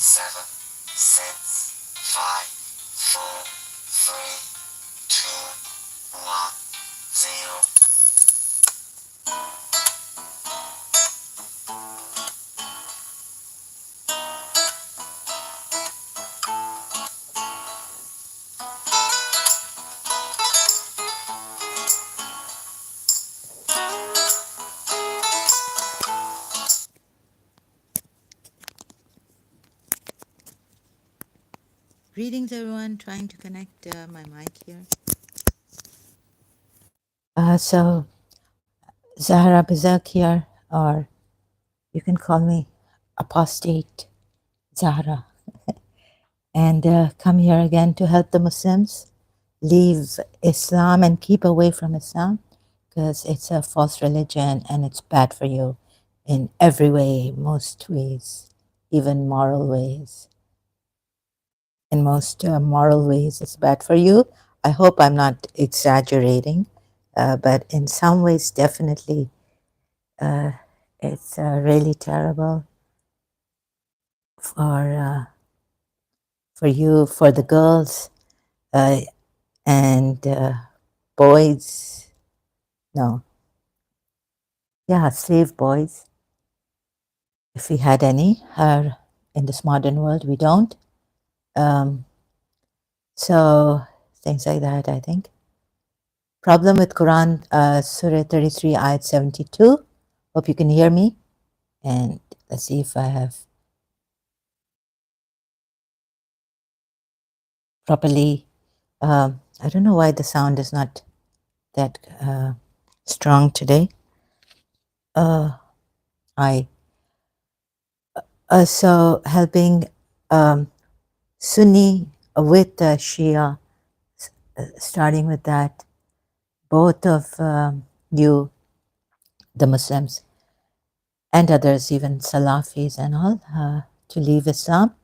7, 6, 5, 4, 3, 2, 1, 0. Greetings, everyone. Trying to connect my mic here. So, Zahra Bazak here, or you can call me Apostate Zahra, and come here again to help the Muslims leave Islam and keep away from Islam because it's a false religion and it's bad for you in every way, most ways, even moral ways. In most moral ways, it's bad for you. I hope I'm not exaggerating, but in some ways, definitely, uh, it's really terrible for you, for the girls uh, and boys. No, yeah, slave boys, if we had any. In this modern world, we don't. Um, so things like that, I think. Problem with Quran, Surah 33, Ayat 72. Hope you can hear me. And let's see if I have properly. I don't know why the sound is not that strong today. I so helping Sunni with Shia, starting with that. Both of you, the Muslims, and others, even Salafis and all, to leave Islam.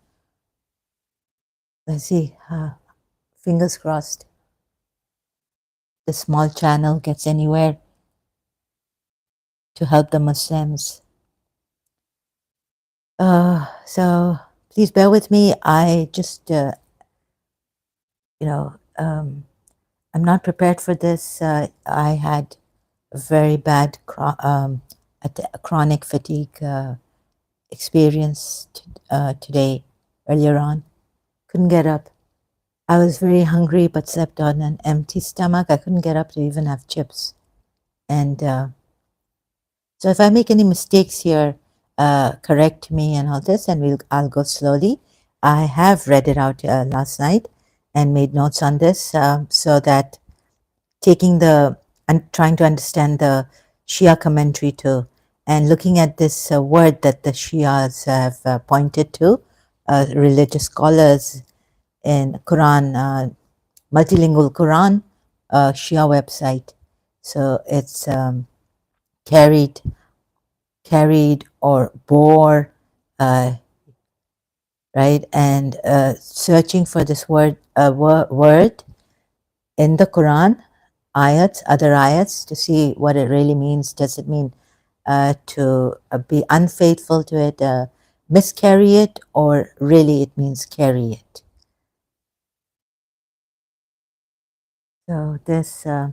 Let's see. Fingers crossed. The small channel gets anywhere to help the Muslims. So please bear with me. I just, I'm not prepared for this. I had a very bad chronic fatigue experience today, earlier on. Couldn't get up. I was very hungry but slept on an empty stomach. I couldn't get up to even have chips. And so if I make any mistakes here, correct me and all this, and I'll go slowly. I have read it out last night and made notes on this so that and trying to understand the Shia commentary too, and looking at this word that the Shias have pointed to, religious scholars in Quran, multilingual Quran, Shia website. So it's carried or bore, right? And searching for this word in the Quran, other ayats, to see what it really means. Does it mean to be unfaithful to it, miscarry it, or really it means carry it? So this, I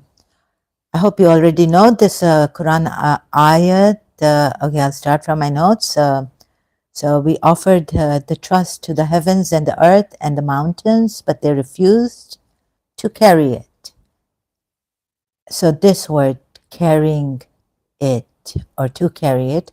hope you already know this Quran ayat. Okay, I'll start from my notes. So we offered the trust to the heavens and the earth and the mountains, but they refused to carry it. So this word, carrying it, or to carry it,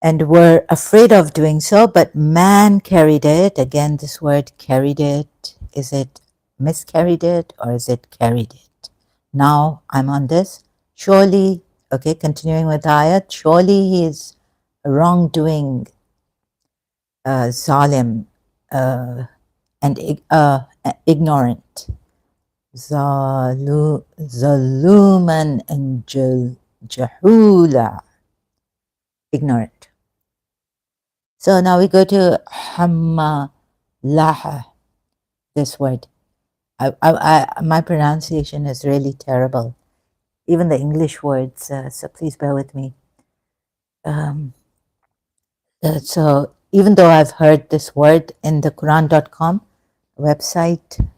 and were afraid of doing so, but man carried it. Again, this word carried it. Is it miscarried it or is it carried it? Now I'm on this. Surely, okay, continuing with the ayat, surely he is wrongdoing, zalim, and ignorant. Zaluman and jahula. Ignorant. So now we go to Hamalaha, this word. My pronunciation is really terrible, even the English words, so please bear with me. So even though I've heard this word in the Quran.com website,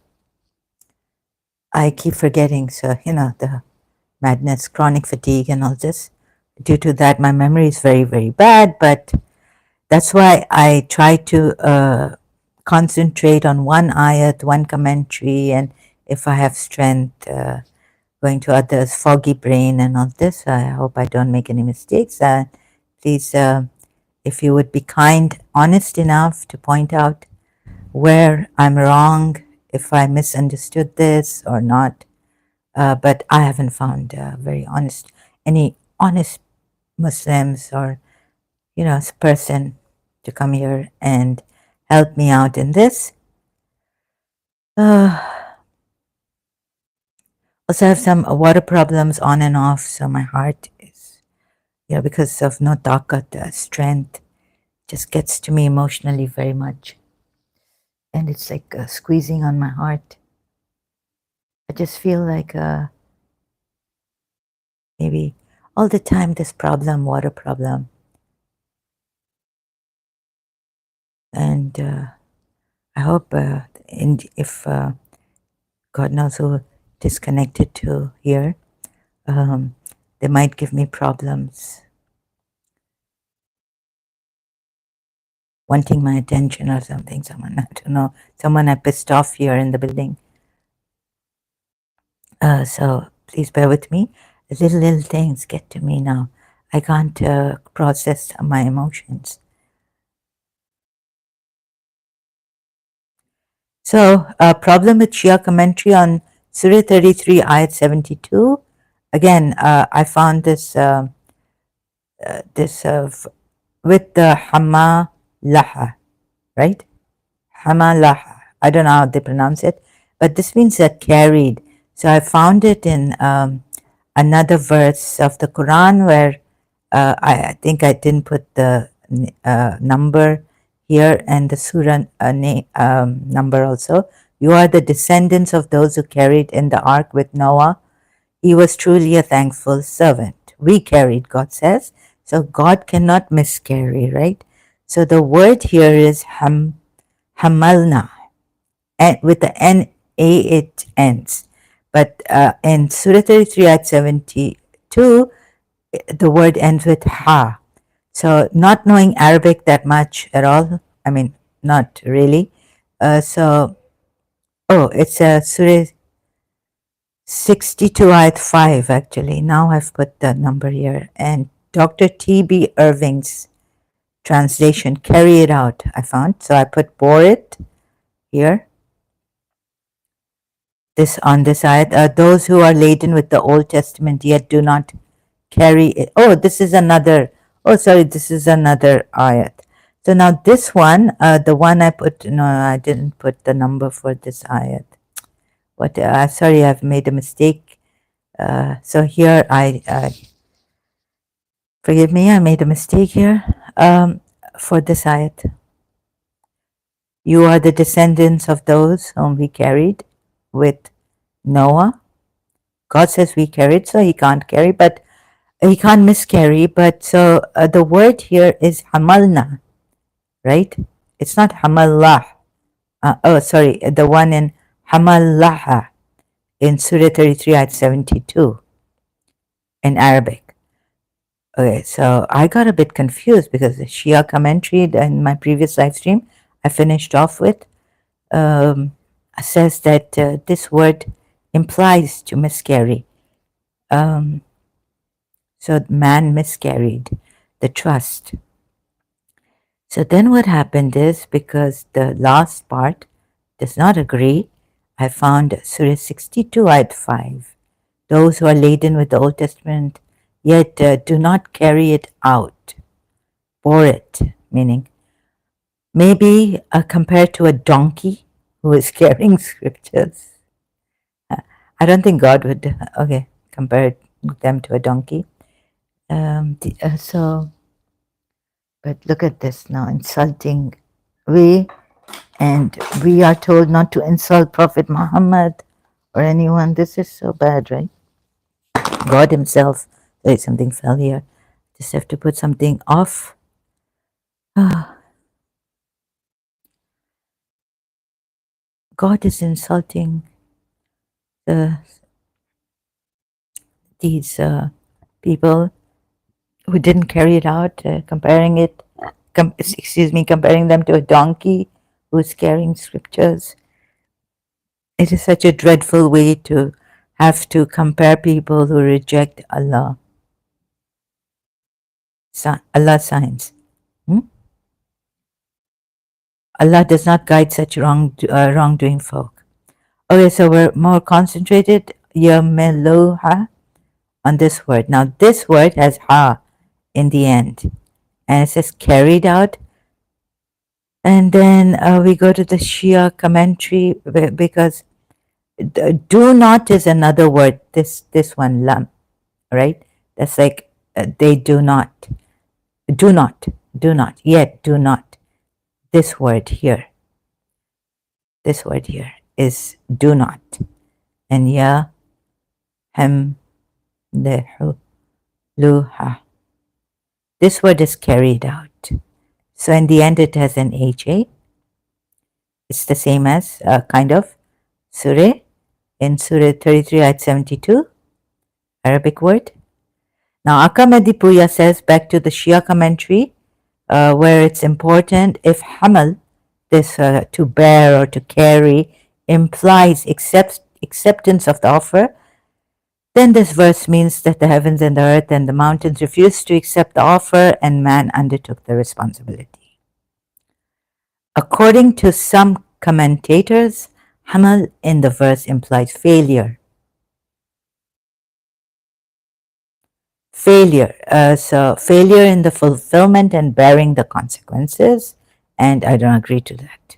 I keep forgetting. So, the madness, chronic fatigue, and all this. Due to that, my memory is very, very bad, but that's why I try to concentrate on one ayat, one commentary, and if I have strength, going to others, foggy brain, and all this. I hope I don't make any mistakes. Please, if you would be kind, honest enough to point out where I'm wrong, if I misunderstood this or not. But I haven't found any honest Muslims or person to come here and help me out in this. Also, I have some water problems on and off, so my heart is, because of no takat, strength, just gets to me emotionally very much. And it's like squeezing on my heart. I just feel like maybe all the time this problem, water problem. And I hope if God knows who disconnected to here, they might give me problems, wanting my attention or something. Someone, I don't know, someone I pissed off here in the building. So please bear with me. Little things get to me now. I can't process my emotions. So, problem with Shia commentary on Surah 33, Ayat 72. Again, I found this with the Hama Laha, right? Hama Laha. I don't know how they pronounce it, but this means carried. So I found it in another verse of the Quran where I think I didn't put the number here and the surah number also. You are the descendants of those who carried in the ark with Noah. He was truly a thankful servant. We carried, God says. So God cannot miscarry, right? So the word here is hamalna, and with the N-A it ends. But in Surah 33 at 72, the word ends with ha. So not knowing Arabic that much at all, I mean, not really. It's a Surah 62 ayat 5 actually. Now I've put the number here. And Dr. T.B. Irving's translation, carry it out, I found. So I put bore it here. This on this ayat, those who are laden with the Old Testament yet do not carry it. This is another ayat. So now this one, the one I put, no, I didn't put the number for this ayat. Sorry, I've made a mistake. So here forgive me, I made a mistake here. For this ayat, you are the descendants of those whom we carried with Noah. God says we carried, so he can't carry, but he can't miscarry. But so the word here is hamalna, right? It's not hamallah. Sorry, the one in hamallaha in Surah 33 at 72 in Arabic. Okay, so I got a bit confused because the Shia commentary in my previous live stream I finished off with says that this word implies to miscarry. So man miscarried the trust. So then what happened is, because the last part does not agree, I found Surah 62 ayat 5. Those who are laden with the Old Testament yet do not carry it out. Bore it, meaning maybe compared to a donkey who is carrying scriptures. I don't think God would, compare them to a donkey. But look at this now, insulting. And we are told not to insult Prophet Muhammad or anyone. This is so bad, right? God himself. Wait, something fell here. Just have to put something off. God is insulting these people who didn't carry it out, comparing them to a donkey who's carrying scriptures. It is such a dreadful way to have to compare people who reject Allah. Allah signs. Allah does not guide such wrongdoing folk. Okay, so we're more concentrated, yameluha, on this word. Now, this word has ha in the end, and it says carried out. And then we go to the Shia commentary because do not is another word. This one, lam, right? That's like they do not, do not, do not, yet do not. This word here is do not, and ya hem lehu luha. This word is carried out. So in the end, it has an HA. It's the same as kind of Surah in Surah 33 ayat 72, Arabic word. Now Akkamedipuya says, back to the Shia commentary, where it's important, if hamal, this to bear or to carry, implies acceptance of the offer, then this verse means that the heavens and the earth and the mountains refused to accept the offer and man undertook the responsibility. According to some commentators, hamal in the verse implies failure. So failure in the fulfillment and bearing the consequences, and I don't agree to that.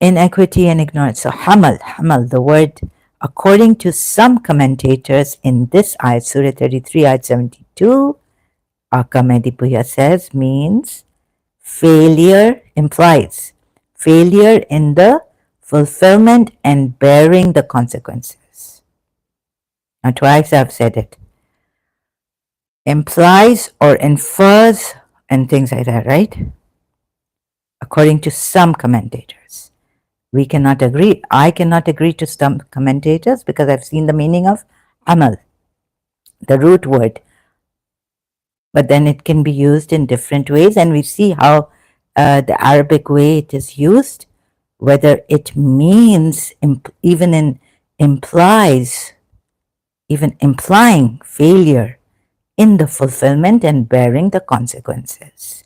Inequity and ignorance. So hamal, the word, according to some commentators in this ayat, Surah 33, ayat 72, Akkamedipuya says, means failure, implies failure in the fulfillment and bearing the consequences. Now twice I've said it. Implies or infers and things like that, right? According to some commentators. We cannot agree. I cannot agree to some commentators because I've seen the meaning of amal, the root word. But then it can be used in different ways, and we see how the Arabic way it is used, whether it means even implying failure in the fulfillment and bearing the consequences.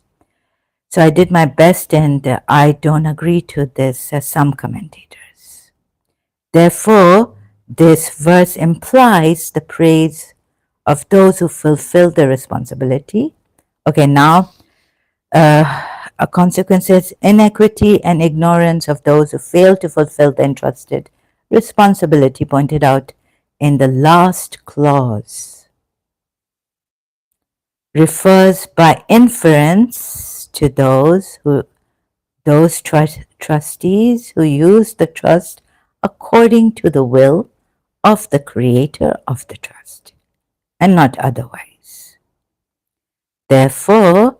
So I did my best, and I don't agree to this, some commentators. Therefore, this verse implies the praise of those who fulfill the responsibility. Okay, now, consequences, inequity and ignorance of those who fail to fulfill the entrusted responsibility pointed out in the last clause refers by inference to those trustees who use the trust according to the will of the creator of the trust, and not otherwise. Therefore,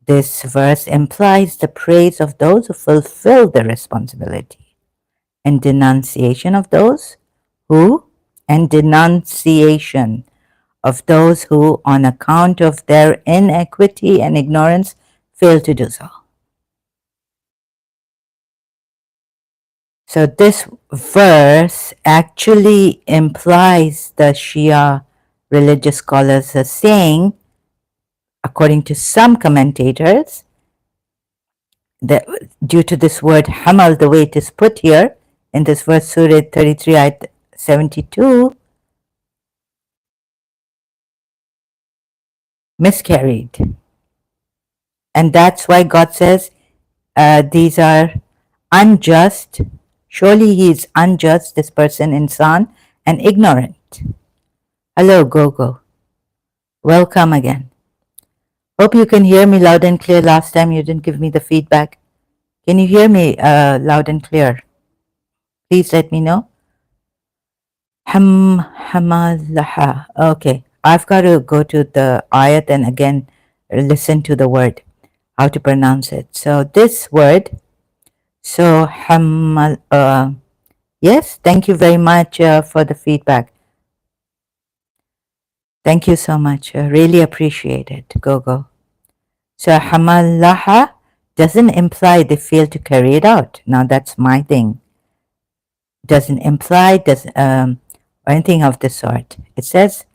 this verse implies the praise of those who fulfill the responsibility, and denunciation of those who, on account of their inequity and ignorance, fail to do so. So this verse actually implies the Shia religious scholars are saying, according to some commentators, that due to this word hamal, the way it is put here in this verse, Surah 33, ayat 72, miscarried. And that's why God says these are unjust. Surely he is unjust, this person, insan, and ignorant. Hello, Gogo. Welcome again. Hope you can hear me loud and clear. Last time you didn't give me the feedback. Can you hear me loud and clear? Please let me know. Hamalaha. Okay, I've got to go to the ayat and again listen to the word, how to pronounce it. So this word, So, yes, thank you very much for the feedback. Thank you so much. Really appreciate it, Gogo. So, hamallaha doesn't imply they fail to carry it out. Now, that's my thing. Doesn't imply, or anything of the sort. It says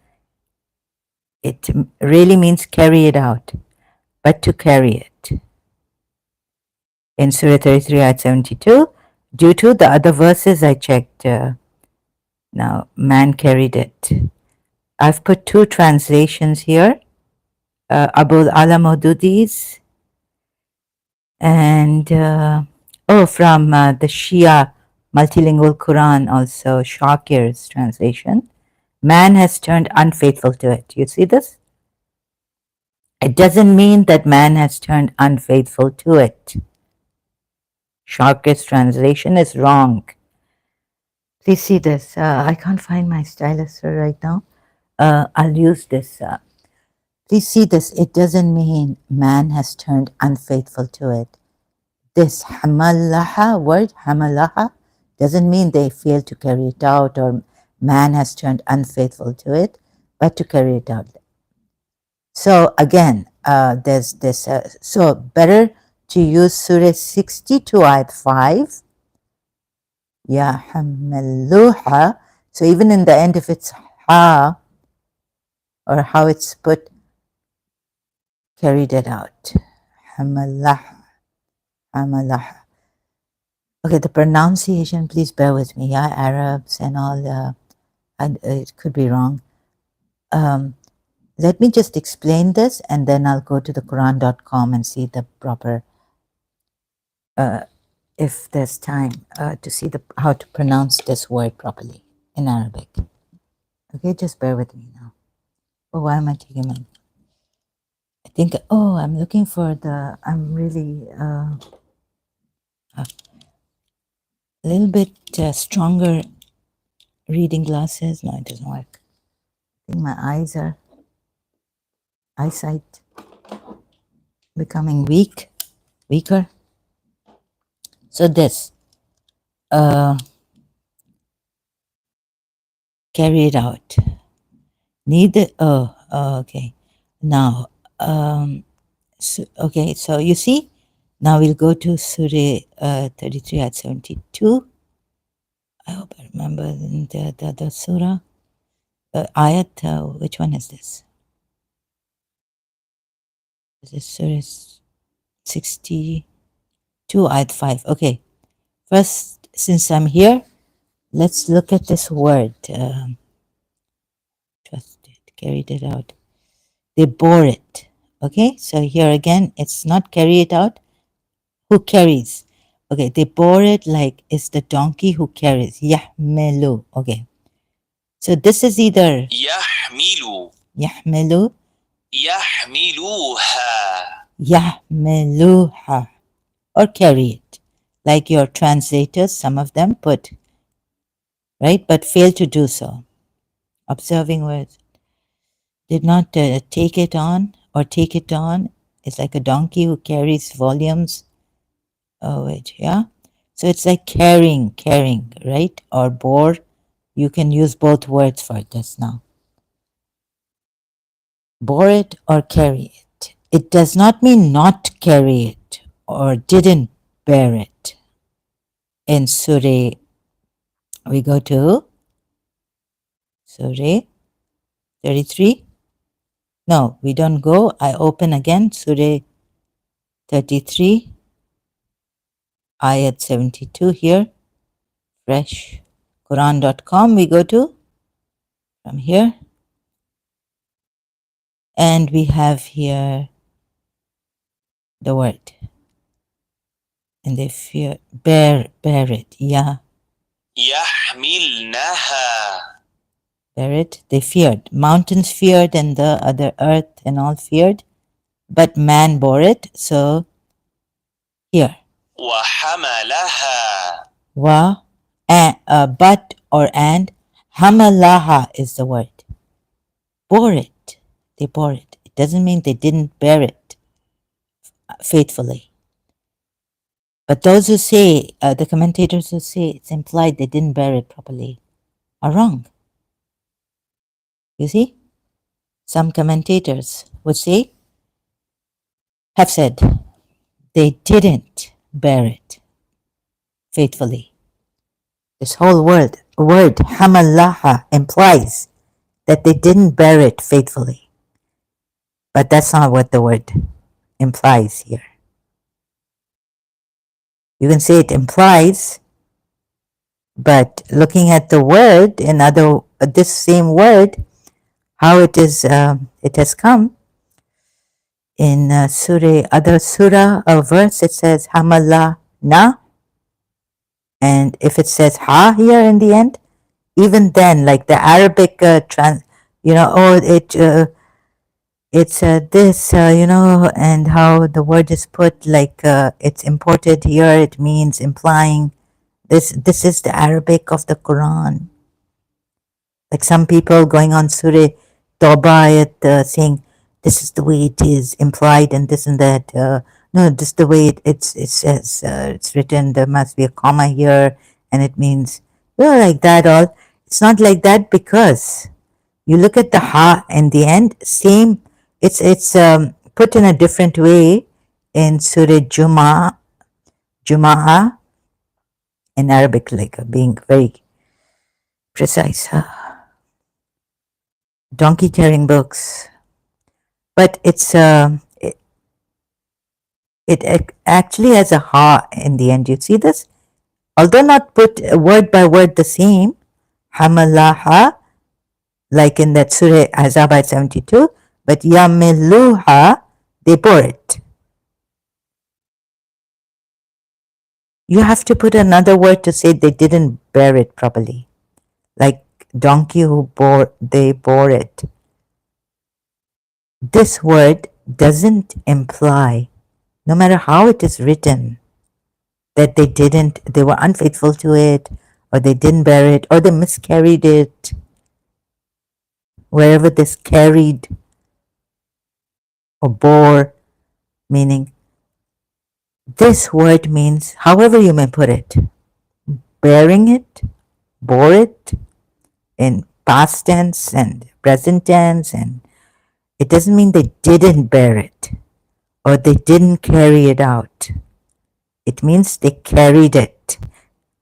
it really means carry it out, but to carry it. In Surah 33, ayat 72, due to the other verses I checked, now man carried it. I've put two translations here, Abul Ala Maududi's and from the Shia multilingual Quran, also Shakir's translation. Man has turned unfaithful to it. You see this? It doesn't mean that man has turned unfaithful to it. Shakir's translation is wrong. Please see this. I can't find my stylus right now. I'll use this. Please see this. It doesn't mean man has turned unfaithful to it. This hamallaha word, hamallaha, doesn't mean they failed to carry it out or man has turned unfaithful to it, but to carry it out. So again, there's this. So better to use Surah 62 ayat 5. Ya hamalluha. So even in the end, if it's ha or how it's put, carried it out. Hamallaha. Hamallaha. Okay, the pronunciation, please bear with me. Yeah, Arabs and all, and it could be wrong. Let me just explain this and then I'll go to the Quran.com and see the proper, if there's time, to see how to pronounce this word properly in Arabic. Okay, just bear with me now. Oh, why am I taking my... I think, oh, I'm looking for I'm really a little bit stronger reading glasses. No, it doesn't work. I think my eyesight becoming weaker. So this, carry it out. Okay. Now, okay, so you see, now we'll go to Surah 33 at 72. I hope I remember the surah. Ayat, which one is this? This is Surah 62, Ayat 5. Okay, first, since I'm here, let's look at this word. Trusted, carried it out. They bore it. Okay, so here again, it's not carry it out. Who carries? Okay, they bore it like it's the donkey who carries. Yahmelu. Okay. So this is either يحمل Yahmelu, يحملوها Yahmeluha, or carry it. Like your translators, some of them put, right, but fail to do so. Observing words. Did not take it on or take it on. It's like a donkey who carries volumes. Oh, wait, yeah. So it's like carrying, right? Or bore. You can use both words for this now. Bore it or carry it. It does not mean not carry it or didn't bear it. In Surah, we go to Surah 33. No, we don't go. I open again, Surah 33, Ayat 72 here, fresh. Quran.com, we go to from here. And we have here the word. And they fear, bear it, yeah. يحملنها Bear it, they feared. Mountains feared and the other earth and all feared. But man bore it, so here. وحملها Wa, but or and, hamalaha is the word. Bore it, they bore it. It doesn't mean they didn't bear it faithfully. But those who say, the commentators who say it's implied they didn't bear it properly, are wrong. You see? Some commentators would say, have said, they didn't bear it faithfully. This whole word hamallaha, implies that they didn't bear it faithfully. But that's not what the word implies here. You can say it implies, but looking at the word, this same word, how it has come in other surah or verse, it says hamala na, and if it says ha here in the end, even then, like the Arabic it's this, and how the word is put, like it's imported here, it means implying this. This is the Arabic of the Quran. Like some people going on Surah Tawbah ayat, saying this is the way it is implied and this and that. No, this is the way it says. It's written. There must be a comma here, and it means like that. All it's not like that because you look at the ha in the end. Same. It's put in a different way in Surah Jum'ah in Arabic, like being very precise. Donkey carrying books. But it actually has a ha in the end. You see this? Although not put word by word the same, hamalaha, like in that Surah Ahzab ayat 72, but yamiluha, they bore it. You have to put another word to say they didn't bear it properly. Like donkey they bore it. This word doesn't imply, no matter how it is written, that they were unfaithful to it, or they didn't bear it, or they miscarried it. Wherever this carried or bore, meaning this word means however you may put it, bearing it, bore it in past tense and present tense, and it doesn't mean they didn't bear it or they didn't carry it out. It means they carried it.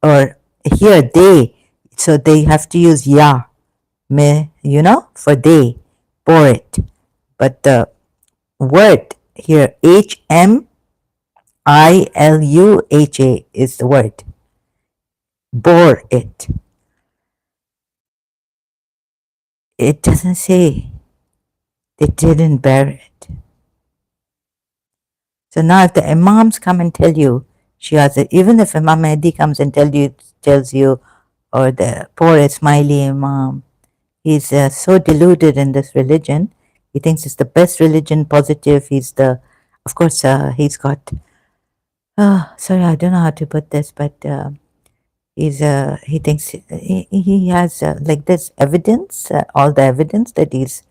Or here so they have to use ya, me, for they bore it. But the word here, HMILUHA, is the word. Bore it. It doesn't say they didn't bear it. So now if the Imams come and tell you, Shia, even if Imam Mahdi comes and tells you, or the poor Ismaili Imam, he's so deluded in this religion. He thinks it's the best religion, positive. Of course, he's got, sorry, I don't know how to put this, but he thinks he has like this evidence, all the evidence that he's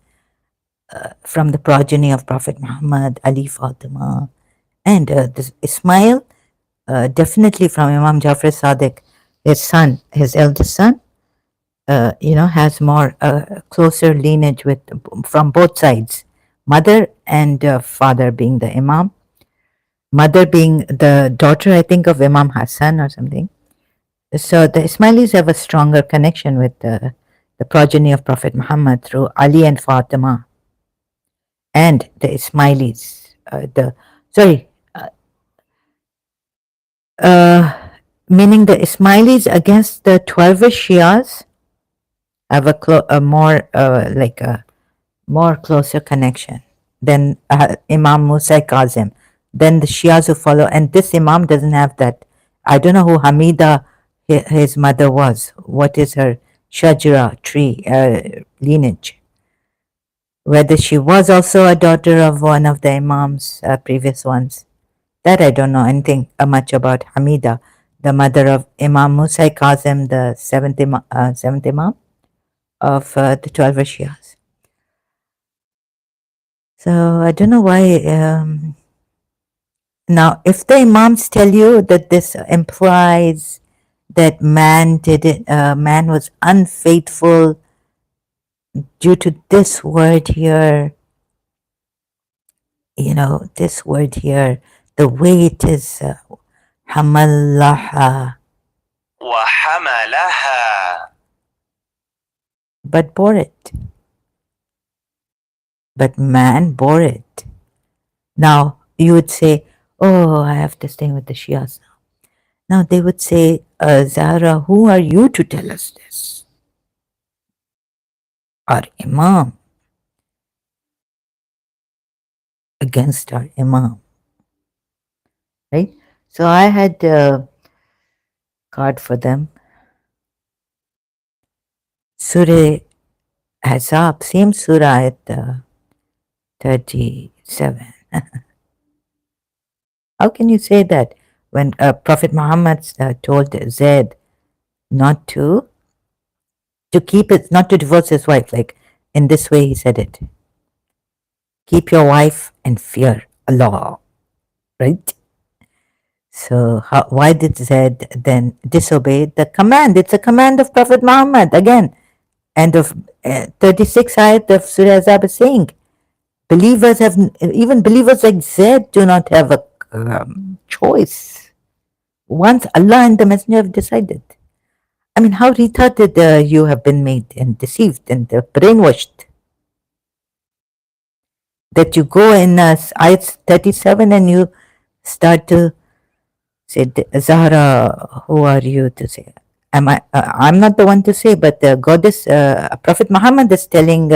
from the progeny of Prophet Muhammad, Ali, Fatima, and this Ismail, definitely from Imam Jafar Sadiq, his eldest son, has more closer lineage from both sides, mother and father being the Imam, mother being the daughter, I think, of Imam Hassan or something. So the Ismailis have a stronger connection with the progeny of Prophet Muhammad through Ali and Fatima, and the Ismailis. Uh, Meaning the Ismailis against the 12ish Shias have a more like a more closer connection than Imam Musa Kazim, than the Shias who follow. And this Imam doesn't have that. I don't know who Hamida, his mother, was. What is her Shajara tree lineage? Whether she was also a daughter of one of the Imams, previous ones. That I don't know anything much about Hamida, the mother of Imam Musa Kazim, the seventh Imam of the 12 Shias. So I don't know why Now, if the Imams tell you that this implies that man did it, man was unfaithful due to this word here, this word here, the way it is, hamallaha, وحملها but bore it. But man bore it. Now, you would say, oh, I have to stay with the Shias now. Now, they would say, Zahra, who are you to tell us this? Our Imam, against our Imam, right? So I had a card for them. Surah Ahzab, same surah at 37. How can you say that when Prophet Muhammad told Zaid not to keep it, not to divorce his wife? Like in this way, he said it: keep your wife and fear Allah, right? So why did Zaid then disobey the command? It's a command of Prophet Muhammad again. And of 36 ayat of Surah Azab is saying, believers have, even believers like Zaid do not have a choice. Once Allah and the Messenger have decided. I mean, how retarded you have been made and deceived and brainwashed that you go in ayat 37 and you start to say, Zahra, who are you to say? I'm not the one to say, but the goddess, Prophet Muhammad is telling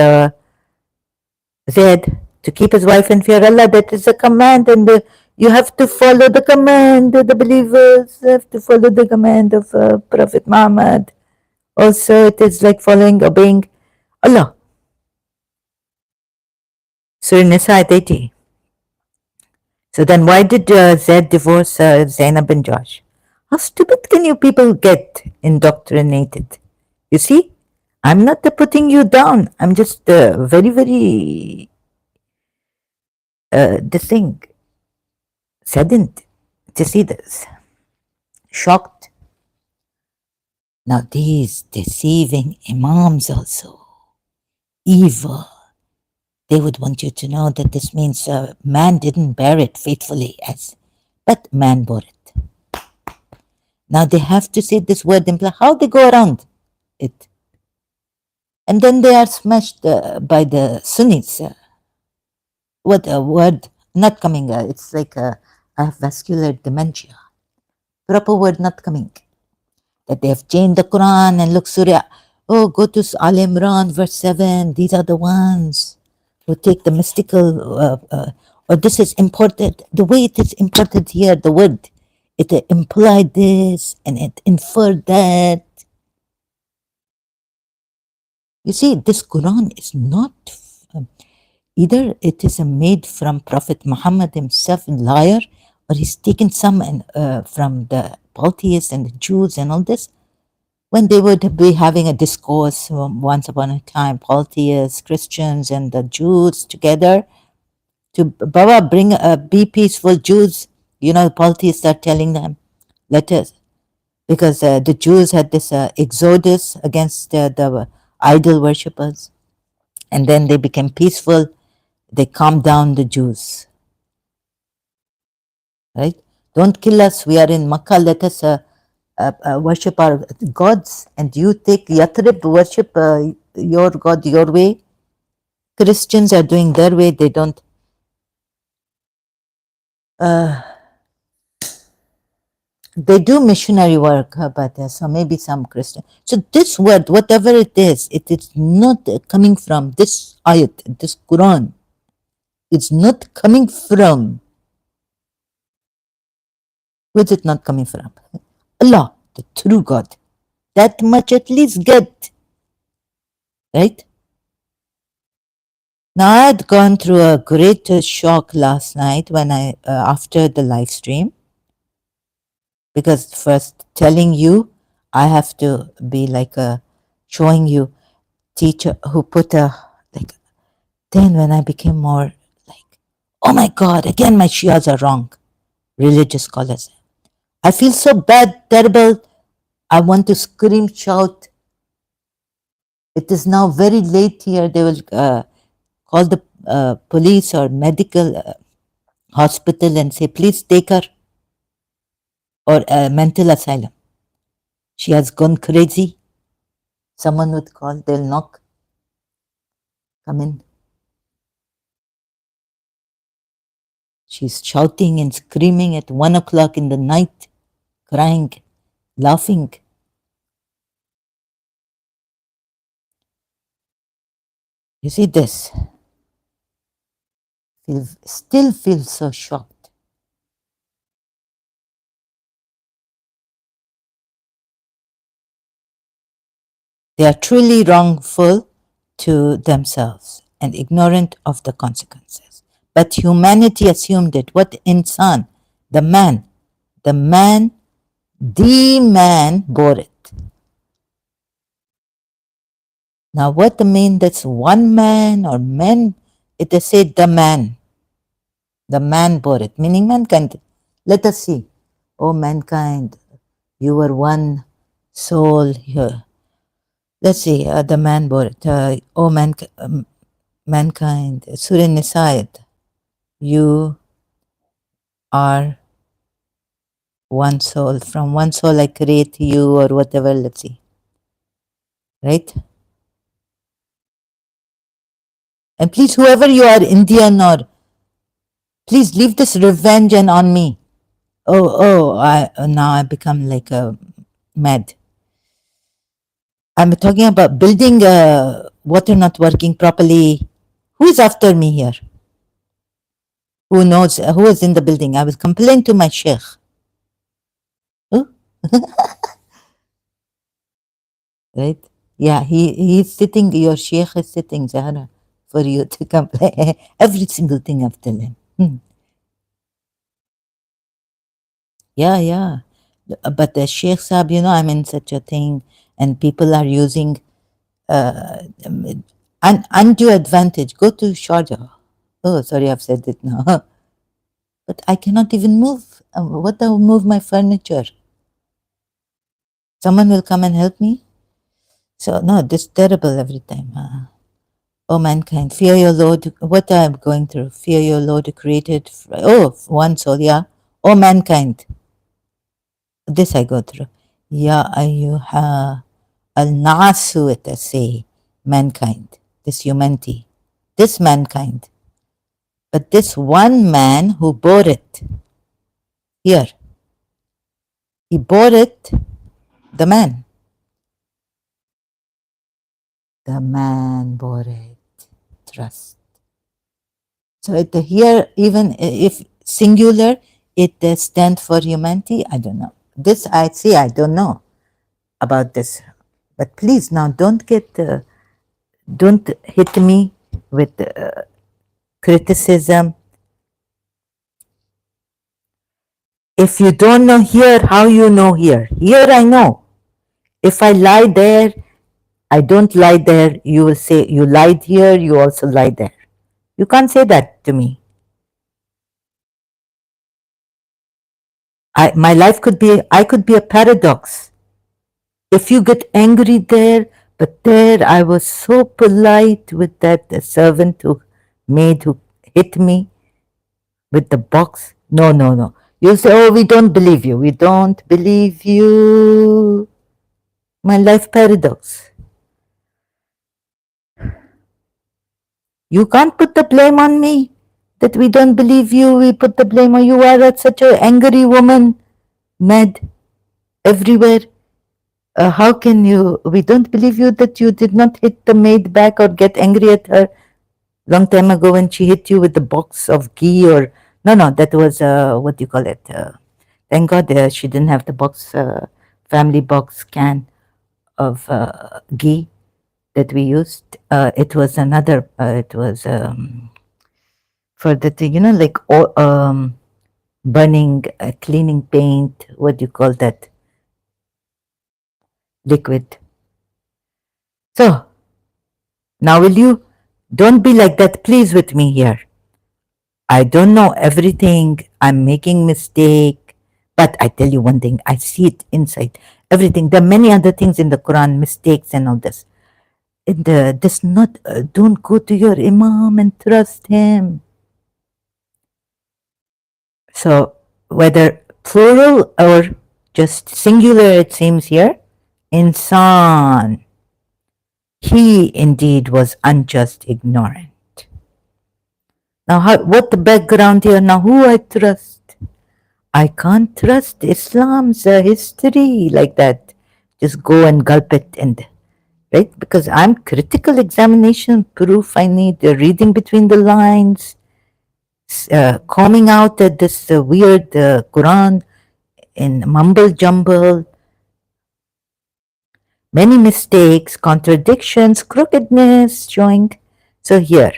Zaid to keep his wife in fear Allah. That is a command, and you have to follow the command. The believers have to follow the command of Prophet Muhammad. Also, it is like obeying Allah. Surah Nisa 80. So then, why did Zaid divorce Zainab bin Josh? How stupid can you people get indoctrinated? You see, I'm not putting you down. I'm just very, very this thing saddened to see this, shocked. Now these deceiving imams also evil. They would want you to know that this means man didn't bear it faithfully, but man bore it. Now they have to say this word imply. How they go around it? And then they are smashed by the Sunnis. What a word not coming. It's like I have vascular dementia. Proper word not coming. That they have changed the Quran and look Surah. Oh, go to Al Imran, verse 7. These are the ones who take the mystical, or this is imported. The way it is imported here, the word, it implied this and it inferred that. You see, this Quran is not, either it is made from Prophet Muhammad himself, liar, or he's taken some from the polytheists and the Jews and all this. When they would be having a discourse once upon a time, polytheists, Christians, and the Jews together to Baba bring be peaceful Jews. The polytheists are telling them, let us, because the Jews had this exodus against the idol worshippers, and then they became peaceful. They calmed down the Jews, right? Don't kill us. We are in Makkah. Let us worship our gods, and you take Yathrib, worship your God your way. Christians are doing their way. They don't. They do missionary work, but so maybe some Christian. So this word, whatever it is not coming from this ayat, this Quran. It's not coming from. Where is it not coming from? Allah, the true God. That much at least get. Right? Now, I had gone through a great shock last night when after the live stream, because first telling you, I have to be like showing you teacher who put like, then when I became more like, oh my God, again my Shias are wrong. religious scholars. I feel so bad, terrible. I want to scream, shout. It is now very late here. They will call the police or medical hospital and say, please take her, or a mental asylum. She has gone crazy. Someone would call, they'll knock, come in. She's shouting and screaming at 1 o'clock in the night, crying, laughing. You see this? Still feel so shocked. They are truly wrongful to themselves and ignorant of the consequences. But humanity assumed it. What insan? The man. The man, the man bore it. Now, what the mean? That's one man or men? It is said the man. The man bore it, meaning mankind. Let us see. Oh, mankind, you were one soul here. Let's see, the man bore it. Oh, mankind, Surah Nisa, you are one soul. From one soul I create you, or whatever. Let's see. Right? And please, whoever you are, Indian or, please leave this revenge and on me. Now I become like a mad. I'm talking about building water not working properly. Who is after me here? Who knows who is in the building? I will complain to my sheikh. Oh, right? Yeah, he's sitting, your sheikh is sitting, Zahra, for you to complain. Every single thing I've told him. Yeah, yeah. But the sheikh Saab, I'm in such a thing, and people are using undue advantage. Go to Sharjah. Oh, sorry, I've said it now. But I cannot even move. What I move my furniture? Someone will come and help me? So, no, this is terrible every time. Oh, mankind, fear your Lord. What I'm going through. Fear your Lord created. One soul, yeah. Oh, mankind. This I go through. Ya ayyuha al-nasu, it say. Mankind. This humanity. This mankind. But this one man who bore it. Here. He bore it. The man. The man bore it. Trust. So here, even if singular, it stands for humanity. I don't know. This I see. I don't know about this. But please now, don't hit me with criticism. If you don't know here, how you know here? Here I know. If I lie there, I don't lie there. You will say you lied here. You also lie there. You can't say that to me. My life could be. I could be a paradox. If you get angry there, but there I was so polite with that servant who hit me with the box. No, no, no. You say, oh, we don't believe you. We don't believe you. My life paradox. You can't put the blame on me that we don't believe you. We put the blame on you. Are such an angry woman, mad everywhere. How can you? We don't believe you that you did not hit the maid back or get angry at her long time ago when she hit you with the box of ghee, or no, that was what do you call it? Thank God she didn't have the box, family box can of ghee that we used. It was another. It was for the thing, like burning, cleaning paint. What do you call that? Liquid. So now will you don't be like that, please, with me here. I don't know everything. I'm making mistake. But I tell you one thing, I see it inside everything. There are many other things in the Quran, mistakes and all this. This not don't go to your imam and trust him. So whether plural or just singular, it seems here, insan. He indeed was unjust, ignorant. Now, what the background here? Now, who I trust? I can't trust Islam's history like that. Just go and gulp it and right, because I'm critical examination proof. I need reading between the lines, combing out this weird Quran in mumble jumble, many mistakes, contradictions, crookedness showing. So here,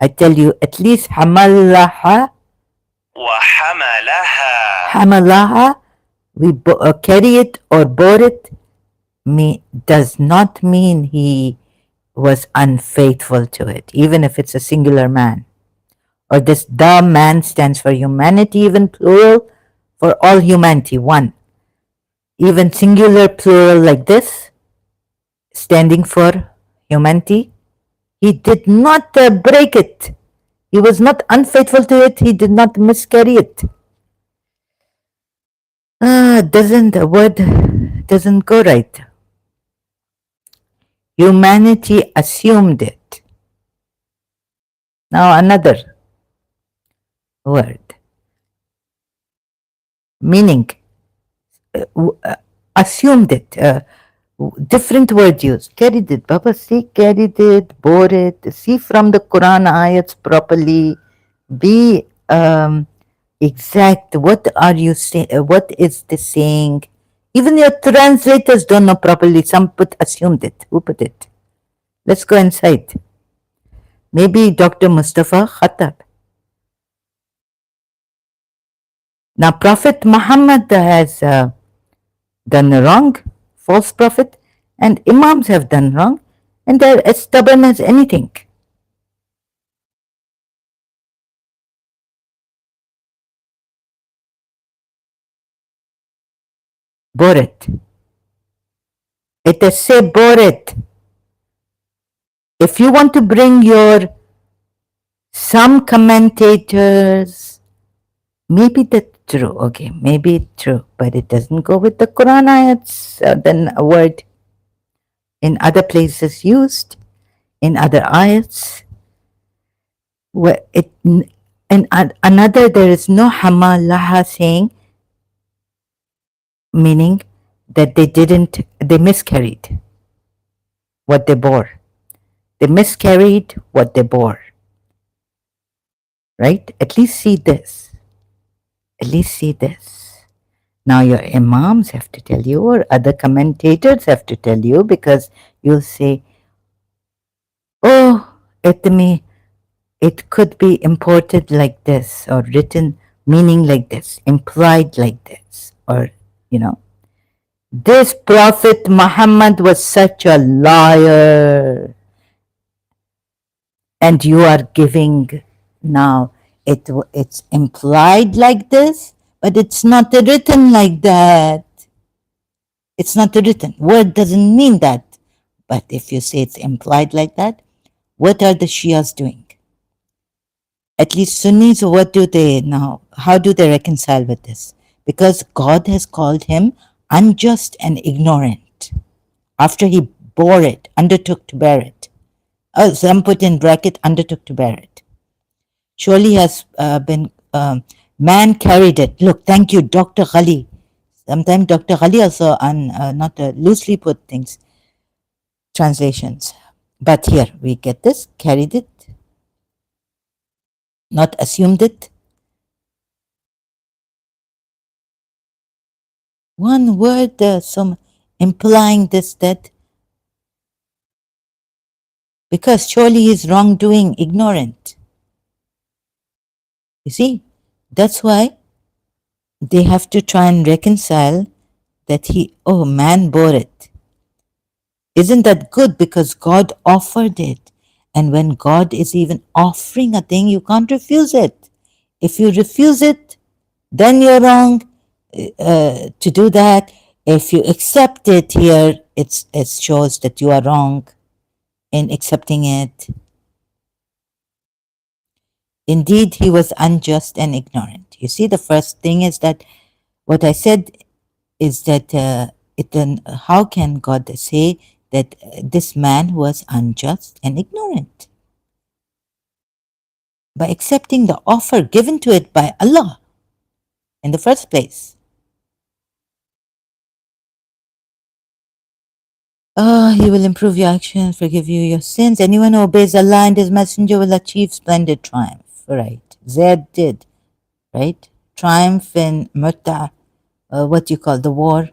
I tell you, at least hamallaha, وحملها hamalaha, we carry it or bore it, does not mean he was unfaithful to it, even if it's a singular man. Or this the man stands for humanity, even plural, for all humanity, one. Even singular plural like this, standing for humanity, he did not break it. He was not unfaithful to it. He did not miscarry it. Doesn't the word doesn't go right. Humanity assumed it. Now another word, meaning assumed it. Different word used. Carried it. Baba, see, carried it, bore it. See from the Quran ayats properly. Be exact. What are you saying? What is the saying? Even your translators don't know properly. Some put assumed it. Who put it? Let's go inside. Maybe Dr. Mustafa Khattab. Now, Prophet Muhammad has done wrong, false prophet, and Imams have done wrong, and they're as stubborn as anything. Bore it. It is say bore it. If you want to bring your some commentators, maybe that's true. Okay, maybe it's true, but it doesn't go with the Quran ayats. Then a word in other places used in other ayats. Where it and another there is no hamalaha saying, meaning that they miscarried what they bore. They miscarried what they bore. Right? At least see this. At least see this. Now your imams have to tell you, or other commentators have to tell you, because you'll say, oh, it could be imported like this, or written meaning like this, implied like this, or, this Prophet Muhammad was such a liar. And you are giving now, it's implied like this, but it's not written like that. It's not written. Word doesn't mean that. But if you say it's implied like that, what are the Shias doing? At least Sunnis, what do they now? How do they reconcile with this? Because God has called him unjust and ignorant after he bore it, undertook to bear it. Oh, some put in bracket, undertook to bear it. Surely has been, man carried it. Look, thank you, Dr. Ghali. Sometimes Dr. Ghali also not loosely put things, translations. But here we get this, carried it, not assumed it. One word, some implying this, that, because surely he's wrongdoing, ignorant. You see, that's why they have to try and reconcile that man bore it. Isn't that good? Because God offered it. And when God is even offering a thing, you can't refuse it. If you refuse it, then you're wrong to do that. If you accept it here, it shows that you are wrong in accepting it. Indeed, he was unjust and ignorant. You see, the first thing is that what I said is that how can God say that this man was unjust and ignorant? By accepting the offer given to it by Allah in the first place. He will improve your actions, forgive you your sins. Anyone who obeys Allah and His Messenger will achieve splendid triumph. Right. Zaid did, right? Triumph in Mutta, what you call the war.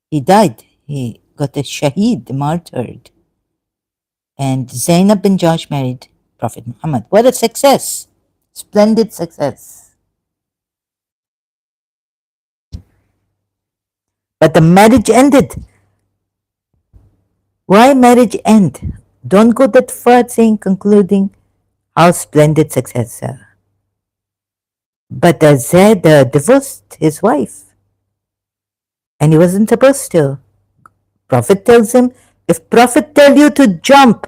He died. He got a shaheed, martyred. And Zainab bin Josh married Prophet Muhammad. What a success! Splendid success. But the marriage ended. Why marriage end? Don't go that far saying, concluding how splendid success. But Zaid divorced his wife. And he wasn't supposed to. Prophet tells him, if Prophet tell you to jump,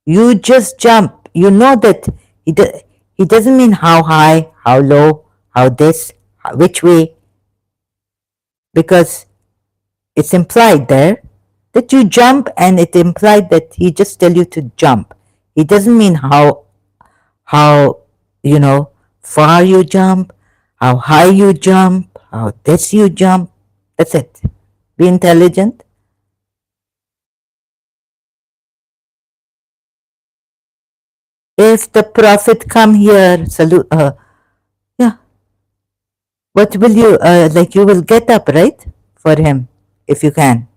you just jump. You know that he doesn't mean how high, how low, how this, which way. Because it's implied there that you jump, and it implied that he just tell you to jump. He doesn't mean how far you jump, how high you jump, how this you jump. That's it. Be intelligent. If the Prophet come here, salute, yeah, what will you, like you will get up, right, for him, if you can.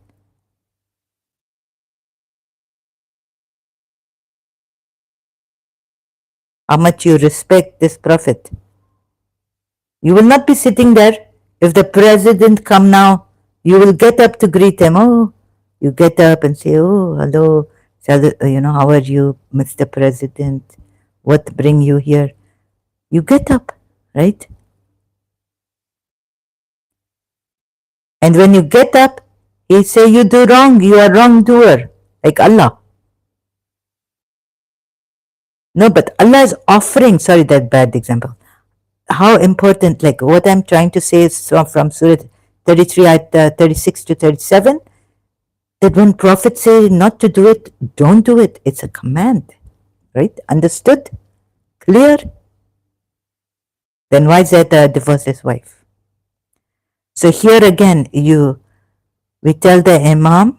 How much you respect this Prophet. You will not be sitting there. If the President come now, you will get up to greet him. Oh, you get up and say, oh, hello, how are you, Mr. President? What bring you here? You get up, right? And when you get up, he say, you do wrong, you are wrongdoer, like Allah. No, but Allah is offering, sorry, that bad example. How important, like what I'm trying to say is from Surah 33, ayat 36 to 37, that when Prophet say not to do it, don't do it. It's a command, right? Understood? Clear? Then why is that divorce his wife? So here again, we tell the Imam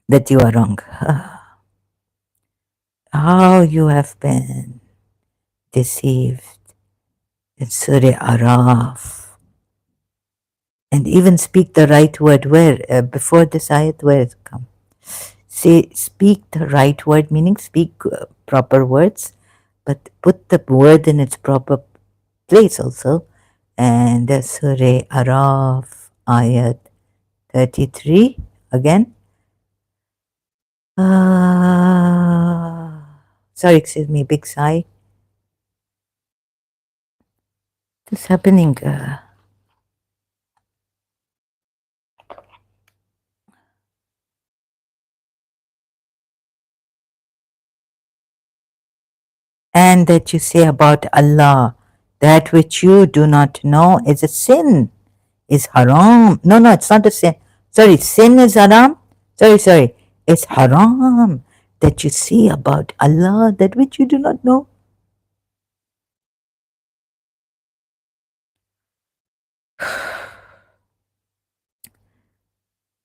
that you are wrong. How you have been deceived in Surah Araf. And even speak the right word. Where? Before this ayat, where it come? Say, speak the right word, meaning speak proper words, but put the word in its proper place also. And Surah Araf, ayat 33, again. Sorry, excuse me, big sigh. What's happening? And that you say about Allah, that which you do not know is a sin, is haram. No, it's not a sin. Sorry, sin is haram. Sorry, it's haram. That you see about Allah, that which you do not know.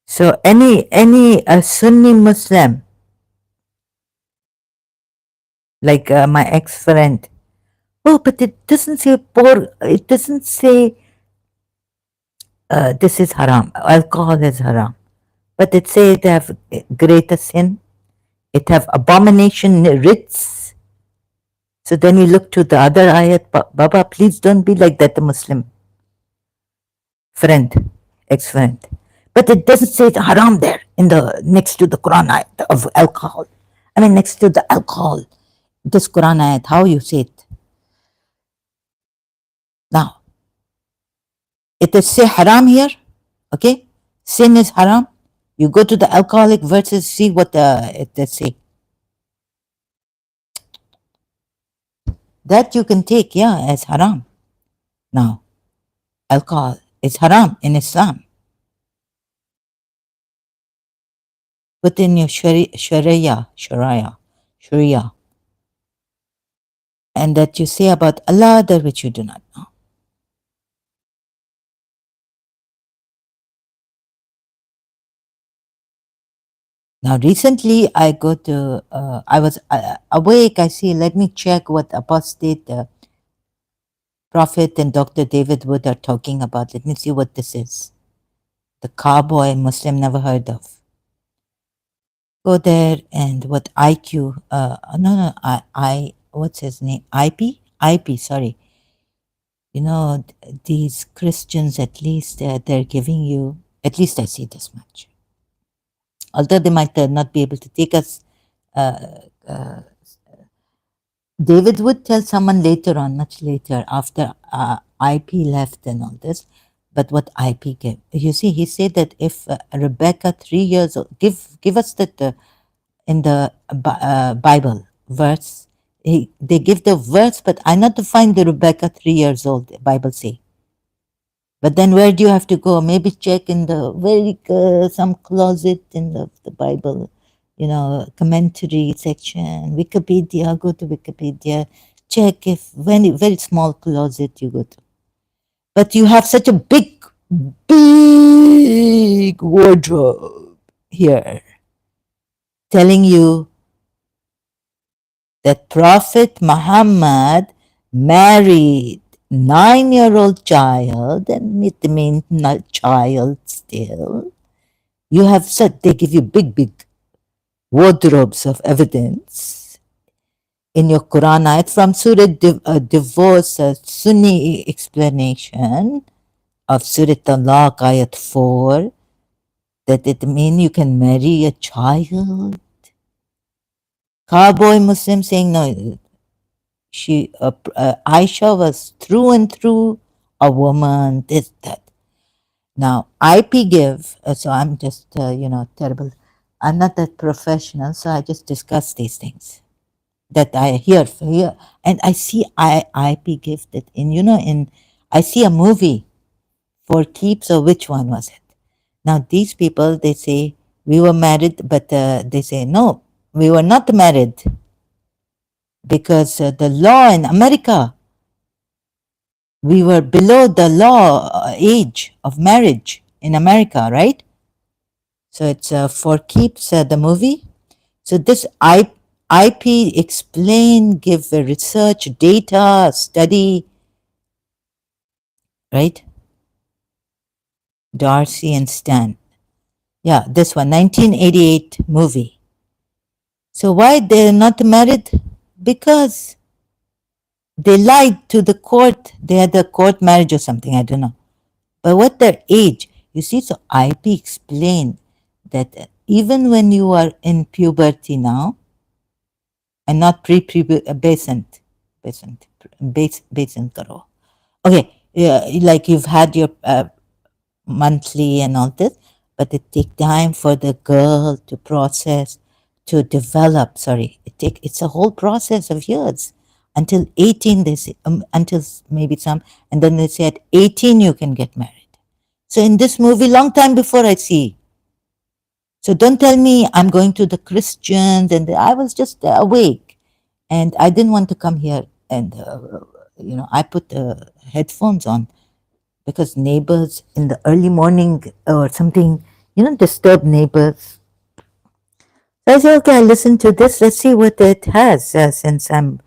So any Sunni Muslim, like my ex-friend, oh, but it doesn't say it doesn't say this is haram, alcohol is haram, but it says it have greater sin, it have abomination writs. So then you look to the other ayat, Baba, please don't be like that, the Muslim friend, ex-friend. But it doesn't say it's haram there in the next to the Quran ayat of alcohol. I mean, next to the alcohol, this Quran ayat, how you say it? Now, it is say haram here, okay? Sin is haram. You go to the alcoholic verses, see what it say. That you can take, yeah, as haram. Now, alcohol is haram in Islam. But in your Sharia, and that you say about Allah that which you do not know. Now, recently I go to, I was awake. I see, let me check what apostate Prophet and Dr. David Wood are talking about. Let me see what this is. The cowboy Muslim never heard of. Go there and what IQ, no, what's his name? IP, sorry. You know, these Christians, at least they're giving you, at least I see this much. Although they might not be able to take us, David would tell someone later on, much later, after IP left and all this, but what IP gave. You see, he said that if Rebecca, 3 years old, give us that in the Bible verse. They give the verse, but I not to find the Rebecca 3 years old. The Bible say. But then where do you have to go? Maybe check in the very some closet in the Bible, you know, commentary section, Wikipedia. Go to Wikipedia, check if very small closet you go to. But you have such a big wardrobe here, telling you that Prophet Muhammad married 9-year-old child, and it means not child still. You have said they give you big wardrobes of evidence in your Quran ayat from Surah Divorce, Sunni explanation of Surah Talaq ayat 4, that it means you can marry a child. Cowboy Muslim saying no, Aisha was through and through a woman, this, that. Now, IP give, so I'm just, terrible. I'm not that professional, so I just discuss these things that I hear, and I see IP give that I see a movie for keeps, or which one was it? Now, these people, they say, we were married, but they say, no, we were not married because the law in America, we were below the law age of marriage in America, right? So it's for keeps the movie. So this IP explain, give research, data, study, right? Darcy and Stan. Yeah, this one, 1988 movie. So why they're not married? Because they lied to the court. They had a court marriage or something, I don't know. But what their age? You see, so IP explained that even when you are in puberty now, and not pre-pubescent, basant karo. Okay, yeah, like you've had your monthly and all this, but it take time for the girl to process, to develop. Sorry, it's a whole process of years until 18. They say until maybe some, and then they say at 18 you can get married. So in this movie, long time before I see. So don't tell me I'm going to the Christians, and I was just awake, and I didn't want to come here, and I put the headphones on because neighbors in the early morning or something, disturb neighbors. So I said, okay, I'll listen to this. Let's see what it has. Since I'm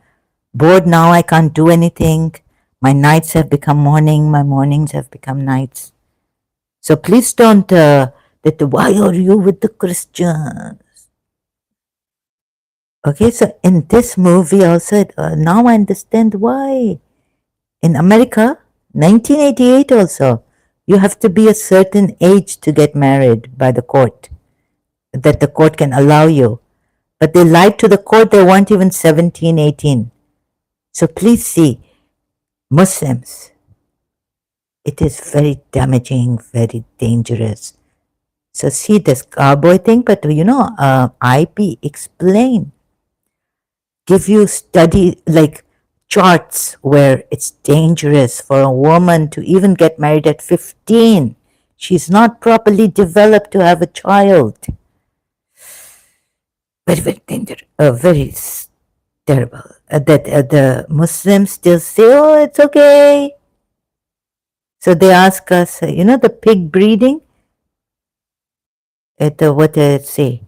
bored now, I can't do anything. My nights have become morning. My mornings have become nights. So please don't, why are you with the Christians? Okay, so in this movie also, now I understand why. In America, 1988 also, you have to be a certain age to get married by the court, that the court can allow you. But they lied to the court, they weren't even 17, 18. So please see, Muslims, It is very damaging, very dangerous. So see this cowboy thing, but IP explain, give you study like charts where it's dangerous for a woman to even get married at 15. She's not properly developed to have a child. Very, very dangerous. Terrible. That the Muslims still say, oh, it's okay. So they ask us, the pig breeding, what they say.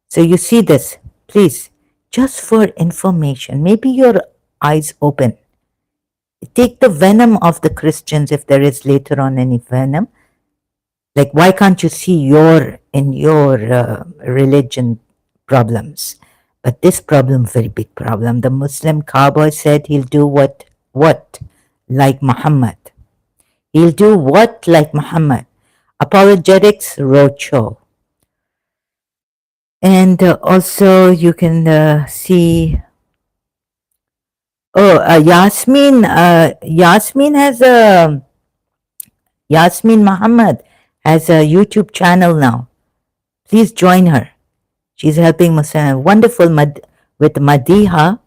So you see this, please, just for information, maybe your eyes open. Take the venom of the Christians if there is later on any venom. Like, why can't you see in your religion problems? But this problem, very big problem. The Muslim cowboy said he'll do what? Like Muhammad. He'll do what like Muhammad? Apologetics roadshow. And also you can see, oh, Yasmin Muhammad has a YouTube channel now. Please join her. She's helping Muslim. Wonderful with Madiha.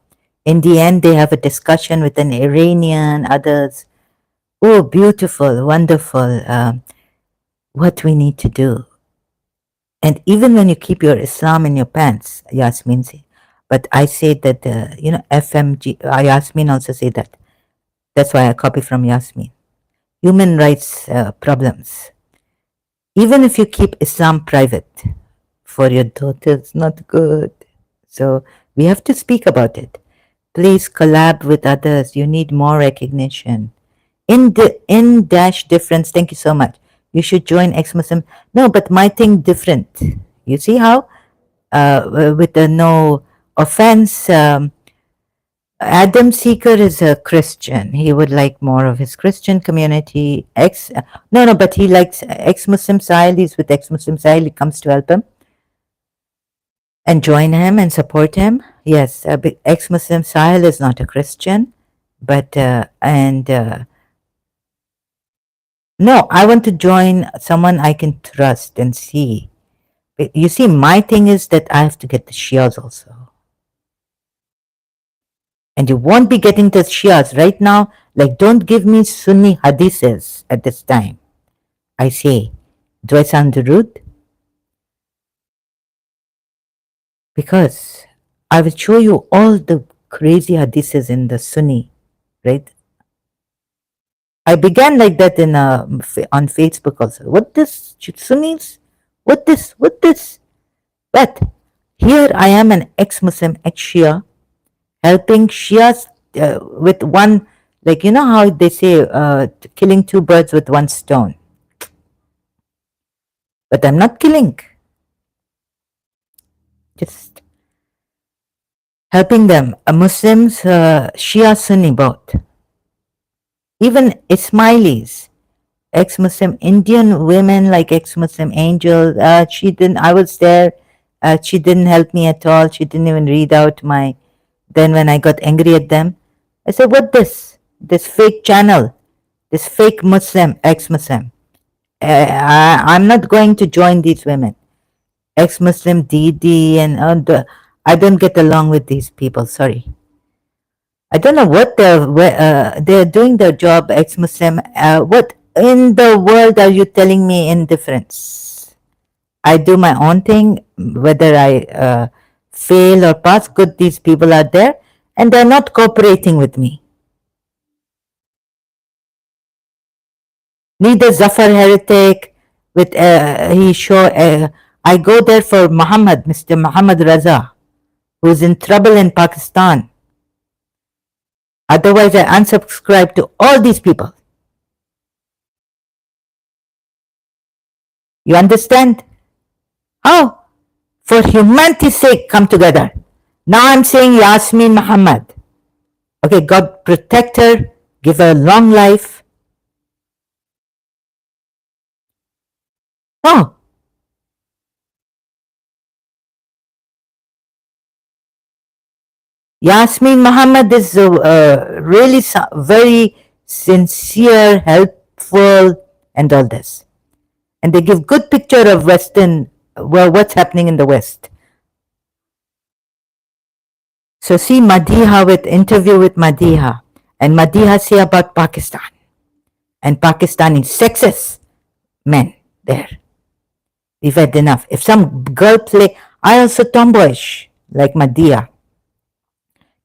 In the end, they have a discussion with an Iranian, others. Oh, beautiful, wonderful. What we need to do. And even when you keep your Islam in your pants, Yasmin say. But I say that, FMG, Yasmin also say that. That's why I copy from Yasmin. Human rights problems. Even if you keep Islam private for your daughter, it's not good. So we have to speak about it. Please collab with others. You need more recognition. In dash difference. Thank you so much. You should join ex-Muslim. No, but my thing different. You see how? With the no offense, Adam Seeker is a Christian. He would like more of his Christian community. But he likes ex-Muslim Sahil. He's with ex-Muslim Sahil. He comes to help him and join him and support him. Yes, ex-Muslim Sahil is not a Christian, but no, I want to join someone I can trust and see. You see, my thing is that I have to get the Shias also. And you won't be getting the Shias right now. Like, don't give me Sunni hadiths at this time. I say, do I sound rude? Because I will show you all the crazy hadiths in the Sunni, right? I began like that on Facebook also. What this Sunnis? What this? What this? But here I am, an ex-Muslim, ex-Shia, helping Shias with one, like, you know how they say, killing two birds with one stone. But I'm not killing, just helping them. Muslims, Shia, Sunni, both. Even Ismailis, ex-Muslim Indian women like ex-Muslim Angel. She didn't. I was there. She didn't help me at all. She didn't even read out my. Then when I got angry at them, I said, "What this? This fake channel, this fake Muslim, ex-Muslim. I'm not going to join these women, ex-Muslim Didi, and I don't get along with these people. Sorry." I don't know what they're doing their job, ex-Muslim. What in the world are you telling me indifference? I do my own thing, whether I fail or pass. Good, these people are there, and they're not cooperating with me. Neither Zafar Heretic with he show. I go there for Muhammad, Mr. Muhammad Raza, who's in trouble in Pakistan. Otherwise, I unsubscribe to all these people. You understand? How? For humanity's sake, come together. Now I'm saying Yasmin Muhammad. Okay, God protect her, give her a long life. No. Yasmin Muhammad is really very sincere, full, and all this. And they give good picture of Western, well, what's happening in the West. So see Madiha with interview with Madiha, and Madiha say about Pakistan and Pakistani sexist men there. We've had enough. If some girl play, I also tomboyish like Madiha.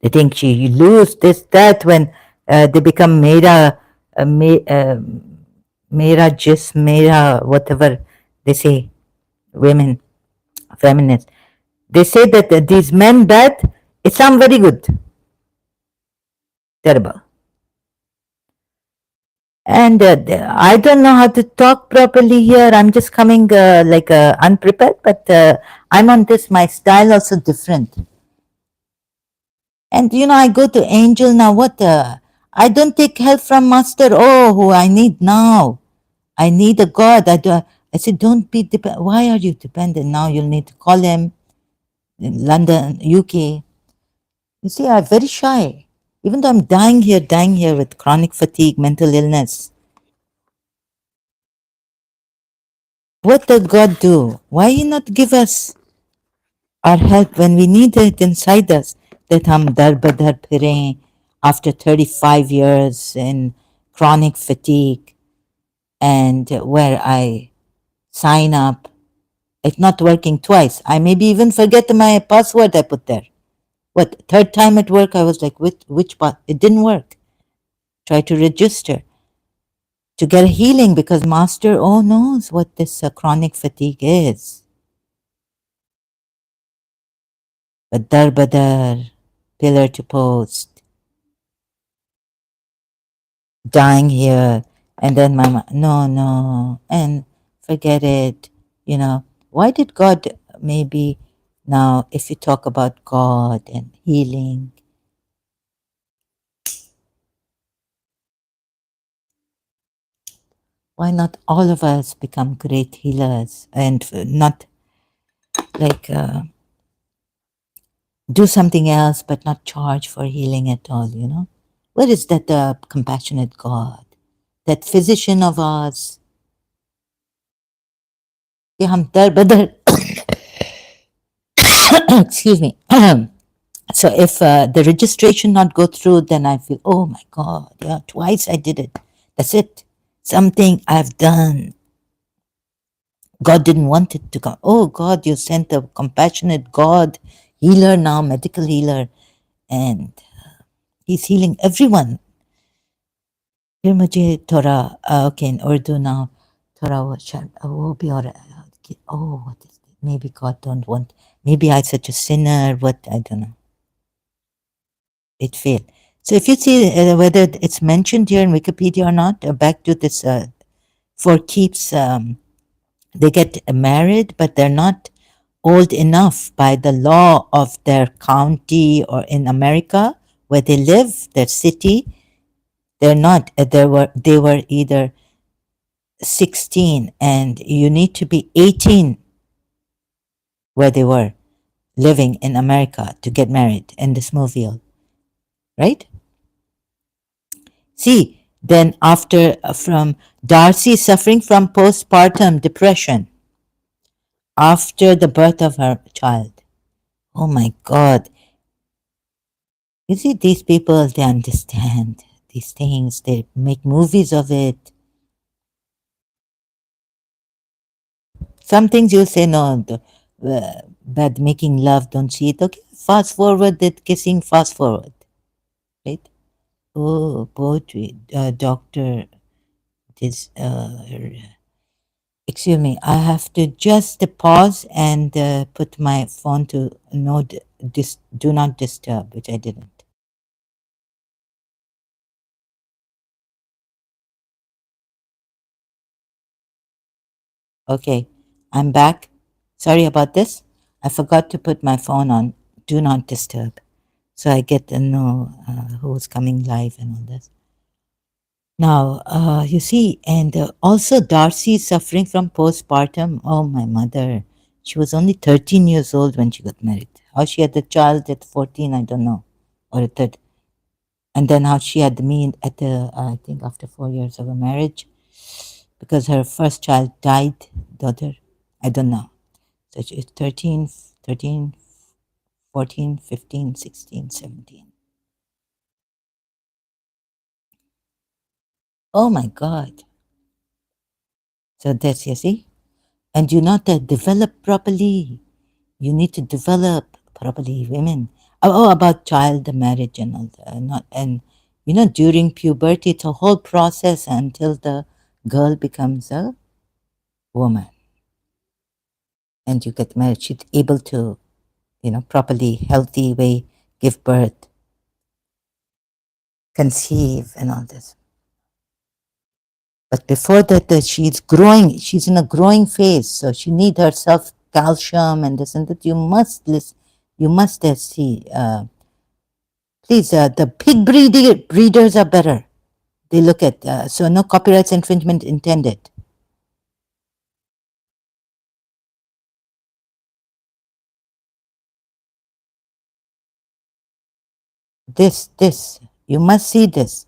They think she lose this that when they become mera just mera whatever they say, women, feminists. They say that these men that it sound very good, terrible. And I don't know how to talk properly here. I'm just coming like unprepared, but I'm on this. My style also different. And I go to Angel now. What? I don't take help from Master. Oh, who I need now. I need a God. I said, don't be dependent. Why are you dependent now? You'll need to call him in London, UK. You see, I'm very shy. Even though I'm dying here with chronic fatigue, mental illness. What does God do? Why He not give us our help when we need it inside us? That hum dar badar phire after 35 years in chronic fatigue, and where I sign up, it's not working twice. I maybe even forget my password I put there. What, third time at work I was like, which part? It didn't work. Try to register to get a healing because Master knows what this chronic fatigue is. But dar badar, pillar to post, dying here, and then no, and forget it. Why did God maybe now, if you talk about God and healing, why not all of us become great healers and not like do something else but not charge for healing at all? Where is that compassionate God, that physician of ours? कि हम दर बदर excuse me. So if the registration not go through, then I feel, oh my God, yeah, twice I did it. That's it. Something I've done. God didn't want it to come. Oh God, you sent a compassionate God, healer now, medical healer, and He's healing everyone. फिर मुझे थोड़ा okay in Urdu now थोड़ा वो भी और oh what is it? Maybe God don't want, maybe I such a sinner, what, I don't know. It failed. So if you see whether it's mentioned here in Wikipedia or not, back to this for keeps, they get married, but they're not old enough by the law of their county or in America where they live, their city. They're not. They were either 16 and you need to be 18 where they were living in America to get married in this movie, right? See, then after from Darcy suffering from postpartum depression after the birth of her child. Oh my God. You see, these people, they understand these things. They make movies of it. Some things you'll say, no, bad making love, don't see it. Okay, fast forward that kissing, fast forward. Right? Oh, poetry, doctor, this, excuse me, I have to just pause and put my phone to do not disturb, which I didn't. Okay, I'm back. Sorry about this. I forgot to put my phone on do not disturb. So I get to know who's coming live and all this. Now, you see, and also Darcy is suffering from postpartum. Oh, my mother. She was only 13 years old when she got married. How she had the child at 14, I don't know. Or at and then how she had me at I think after 4 years of a marriage. because her first child died, daughter. I don't know. So she's 13, 13, 14, 15, 16, 17. Oh my God. So that's, you see? And you not develop properly. You need to develop properly, women. Oh, about child marriage and all that. Not, and, during puberty, it's a whole process until the girl becomes a woman and you get married. She's able to, properly, healthy way, give birth, conceive, and all this. But before that, she's growing. She's in a growing phase, so she need herself calcium and this and that. You must listen. You must see. Please, the pig breeders are better. They look at so no copyrights infringement intended. This you must see this.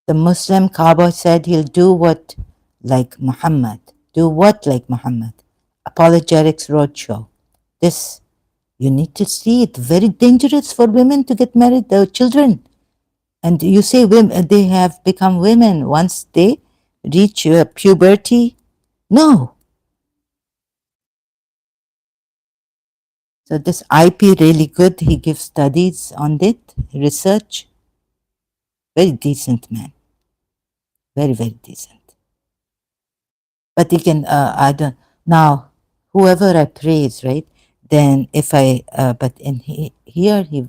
The Muslim cowboy said he'll do what like Muhammad. Do what like Muhammad? Apologetics roadshow. This you need to see it. Very dangerous for women to get married. Their children, and you say women they have become women once they reach puberty. No. So this IP really good. He gives studies on it, research. Very decent man. Very, very decent. But he can, I don't, now, whoever I praise, right? Then if I, but in here, he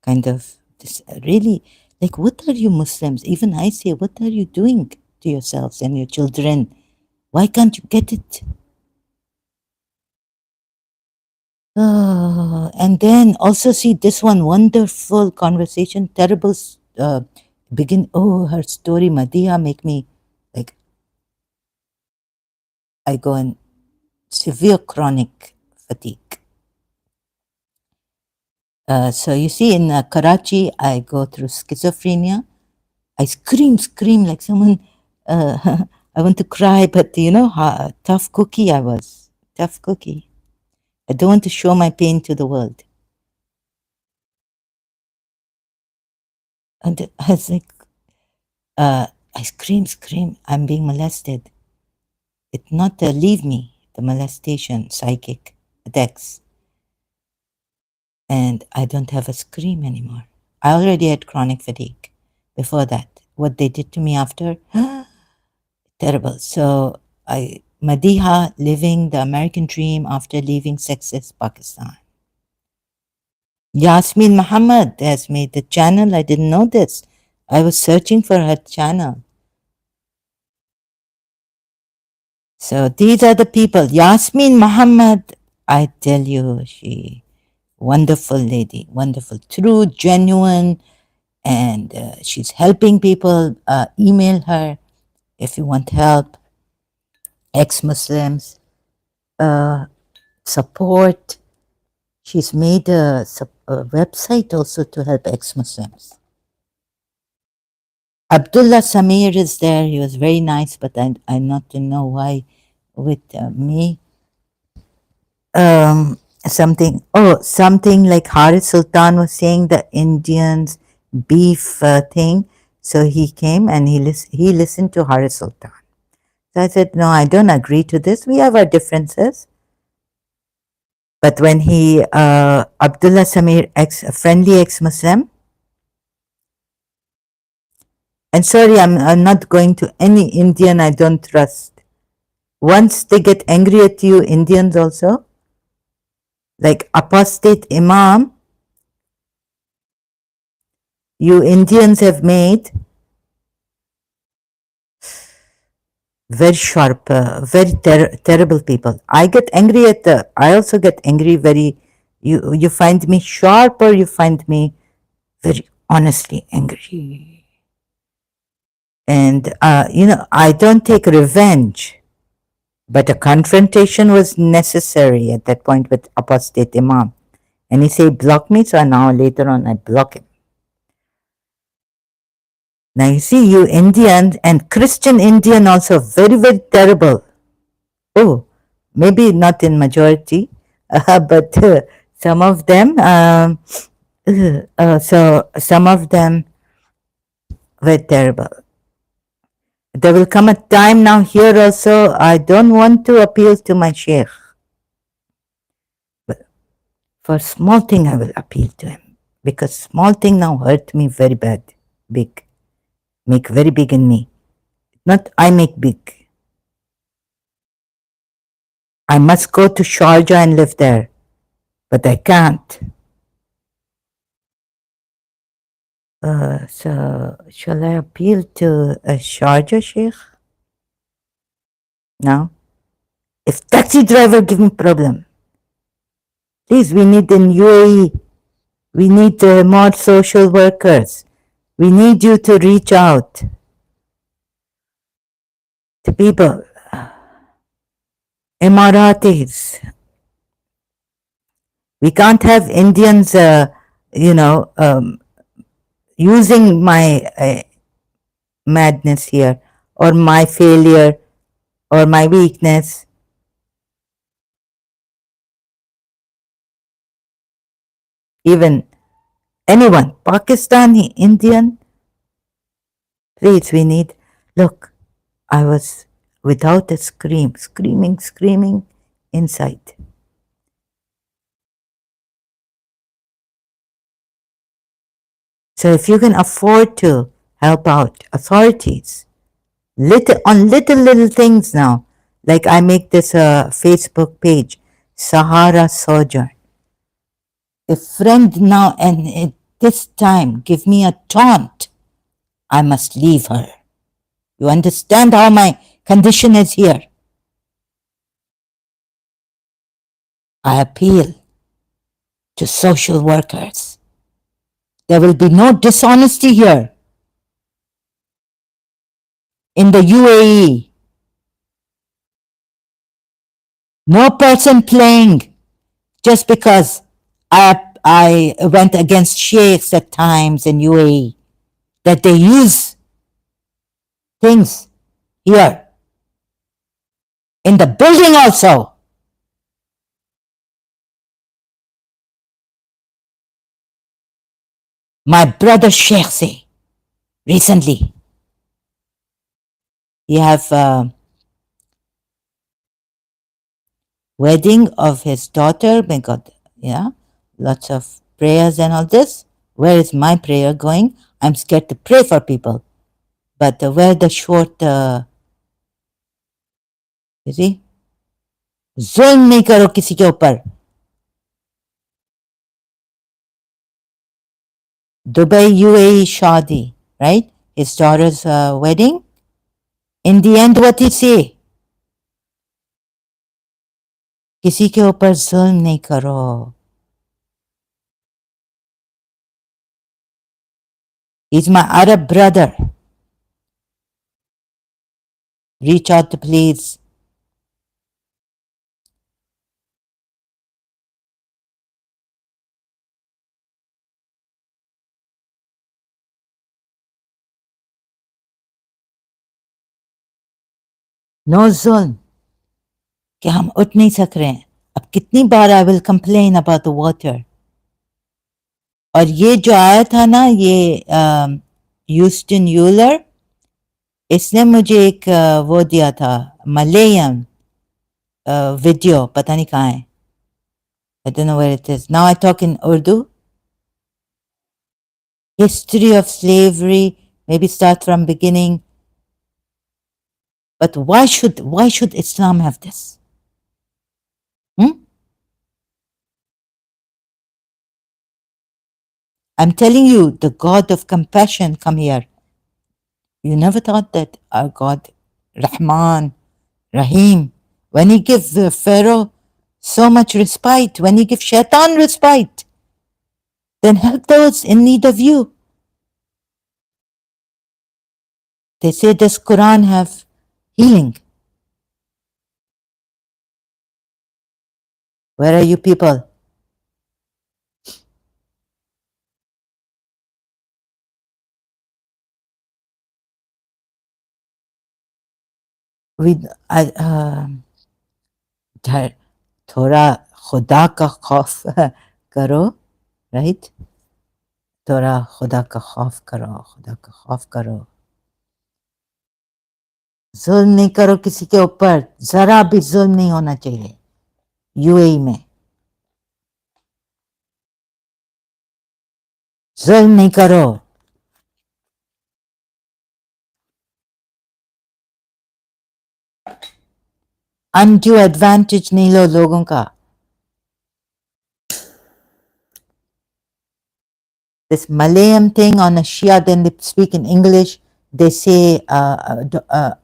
kind of, this really, like, what are you Muslims? Even I say, what are you doing to yourselves and your children? Why can't you get it? Oh, and then also see this one wonderful conversation, terrible begin. Oh, her story, Madiha, make me like I go in severe chronic fatigue. So you see, in Karachi, I go through schizophrenia. I scream like someone. I want to cry, but you know how tough cookie I was. Tough cookie. I don't want to show my pain to the world. And I was like, I scream. I'm being molested. It not leave me, the molestation, psychic attacks. And I don't have a scream anymore. I already had chronic fatigue before that. What they did to me after, terrible. So Madiha living the American dream after leaving sexist Pakistan. Yasmin Muhammad has made the channel. I didn't know this. I was searching for her channel. So these are the people. Yasmin Muhammad, I tell you, she wonderful lady, wonderful, true, genuine, and she's helping people. Email her if you want help. Ex-Muslims support. She's made a website also to help ex-Muslims. Abdullah Samir is there. He was very nice, but I'm not to know why with me. Something like Haris Sultan was saying, the Indians beef thing. So he came and he listened to Haris Sultan. So I said, no, I don't agree to this. We have our differences. But when Abdullah Samir, friendly ex-Muslim, and sorry, I'm not going to any Indian I don't trust. Once they get angry at you, Indians also, like apostate Imam, you Indians have made very sharp, very terrible people. I get angry I also get angry very, you find me sharp or you find me very honestly angry. And, I don't take revenge, but a confrontation was necessary at that point with apostate Imam. And he said, block me, so now later on I block him. Now you see, you Indian and Christian Indian also very, very terrible. Oh, maybe not in majority, but some of them, so some of them were terrible. There will come a time now here also, I don't want to appeal to my sheikh. But for small thing, I will appeal to him. Because small thing now hurt me very bad. Big. Make very big in me. Not I make big. I must go to Sharjah and live there. But I can't. So, shall I appeal to a Sharjah sheikh? No? If taxi driver give me problem, please, we need in UAE, we need more social workers. We need you to reach out to people. Emiratis. We can't have Indians, using my madness here, or my failure, or my weakness. Even anyone, Pakistani, Indian, please, we need. Look, I was without a screaming inside. So if you can afford to help out authorities, little things now, like I make this Facebook page, Sahara Sojourn. A friend now and at this time give me a taunt, I must leave her. You understand how my condition is here? I appeal to social workers. There will be no dishonesty here. In the UAE, no person playing just because I went against sheikhs at times in UAE, that they use things here in the building also. My brother Sheikh say recently, he have a wedding of his daughter. My God, yeah, lots of prayers and all this. Where is my prayer going? I'm scared to pray for people. But where the short, you see, जुल्म नहीं करो किसी के ऊपर. Dubai UAE Shadi, right? His daughter's wedding. In the end, what he say? किसी के ऊपर जुल्म नहीं करो. He's my Arab brother. Reach out to please. No जुल्म कि हम उठ नहीं सक रहे हैं. अब कितनी बार I will complain about the water. और ये जो आया था ना, ये ह्यूस्टन यूलर, इसने मुझे एक वो दिया था, मलयालम वीडियो, पता नहीं कहाँ है. I don't know where it is. Now I talk in Urdu. History of slavery, maybe start from beginning. But why should Islam have this? I'm telling you, the God of compassion come here. You never thought that our God, Rahman, Rahim, when he gives Pharaoh so much respite, when he gives Shaitan respite, then help those in need of you. They say, does Quran have healing? Where are you people? with थोड़ा खुदा का खौफ करो, right? थोड़ा खुदा का खौफ करो, खुदा का खौफ करो, जुल्म नहीं करो किसी के ऊपर, जरा भी जुल्म नहीं होना चाहिए यूएई में, जुल्म नहीं करो, अनड्यू एडवांटेज नहीं लो लोगों का. This Malayan thing on a Shia, then they speak in English. They say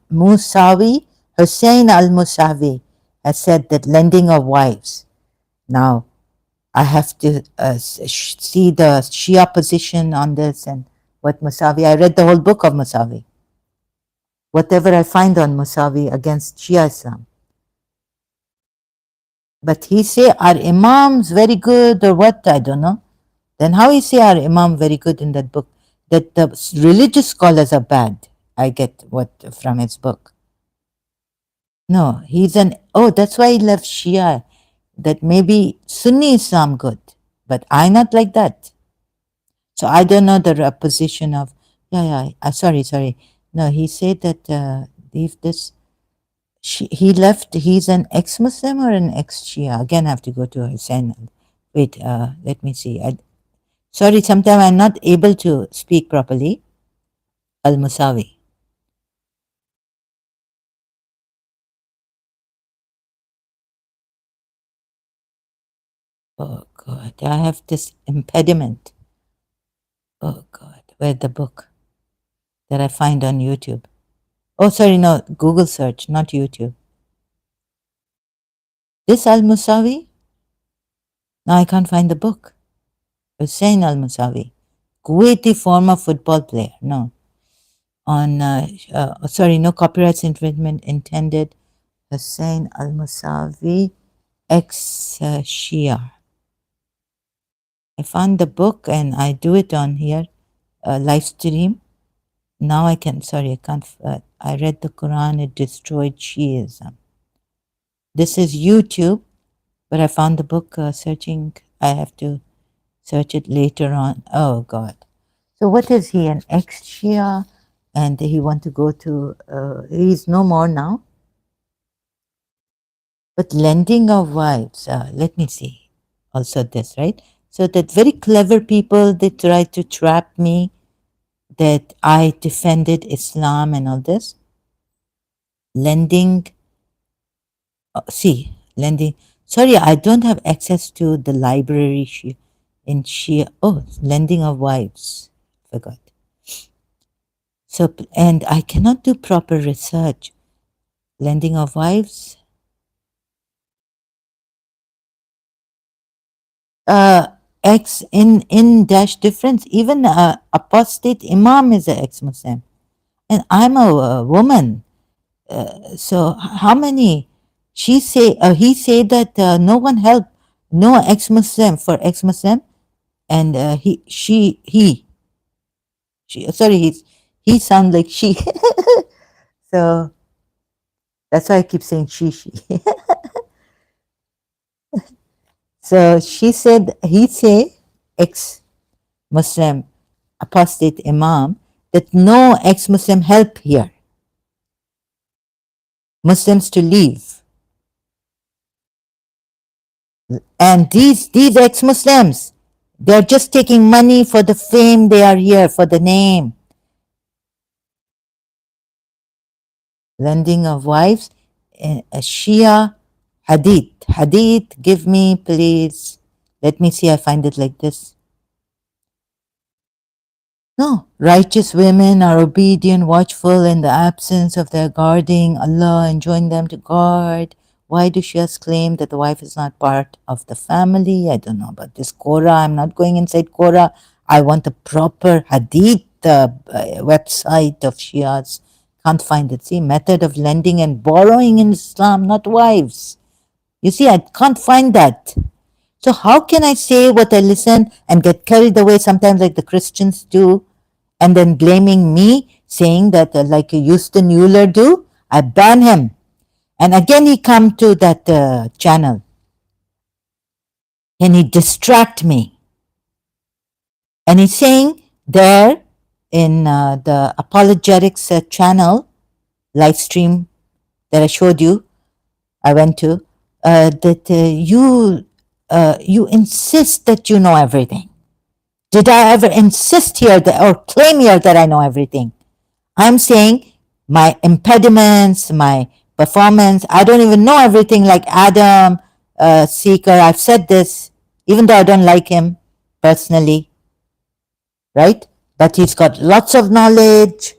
Musawi, Hussein al-Musawi has said that lending of wives. Now, I have to see the Shia position on this and what Musawi. I read the whole book of Musawi. Whatever I find on Musawi against Shia Islam. But he say our Imam's very good or what, I don't know. Then how is our Imam very good in that book? That the religious scholars are bad. I get what from his book. No, he's that's why he left Shia. That maybe Sunni Islam good, but I not like that. So I don't know the position of, sorry. No, he said that if this, he left, he's an ex-Muslim or an ex-Shia? Again, I have to go to Hussein. Wait, let me see. Sorry, sometimes I'm not able to speak properly. Al-Musawi. Oh God, I have this impediment. Oh God, where's the book that I find on YouTube? Oh, sorry, no, Google search, not YouTube. This Al-Musawi? No, I can't find the book. Hussein Al-Musawi. Kuwaiti former football player. No. On, sorry, no copyright infringement intended. Hussein Al-Musawi, Ex-Shia. I found the book and I do it on here, live stream. Now I can, sorry, I can't, I read the Quran, it destroyed Shiism. This is YouTube, but I found the book searching. I have to search it later on. Oh God. So what is he, an ex-Shia? And he want to go to, he's no more now. But lending of wives, let me see. Also this, right? So that very clever people, they try to trap me that I defended Islam and all this. Lending, lending. Sorry, I don't have access to the library in Shia. Oh, lending of wives. Forgot. So, and I cannot do proper research. Lending of wives. Ex in dash difference. Even apostate imam is an ex-Muslim, and I'm a woman. So how many? He say that no one help, no ex-Muslim for ex-Muslim, and he sorry, he sound like she. So that's why I keep saying she. So he say ex-Muslim apostate imam that no ex-Muslim help here. Muslims to leave. And these ex-Muslims, they're just taking money for the fame. They are here for the name. Lending of wives, a Shia hadith. Hadith, give me please. Let me see, I find it like this. No, righteous women are obedient, watchful in the absence of their guarding Allah, enjoin them to guard. Why do Shias claim that the wife is not part of the family? I don't know about this Quora. I'm not going inside Quora. I want a proper hadith website of Shias. Can't find it. See, method of lending and borrowing in Islam, not wives. You see, I can't find that. So how can I say what I listen and get carried away sometimes like the Christians do, and then blaming me, saying that like Houston Euler do? I ban him. And again he come to that channel and he distract me. And he's saying there in the apologetics channel live stream that I showed you, I went to, that you insist that you know everything. Did I ever insist here that, or claim here that I know everything? I'm saying my impediments, my performance, I don't even know everything like Adam Seeker. I've said this, even though I don't like him personally, right? But he's got lots of knowledge.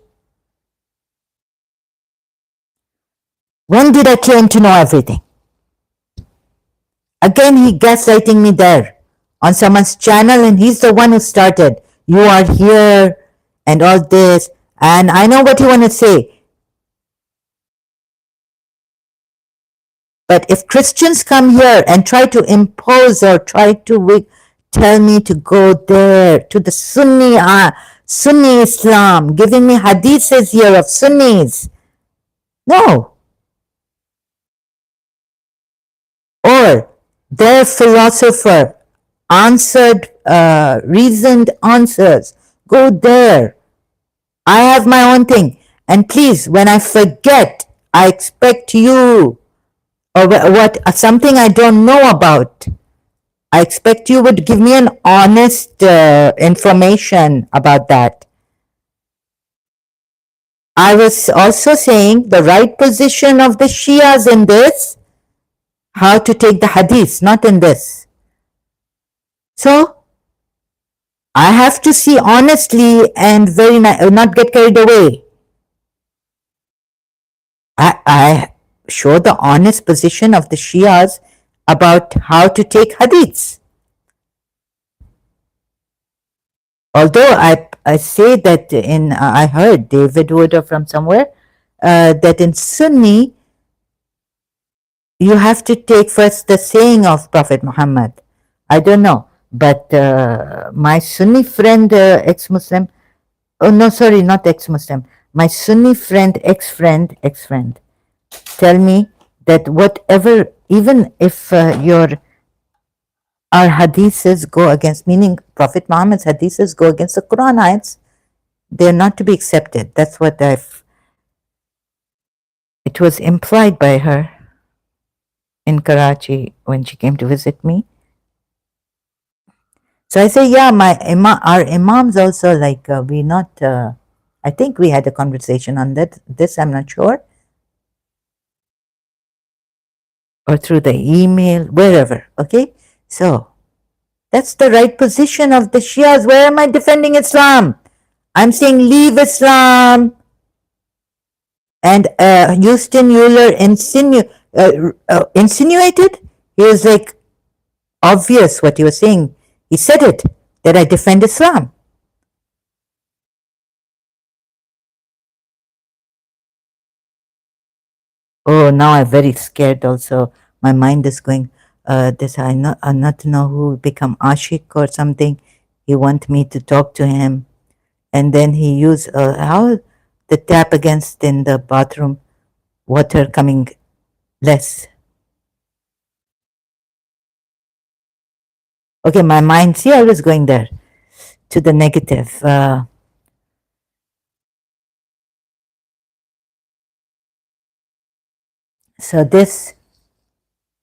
When did I claim to know everything? Again, he gaslighting me there on someone's channel, and he's the one who started. You are here and all this. And I know what you want to say. But if Christians come here and try to impose or try to tell me to go there to the Sunni Islam, giving me hadiths here of Sunnis, no. Or their philosopher answered, reasoned answers, go there. I have my own thing. And please, when I forget, I expect you, or what something I don't know about, I expect you would give me an honest information about that. I was also saying the right position of the Shias in this, how to take the hadith, not in this. So I have to see honestly and very not get carried away. I show the honest position of the Shias about how to take hadiths. Although I say that in, I heard David Wood or from somewhere, that in Sunni, you have to take first the saying of Prophet Muhammad. I don't know. But my Sunni friend, ex-Muslim, oh no, sorry, not ex-Muslim, my Sunni friend, ex-friend, tell me that whatever, even if our hadiths go against, meaning Prophet Muhammad's hadiths go against the Quran ayats, they're not to be accepted. That's what it was implied by her in Karachi when she came to visit me. So I say, yeah, our imams also, like, we not, I think we had a conversation on this, I'm not sure, or through the email, wherever, okay? So that's the right position of the Shias. Where am I defending Islam? I'm saying leave Islam. And Houston Euler insinuated, he was like, obvious what he was saying. He said it, that I defend Islam. Oh, now I'm very scared also. My mind is going, I'm not to know who become Ashik or something. He want me to talk to him. And then he use, how the tap against in the bathroom, water coming less. Okay, my mind, see, I was going there to the negative. So this,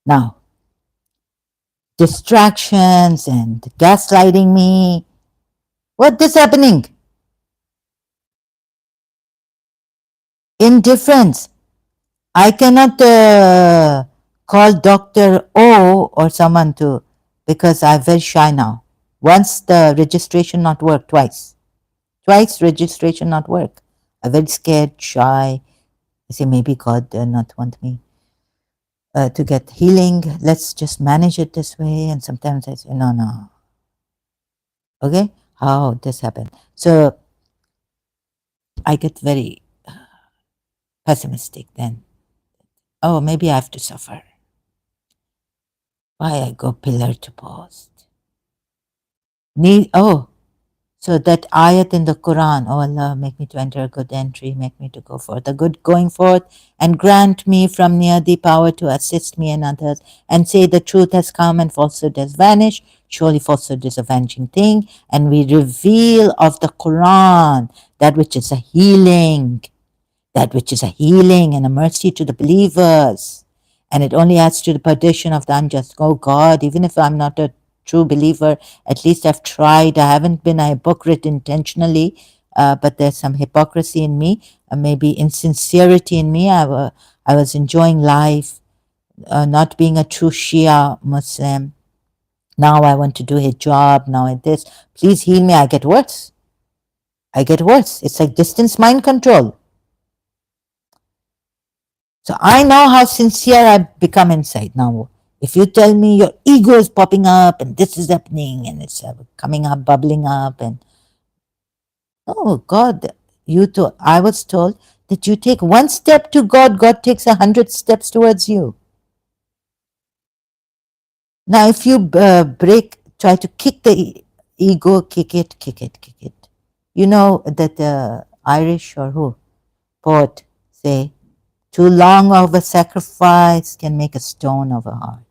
now, distractions and gaslighting me. What is happening? Indifference. I cannot call Dr. O or someone to, because I'm very shy now. Once the registration not work, twice registration not work. I'm very scared, shy. I say maybe God not want me to get healing. Let's just manage it this way. And sometimes I say, no. Okay, how this happened? So I get very pessimistic then. Oh, maybe I have to suffer. Why I go pillar to post? Oh, So that ayat in the Quran, oh Allah, make me to enter a good entry, make me to go forth, a good going forth, and grant me from near thee power to assist me and others, and say the truth has come and falsehood has vanished. Surely falsehood is a vanishing thing, and we reveal of the Quran that which is a healing, that which is a healing and a mercy to the believers. And it only adds to the perdition of the unjust. Oh God, even if I'm not a true believer, at least I've tried. I haven't been a hypocrite intentionally, but there's some hypocrisy in me, maybe insincerity in me. I was enjoying life, not being a true Shia Muslim. Now I want to do hijab, now I this. Please heal me. I get worse. I get worse. It's like distance mind control. So I know how sincere I've become inside. Now, if you tell me your ego is popping up and this is happening and it's coming up, bubbling up, and oh God, I was told that you take one step to God, God takes 100 steps towards you. Now, if you try to kick the ego, kick it, kick it, kick it. You know that the Irish or who poet say, too long of a sacrifice can make a stone of a heart.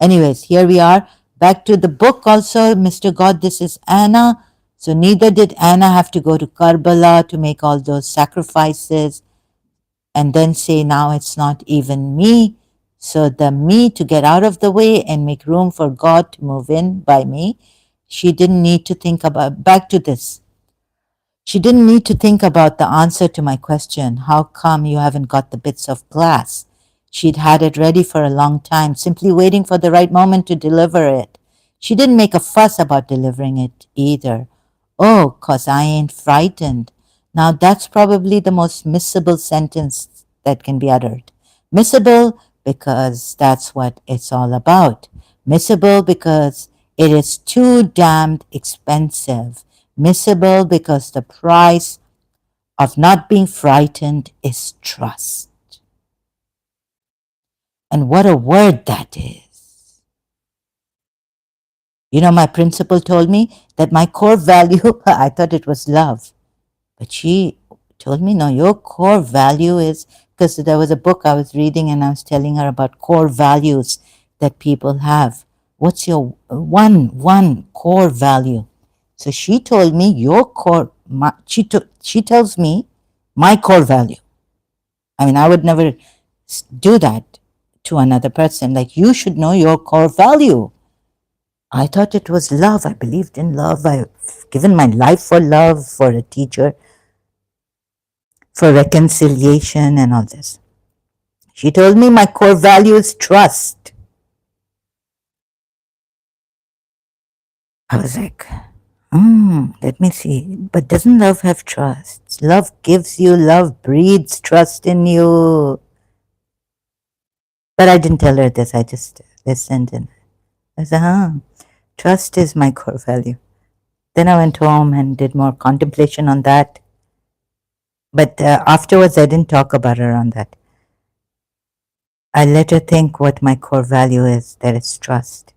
Anyways, here we are. Back to the book also, Mr. God, this is Anna. So neither did Anna have to go to Karbala to make all those sacrifices and then say, now it's not even me. So the me to get out of the way and make room for God to move in by me, she didn't need to think about, back to this. She didn't need to think about the answer to my question, how come you haven't got the bits of glass? She'd had it ready for a long time, simply waiting for the right moment to deliver it. She didn't make a fuss about delivering it either. Oh, 'cause I ain't frightened. Now that's probably the most missable sentence that can be uttered. Missable because that's what it's all about. Missable because it is too damned expensive. Missable because the price of not being frightened is trust. And what a word that is. You know, my principal told me that my core value, I thought it was love. But she told me, no, your core value is, because there was a book I was reading and I was telling her about core values that people have. What's your one core value? So she told me your core, she tells me my core value. I mean, I would never do that to another person. Like, you should know your core value. I thought it was love. I believed in love. I've given my life for love, for a teacher, for reconciliation and all this. She told me my core value is trust. I was like, let me see. But doesn't love have trust? Love gives you, love breeds trust in you. But I didn't tell her this. I just listened and I said, trust is my core value. Then I went home and did more contemplation on that. But afterwards, I didn't talk about her on that. I let her think what my core value is, that it's trust.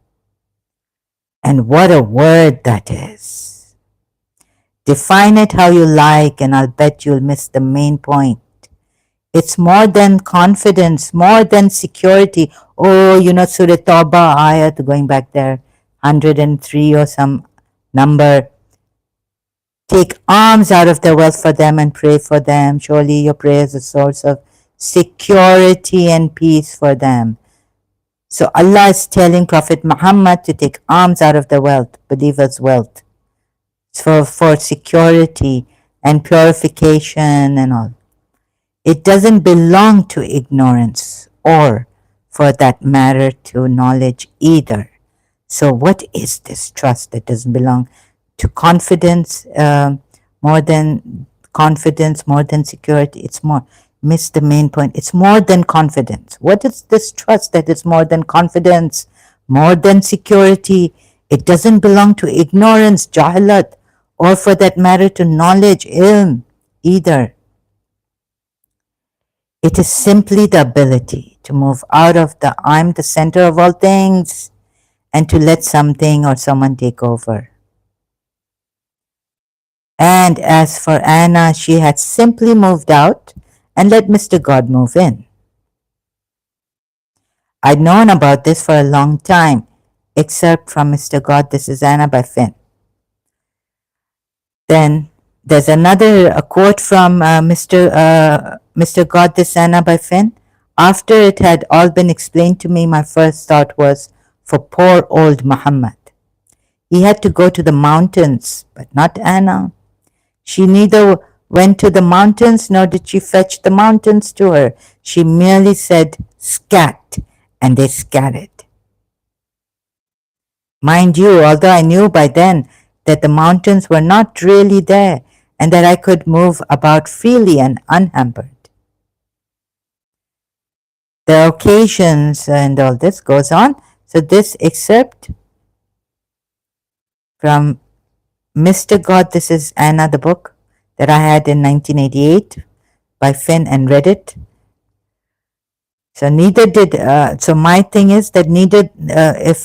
And what a word that is. Define it how you like, and I'll bet you'll miss the main point. It's more than confidence, more than security. Oh, you know, Surah Tawbah ayat, going back there, 103 or some number. Take alms out of their wealth for them and pray for them. Surely your prayer is a source of security and peace for them. So Allah is telling Prophet Muhammad to take alms out of their wealth, believers' wealth, for security and purification and all. It doesn't belong to ignorance or, for that matter, to knowledge either. So what is this trust that doesn't belong to confidence, more than confidence, more than security? It's more, miss the main point. It's more than confidence. What is this trust that is more than confidence, more than security? It doesn't belong to ignorance, jahalat, or for that matter to knowledge, ilm, either. It is simply the ability to move out of the I'm the center of all things and to let something or someone take over. And as for Anna, she had simply moved out and let Mr. God move in. I'd known about this for a long time, except from Mr. God, This Is Anna by Finn. Then there's another a quote from Mr. God, This Is Anna by Finn. After it had all been explained to me, my first thought was for poor old Muhammad. He had to go to the mountains, but not Anna. She neither went to the mountains nor did she fetch the mountains to her. She merely said, "Scat," and they scattered. Mind you, although I knew by then that the mountains were not really there and that I could move about freely and unhampered. The occasions and all this goes on. So this excerpt from Mr. God, This Is Anna, the book that I had in 1988 by Finn and read it. So neither did, so my thing is that neither, if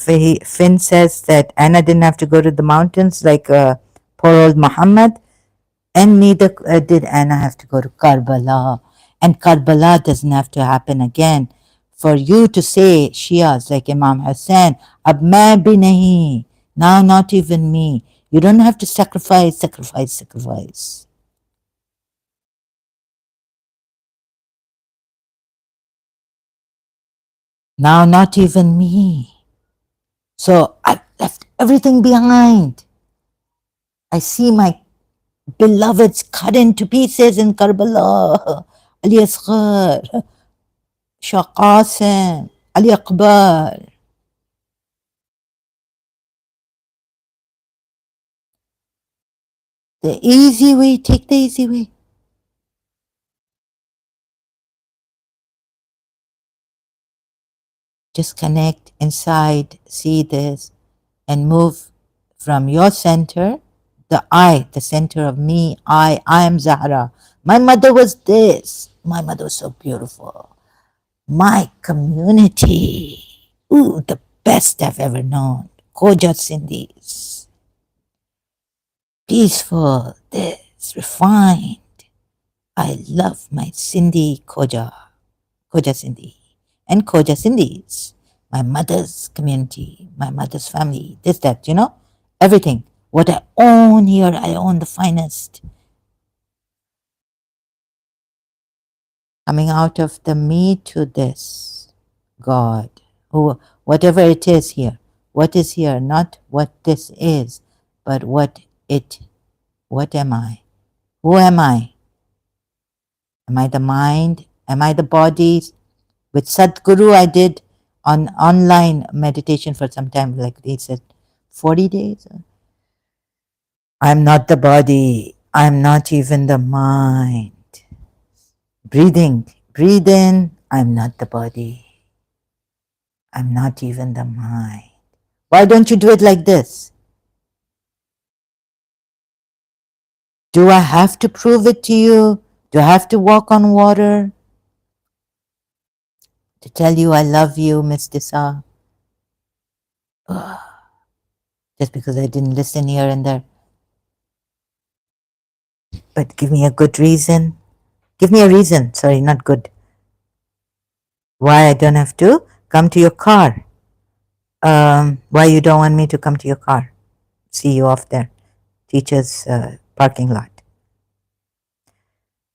Finn says that Anna didn't have to go to the mountains like poor old Muhammad, and neither did Anna have to go to Karbala. And Karbala doesn't have to happen again. For you to say, Shias like Imam Hussein, ab main bhi nahi, now not even me. You don't have to sacrifice. Now not even me. So I left everything behind. I see my beloveds cut into pieces in Karbala. Ali Asghar, Shah Qasim, Ali Akbar. The easy way, take the easy way. Just connect inside, see this, and move from your center, the I, the center of me, I am Zahra. My mother was this. My mother was so beautiful. My community. Ooh, the best I've ever known. Khoja Sindhis. Peaceful, this, refined. I love my Sindhi Khoja Sindhi, and Khoja Sindhis. My mother's community, my mother's family, this, that, everything. What I own here, I own the finest. Coming out of the me to this, God, who, whatever it is here, what is here, not what this is, but what am I? Who am I? Am I the mind? Am I the body? With Sadhguru, I did on online meditation for some time, like they said, 40 days. I'm not the body. I'm not even the mind. Breathing. Breathe in. I'm not the body. I'm not even the mind. Why don't you do it like this? Do I have to prove it to you? Do I have to walk on water to tell you I love you, Miss Disa? Just because I didn't listen here and there. But give me a good reason. Give me a reason. Sorry, not good. Why I don't have to come to your car. Why you don't want me to come to your car. See you off there. Teacher's parking lot.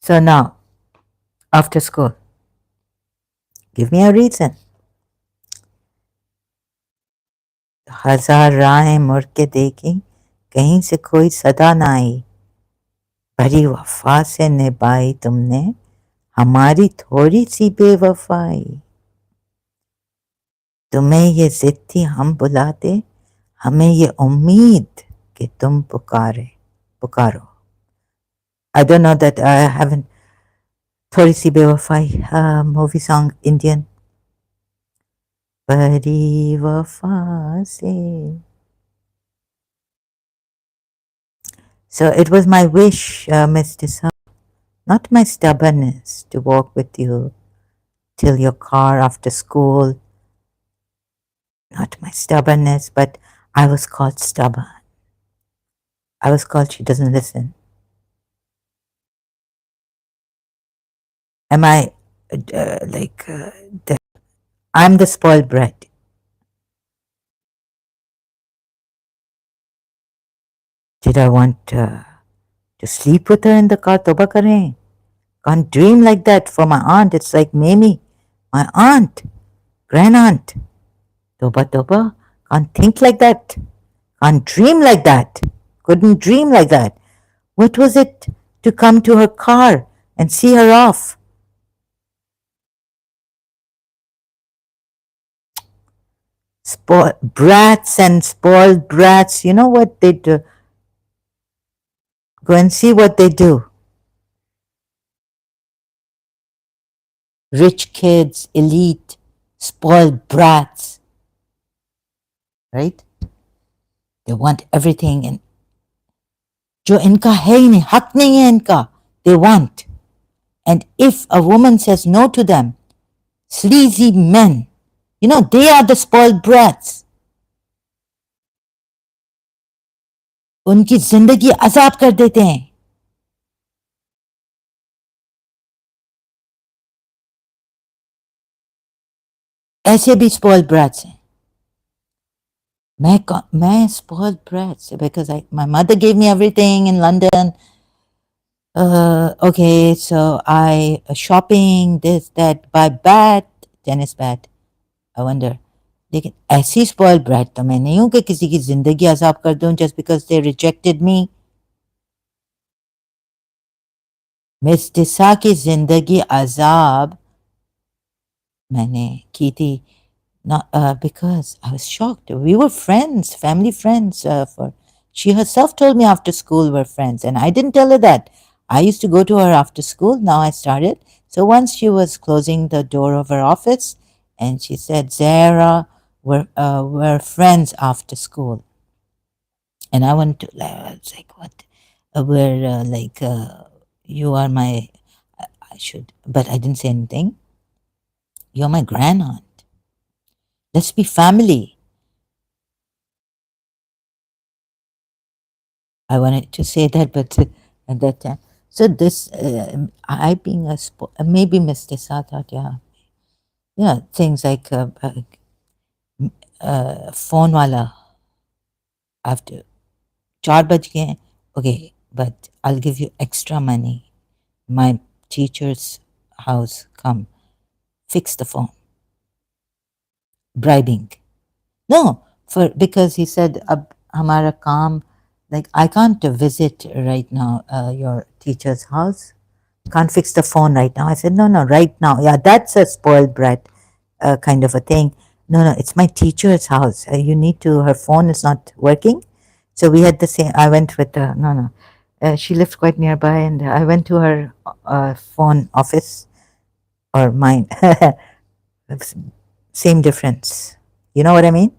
So now, after school, give me a reason. हजार राहें मुड़ के देखी, कहीं से कोई सदा ना आई, बड़ी वफा से निभाई तुमने हमारी थोड़ी सी बेवफाई. तुम्हें ये जिद थी हम बुलाते, हमें ये उम्मीद कि तुम पुकारो. I don't know that I haven't. थोड़ी सी बेवफाई, movie song, Indian. बड़ी वफा से. So it was my wish, Miss Disa, not my stubbornness, to walk with you till your car after school. Not my stubbornness, but I was called stubborn. I was called she doesn't listen. Am I the, I'm the spoiled brat? Did I want to sleep with her in the car? Toba kare. Can't dream like that for my aunt. It's like Mamie, my aunt, grand aunt. Toba toba. Can't think like that. Can't dream like that. Couldn't dream like that. What was it to come to her car and see her off? Brats and spoiled brats. You know what they do? Go and see what they do. Rich kids, elite, spoiled brats, right? They want everything and जो इनका है ही नहीं, हक नहीं है इनका. They want. And if a woman says no to them, sleazy men, you know, they are the spoiled brats. उनकी जिंदगी अजाब कर देते हैं. ऐसे भी spoiled brats हैं. मैं spoiled brats because my mother gave me everything in London. Okay, so I shopping this that buy bat, tennis bat. I wonder. लेकिन ऐसी स्पॉइल ब्रैट तो मैं नहीं हूं कि किसी की जिंदगी अजाब कर दूं just because they rejected me. Miss टिसा की जिंदगी अजाब मैंने की थी. Not because I was shocked. We were friends, family friends. For she herself told me after school we're friends, and I didn't tell her that. I used to go to her after school. Now I started. So once she was closing the door of her office, and she said, "Zara, we're friends after school." And I went to, I was like, "What? We're you are my." I should, but I didn't say anything. You're my grand aunt. Let's be family. I wanted to say that, but at that time. So this, I being maybe Miss Tessa thought, yeah, things like phone wala after 4 baj gaye hain. Okay, but I'll give you extra money. My teacher's house, come, fix the phone. Bribing. No, because he said, "Ab hamara kaam, like I can't visit right now your teacher's house. Can't fix the phone right now." I said, "No, no, right now." Yeah, that's a spoiled brat kind of a thing. No, no, it's my teacher's house. You need to. Her phone is not working. So we had the same. I went with no, no. She lived quite nearby, and I went to her phone office or mine. Same difference. You know what I mean?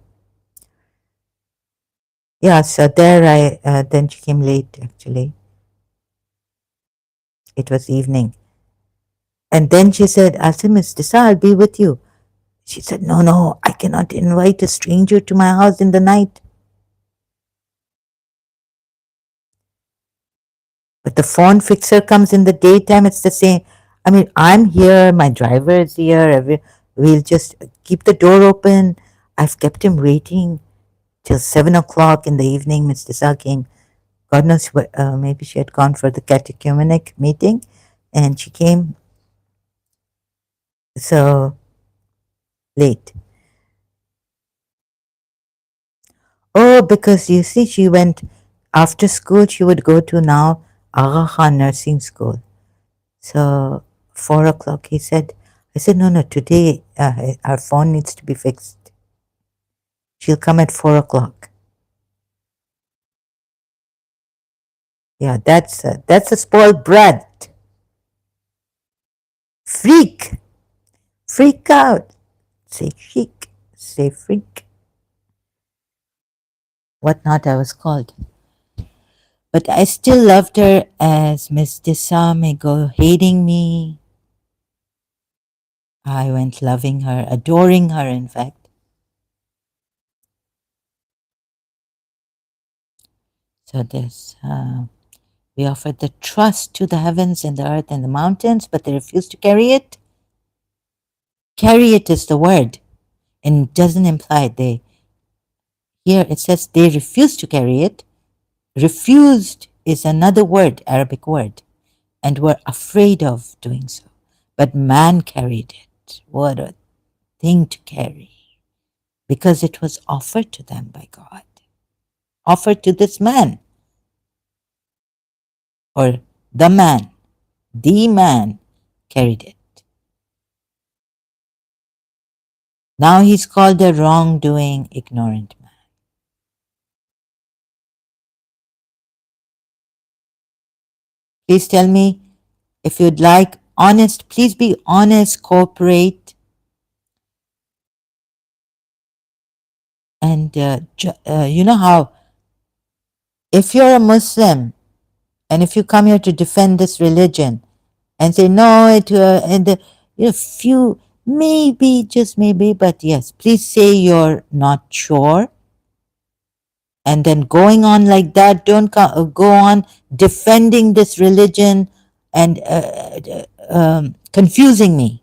Yeah, so there then she came late actually. It was evening. And then she said, I said, Miss Tissa, I'll be with you. She said, no, no, I cannot invite a stranger to my house in the night. But the phone fixer comes in the daytime, it's the same. I mean, I'm here, my driver is here, we'll just keep the door open. I've kept him waiting till 7 o'clock in the evening. Miss Tissa came. God knows, maybe she had gone for the catechumenic meeting, and she came so late. Oh, because you see, she went after school, she would go to now Aga Khan Nursing School. So 4 o'clock, he said, I said, no, no, today our phone needs to be fixed. She'll come at 4 o'clock. Yeah, that's a spoiled brat. Freak. Freak out. Say chic. Say freak. What not I was called. But I still loved her as Miss Disa may go hating me. I went loving her, adoring her, in fact. So this, We offered the trust to the heavens and the earth and the mountains, but they refused to carry it. Carry it is the word, and it doesn't imply they. Here it says they refused to carry it. Refused is another word, Arabic word, and were afraid of doing so. But man carried it. What a thing to carry, because it was offered to them by God. Offered to this man, or the man carried it. Now he's called a wrongdoing, ignorant man. Please tell me if you'd like honest, please be honest, cooperate, and you know how if you're a Muslim and if you come here to defend this religion and say no, and the, few maybe, just maybe, but yes, please say you're not sure, and then going on like that, don't go on defending this religion and confusing me.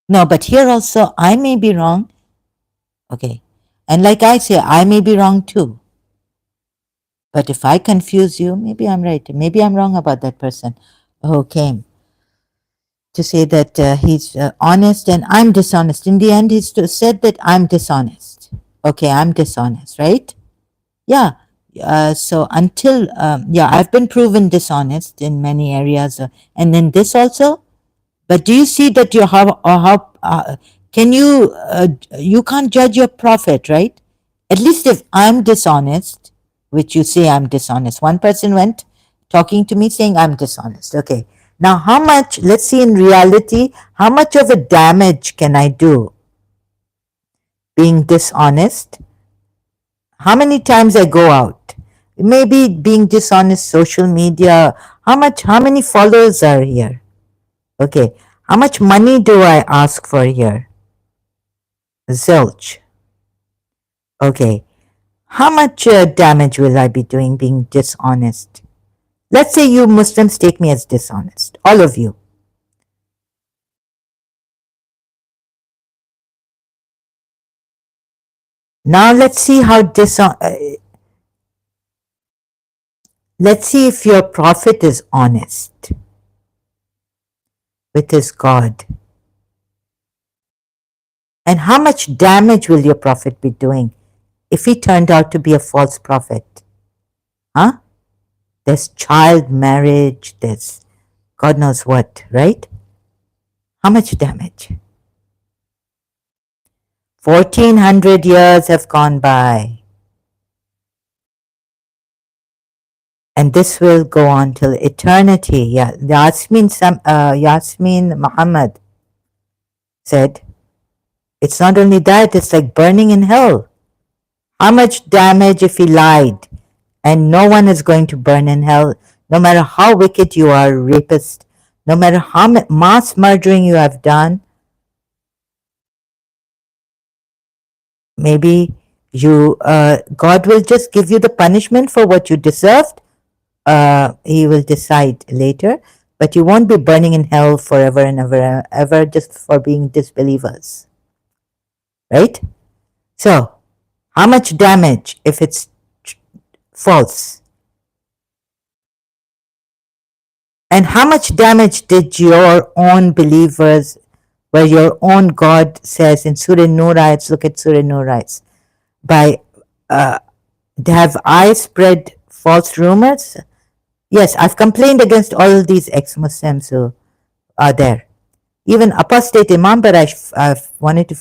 No, but here also I may be wrong. Okay. And like I say, I may be wrong too. But if I confuse you, maybe I'm right. Maybe I'm wrong about that person who came to say that he's honest and I'm dishonest. In the end, he said that I'm dishonest. Okay, I'm dishonest, right? Yeah. So until, yeah, I've been proven dishonest in many areas. And then this also. But do you see that you how can you can't judge your prophet, right? At least if I'm dishonest, which you say I'm dishonest. One person went talking to me saying I'm dishonest. Okay. Now how much, let's see in reality, how much of a damage can I do being dishonest? How many times I go out? Maybe being dishonest, social media, how many followers are here? Okay. How much money do I ask for here? Zilch. Okay. How much damage will I be doing being dishonest? Let's say you Muslims take me as dishonest. All of you. Now let's see how let's see if your prophet is honest with his God. And how much damage will your prophet be doing if he turned out to be a false prophet? Huh? There's child marriage, there's God knows what, right? How much damage? 1400 years have gone by. And this will go on till eternity. Yeah, Yasmin Muhammad said, it's not only that, it's like burning in hell. How much damage if he lied? And no one is going to burn in hell, no matter how wicked you are, rapist, no matter how mass murdering you have done. Maybe God will just give you the punishment for what you deserved. He will decide later, but you won't be burning in hell forever and ever just for being disbelievers. Right? So, how much damage if it's false? And how much damage did your own believers, where your own God says in Surah Nurites, look at Surah Nurites, by have I spread false rumors? Yes, I've complained against all these ex-Muslims who are there. Even apostate Imam, but I've wanted to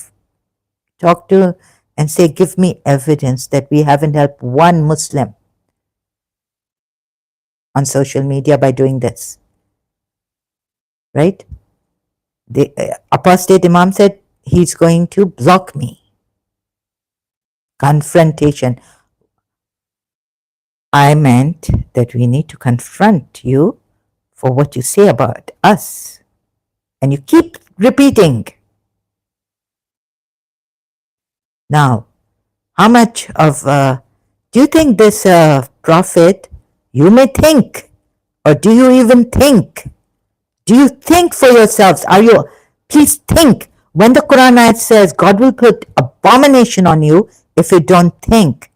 talk to and say, give me evidence that we haven't helped one Muslim on social media by doing this. Right? The apostate Imam said he's going to block me. Confrontation. I meant that we need to confront you for what you say about us. And you keep repeating. Now, how much of, do you think this prophet You may think, or do you even think? Do you think for yourselves? Please think. When the Quran ayat says God will put abomination on you if you don't think.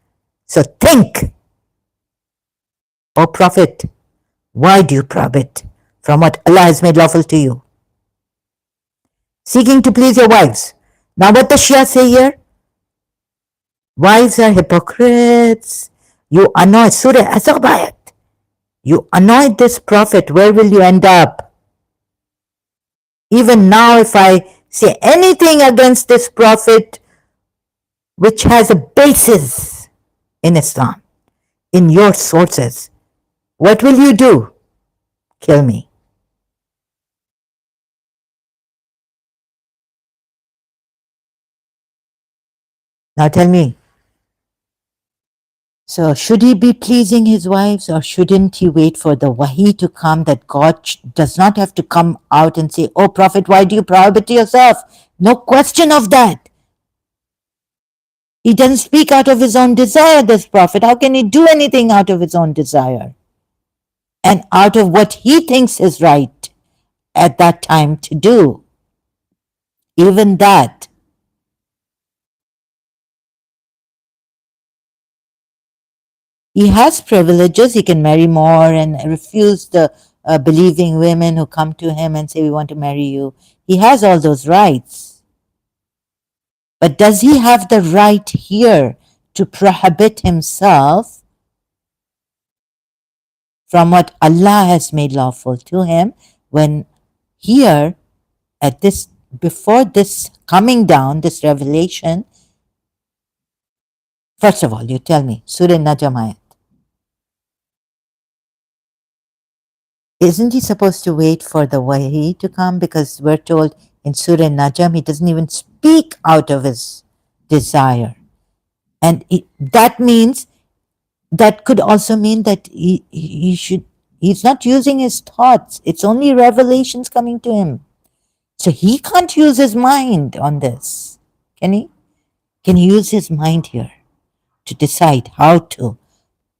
So think, O Prophet, why do you profit from what Allah has made lawful to you? Seeking to please your wives. Now what does Shia say here? Wives are hypocrites. You annoy Surah Azabayat. You annoyed this prophet. Where will you end up? Even now, if I say anything against this prophet, which has a basis in Islam, in your sources, what will you do? Kill me. Now tell me, so should he be pleasing his wives, or shouldn't he wait for the wahi to come, that God does not have to come out and say, oh prophet, why do you prohibit yourself? No question of that. He doesn't speak out of his own desire, this prophet. How can he do anything out of his own desire? And out of what he thinks is right at that time to do. Even that. He has privileges. He can marry more and refuse the believing women who come to him and say, we want to marry you. He has all those rights. But does he have the right here to prohibit himself from what Allah has made lawful to him, when here at this, before this coming down, this revelation, first of all, you tell me, Surah Najm ayat. Isn't he supposed to wait for the wahi to come? Because we're told in Surah Najm, he doesn't even speak out of his desire. And that means, that could also mean that he's not using his thoughts. It's only revelations coming to him. So he can't use his mind on this. Can he? Can he use his mind here to decide how to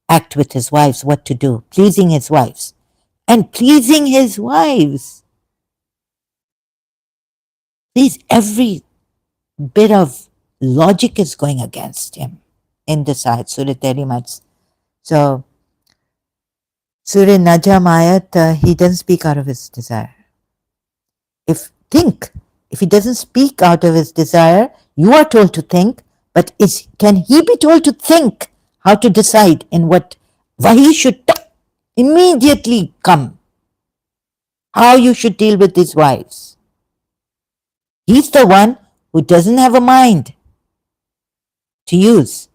act with his wives, what to do, pleasing his wives? And pleasing his wives. Please, every bit of logic is going against him in this ayat, Surah Tahrimat. So, Surah Najm ayat, he doesn't speak out of his desire. If he doesn't speak out of his desire, you are told to think, but can he be told to think how to decide in what wahi should immediately come? How you should deal with his wives? He's the one who doesn't have a mind to use.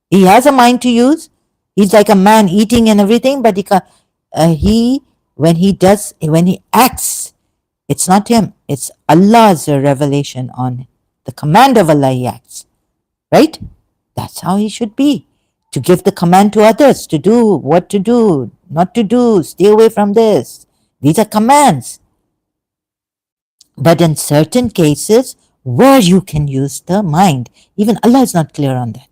He has a mind to use. He's like a man eating and everything, but when he acts, it's not him. It's Allah's revelation on the command of Allah he acts. Right? That's how he should be. To give the command to others, to do what to do, not to do, stay away from this. These are commands. But in certain cases where you can use the mind, even Allah is not clear on that.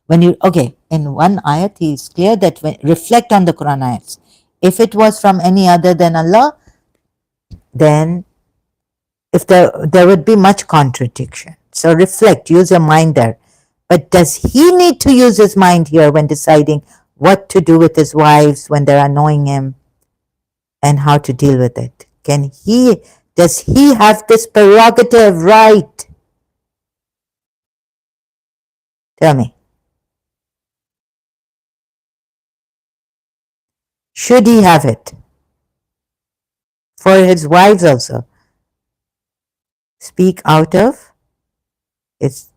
In one ayat, he is clear that reflect on the Quran ayats. If it was from any other than Allah, then if there would be much contradiction. So reflect, use your mind there. But does he need to use his mind here when deciding what to do with his wives when they're annoying him and how to deal with it? Does he have this prerogative right? Tell me. Should he have it? For his wives also. Speak out of his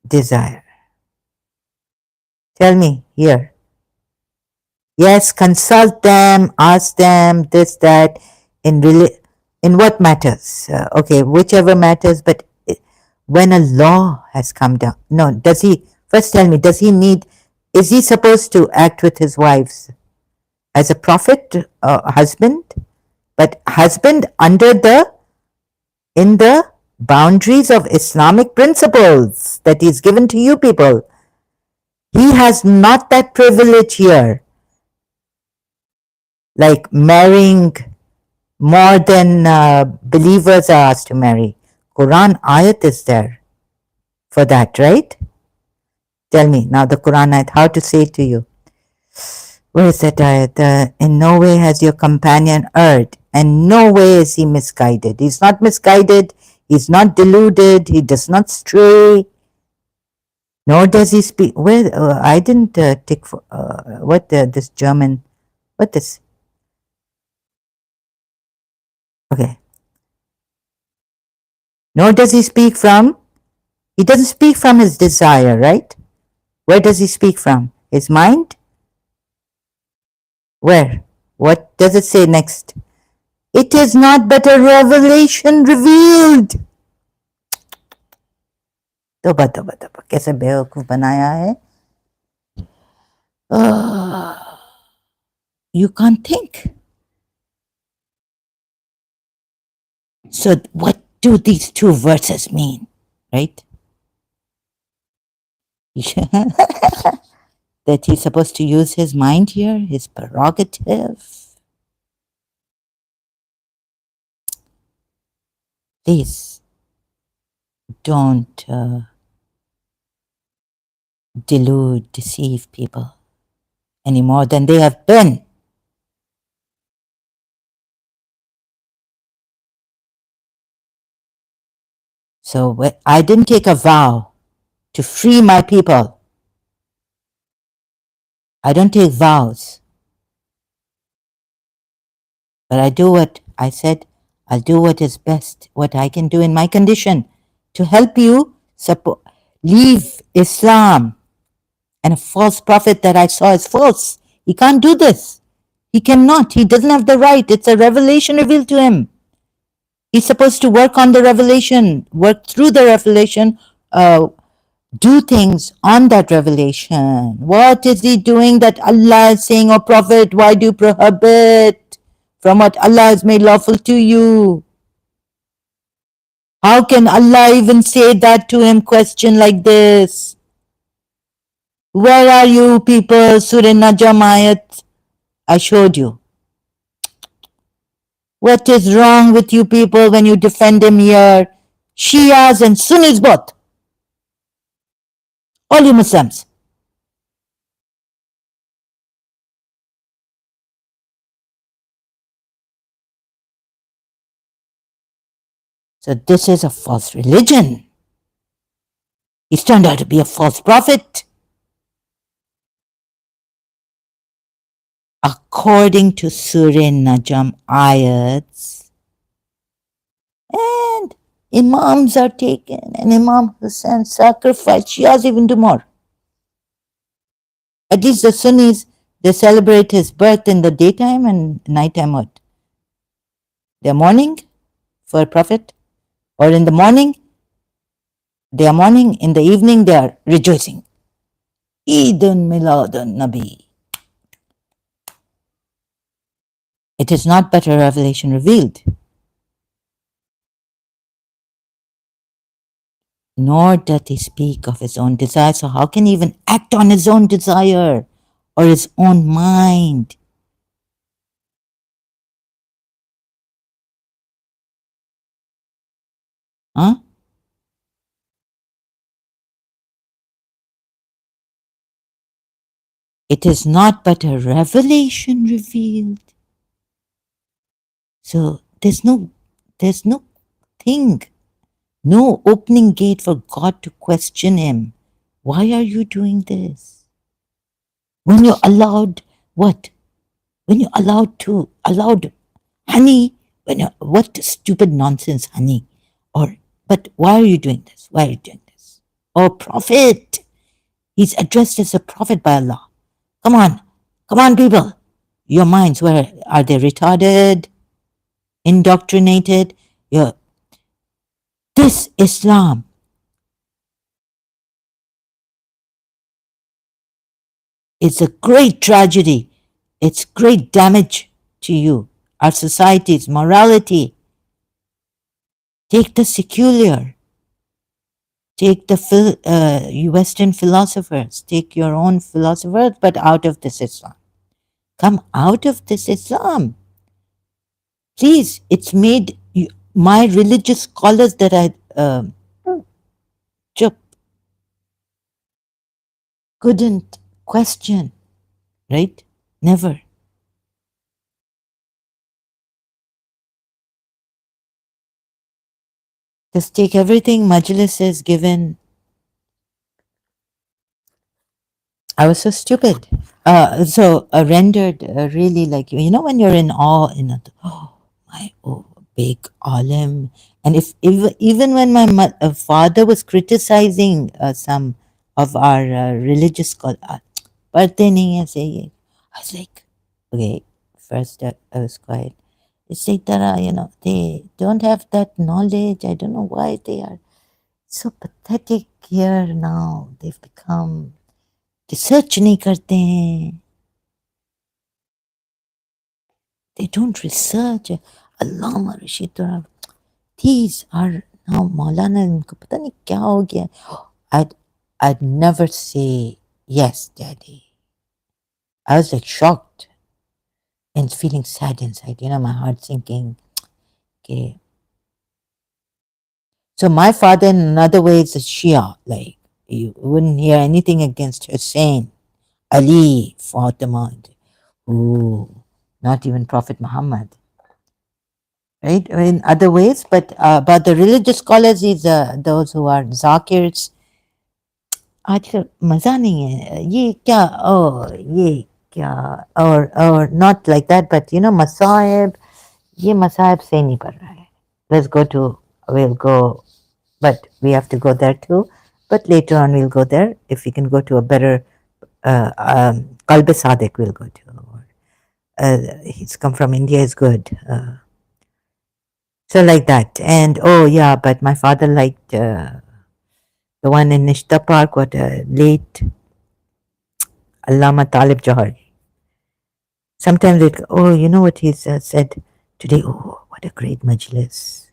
desire. Tell me here. Yes, consult them, ask them, this, that, in what matters? Whichever matters, but when a law has come down, first tell me, is he supposed to act with his wives as a prophet, husband, but husband in the boundaries of Islamic principles that he's given to you people? He has not that privilege here. like marrying more than believers are asked to marry. Quran ayat is there for that, right? Tell me now the Quran ayat, how to say it to you. Where is that ayat? In no way has your companion erred, and no way is he misguided. He's not misguided, he's not deluded, he does not stray, nor does he speak. Where I didn't tick for what this German, what this? Okay. Nor does he speak from, he doesn't speak from his desire, right? Where does he speak from? His mind? Where? What does it say next? It is not but a revelation revealed. तोबा तोबा तोबा कैसे बेवकूफ बनाया है. You can't think. So what do these two verses mean, right? That he's supposed to use his mind here, his prerogative. Please don't delude, deceive people any more than they have been. So I didn't take a vow to free my people. I don't take vows. But I do what I said. I'll do what is best, what I can do in my condition to help you leave Islam and a false prophet that I saw is false. He can't do this. He cannot. He doesn't have the right. It's a revelation revealed to him. He's supposed to work on the revelation, work through the revelation, do things on that revelation. What is he doing that Allah is saying, "Oh Prophet, why do you prohibit from what Allah has made lawful to you?" How can Allah even say that to him? Question like this. Where are you people? Surah Najm ayat. I showed you. What is wrong with you people when you defend him here? Shias and Sunnis both. All you Muslims. So this is a false religion. He's turned out to be a false prophet. According to Surah Najm ayats. And Imams are taken and Imam Hussein sacrificed. Shias even do more. At least the Sunnis, they celebrate his birth in the daytime and nighttime what? They're mourning for a prophet. Or in the morning, they are mourning. In the evening, they are rejoicing. Eidun Miladun Nabi. It is not but a revelation revealed. Nor doth he speak of his own desire. So how can he even act on his own desire or his own mind? Huh? It is not but a revelation revealed. So there's no thing, no opening gate for God to question him. Why are you doing this? When you allowed what? When you allowed honey, what stupid nonsense honey? But why are you doing this? Why are you doing this? Oh prophet! He's addressed as a prophet by Allah. Come on people. Your minds, where are they retarded? Indoctrinated? This Islam is a great tragedy. It's great damage to you, our society's morality. Take the secular, take the Western philosophers, take your own philosophers, but out of this Islam. come out of this Islam. Please, it's made my religious scholars that I chup, couldn't question, right? Never. Just take everything Majlis is given. I was so stupid. Rendered really like, when you're in awe, oh, my big alim. And if even when my father was criticizing some of our religious scholars, पढ़ते नहीं ऐसे ये. I was like, okay, first I was quiet. It's like that, they don't have that knowledge. I don't know why they are so pathetic here now. They've become research नहीं करते हैं. They don't research. Allama Rashid Torah. These are now Maulana. इनको पता नहीं क्या हो गया. I'd never say yes, Daddy. I was like shocked and feeling sad inside. My heart sinking. Okay. So my father, in another way, is a Shia. Like you wouldn't hear anything against Hussein, Ali, Fatima. Ooh, not even Prophet Muhammad. Right? In other ways, but the religious scholars is those who are zakirs. आजकल मजा नहीं है ये क्या ये क्या और not like that, but मसाइब ये मसाइब से नहीं पढ़ रहा है. Let's go to, we'll go, but we have to go there too. But later on we'll go there. If we can go to a better Qalb Sadiq, we'll go to. He's come from India, is good. So like that. And oh yeah, but my father liked the one in Nishta Park, what late Allama Talib Johari. Sometimes it, oh, you know what he's said today? Oh, what a great majlis.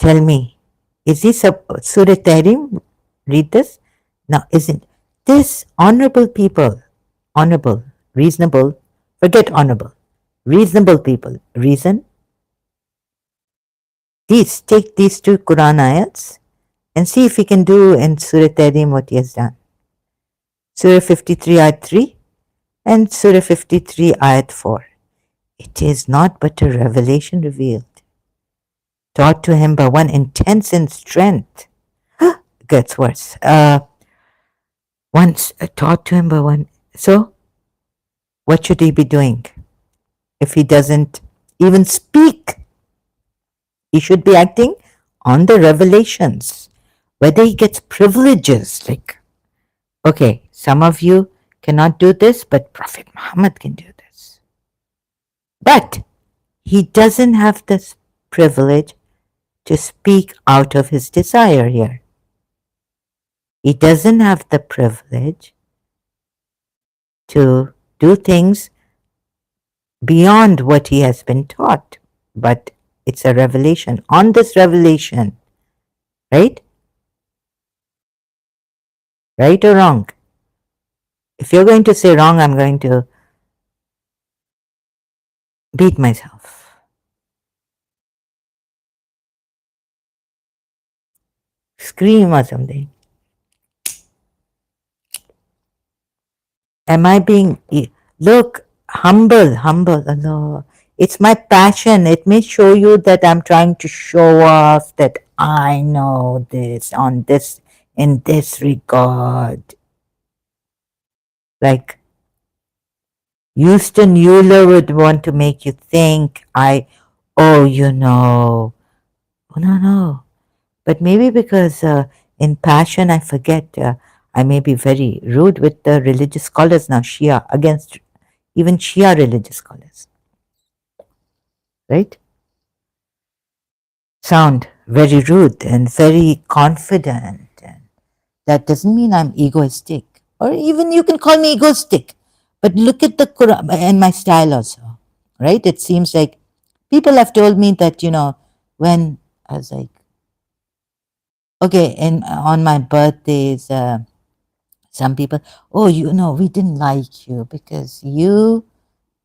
Tell me, is this a Surah Tahrim? Read this. Now, isn't this honorable people, honorable, reasonable, forget honorable, reasonable people, reason? These, take these two Quran ayats and see if he can do in Surah Tahrim what he has done. Surah 53 ayat 3 and Surah 53 ayat 4. It is not but a revelation revealed, taught to him by one intense in strength. Gets worse. Once taught to him by one. So, what should he be doing if he doesn't even speak? He should be acting on the revelations. Whether he gets privileges, like, okay, some of you cannot do this, but Prophet Muhammad can do this. But he doesn't have this privilege to speak out of his desire here. He doesn't have the privilege to do things beyond what he has been taught. But it's a revelation. On this revelation, right? Right or wrong? If you're going to say wrong, I'm going to beat myself. Scream or something. Am I being, look, humble, Allah. It's my passion. It may show you that I'm trying to show off that I know this on this, in this regard. Like Houston Euler would want to make you think oh, no. No. But maybe because in passion I forget, I may be very rude with the religious scholars now, Shia, against even Shia religious scholars. Right? Sound very rude and very confident. And that doesn't mean I'm egoistic. Or even you can call me egoistic. But look at the Quran and my style also. Right? It seems like people have told me that, when I was like, Okay, and on my birthdays, some people, oh, we didn't like you because you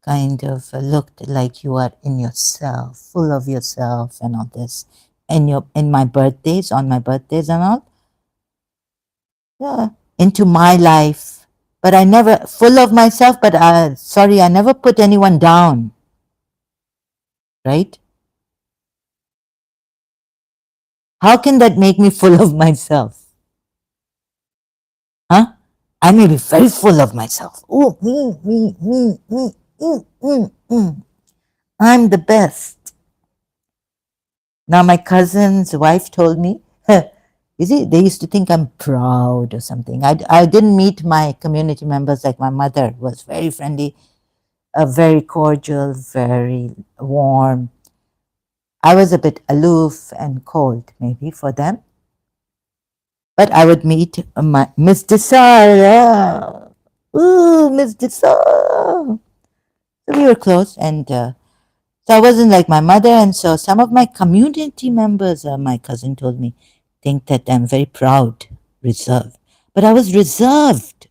kind of looked like you are in yourself, full of yourself and all this. And in my birthdays, on my birthdays and all, yeah, into my life. But I never, full of myself, but sorry, I never put anyone down, right? How can that make me full of myself? Huh? I may be very full of myself. Oh, me, I'm the best. Now, my cousin's wife told me, you see, they used to think I'm proud or something. I didn't meet my community members like my mother was very friendly, very cordial, very warm. I was a bit aloof and cold, maybe, for them. But I would meet my Miss Desar. Ooh, Miss Desar. So we were close, and so I wasn't like my mother. And so some of my community members, my cousin told me, think that I'm very proud, reserved. But I was reserved,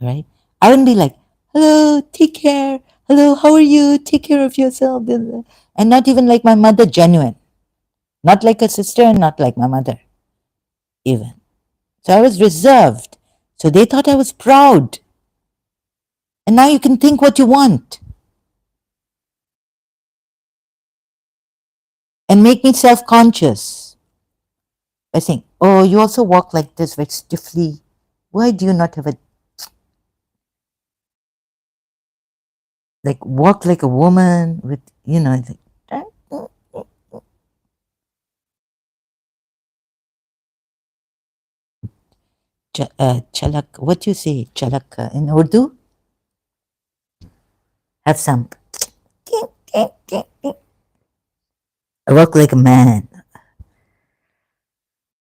right? I wouldn't be like, hello, take care. Hello, how are you? Take care of yourself. And not even like my mother, genuine. Not like a sister and not like my mother, even. So I was reserved. So they thought I was proud. And now you can think what you want and make me self conscious by saying, oh, you also walk like this very stiffly. Why do you not have a, like, walk like a woman with, chalak, what do you say, chalak in Urdu? Have some, I walk like a man.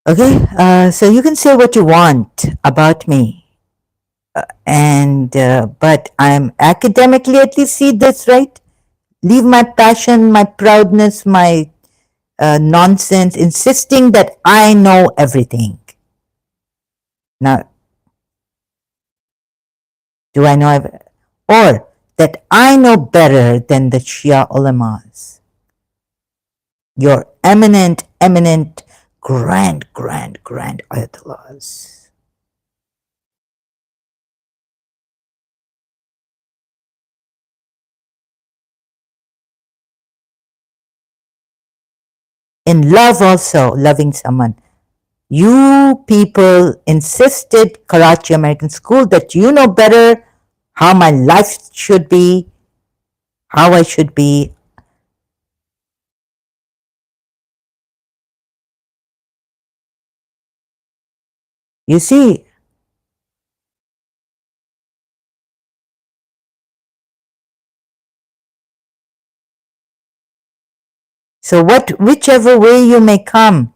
Okay, so you can say what you want about me, and but I'm academically at least see this right. Leave my passion, my proudness, my nonsense, insisting that I know everything. Now, do I know or that I know better than the Shia ulamas, your eminent, grand ayatollahs. In love also, loving someone. You people insisted, Karachi American School, that you know better how my life should be, how I should be. You see, so whichever way you may come,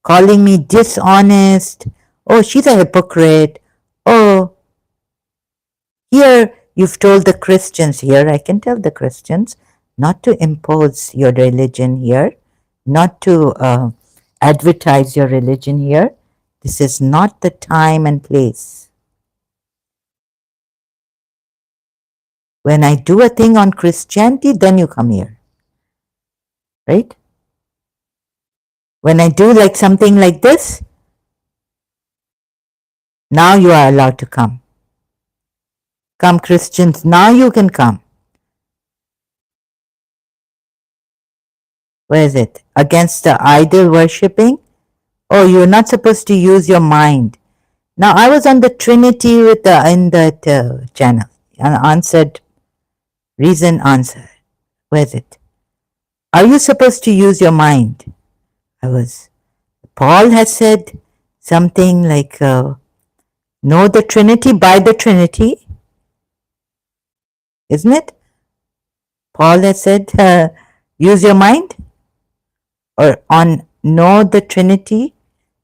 calling me dishonest, oh, she's a hypocrite, oh, here you've told the Christians, here I can tell the Christians, not to impose your religion here, not to advertise your religion here. This is not the time and place. When I do a thing on Christianity, then you come here, right? When I do like something like this, now you are allowed to come. Come, Christians, now you can come. Where is it? Against the idol worshipping? Oh, you're not supposed to use your mind. Now, I was on the Trinity with in that channel, and answered, reason answer. Where is it? Are you supposed to use your mind? I was. Paul has said something like, know the Trinity by the Trinity, isn't it? Paul has said, use your mind, or on know the Trinity.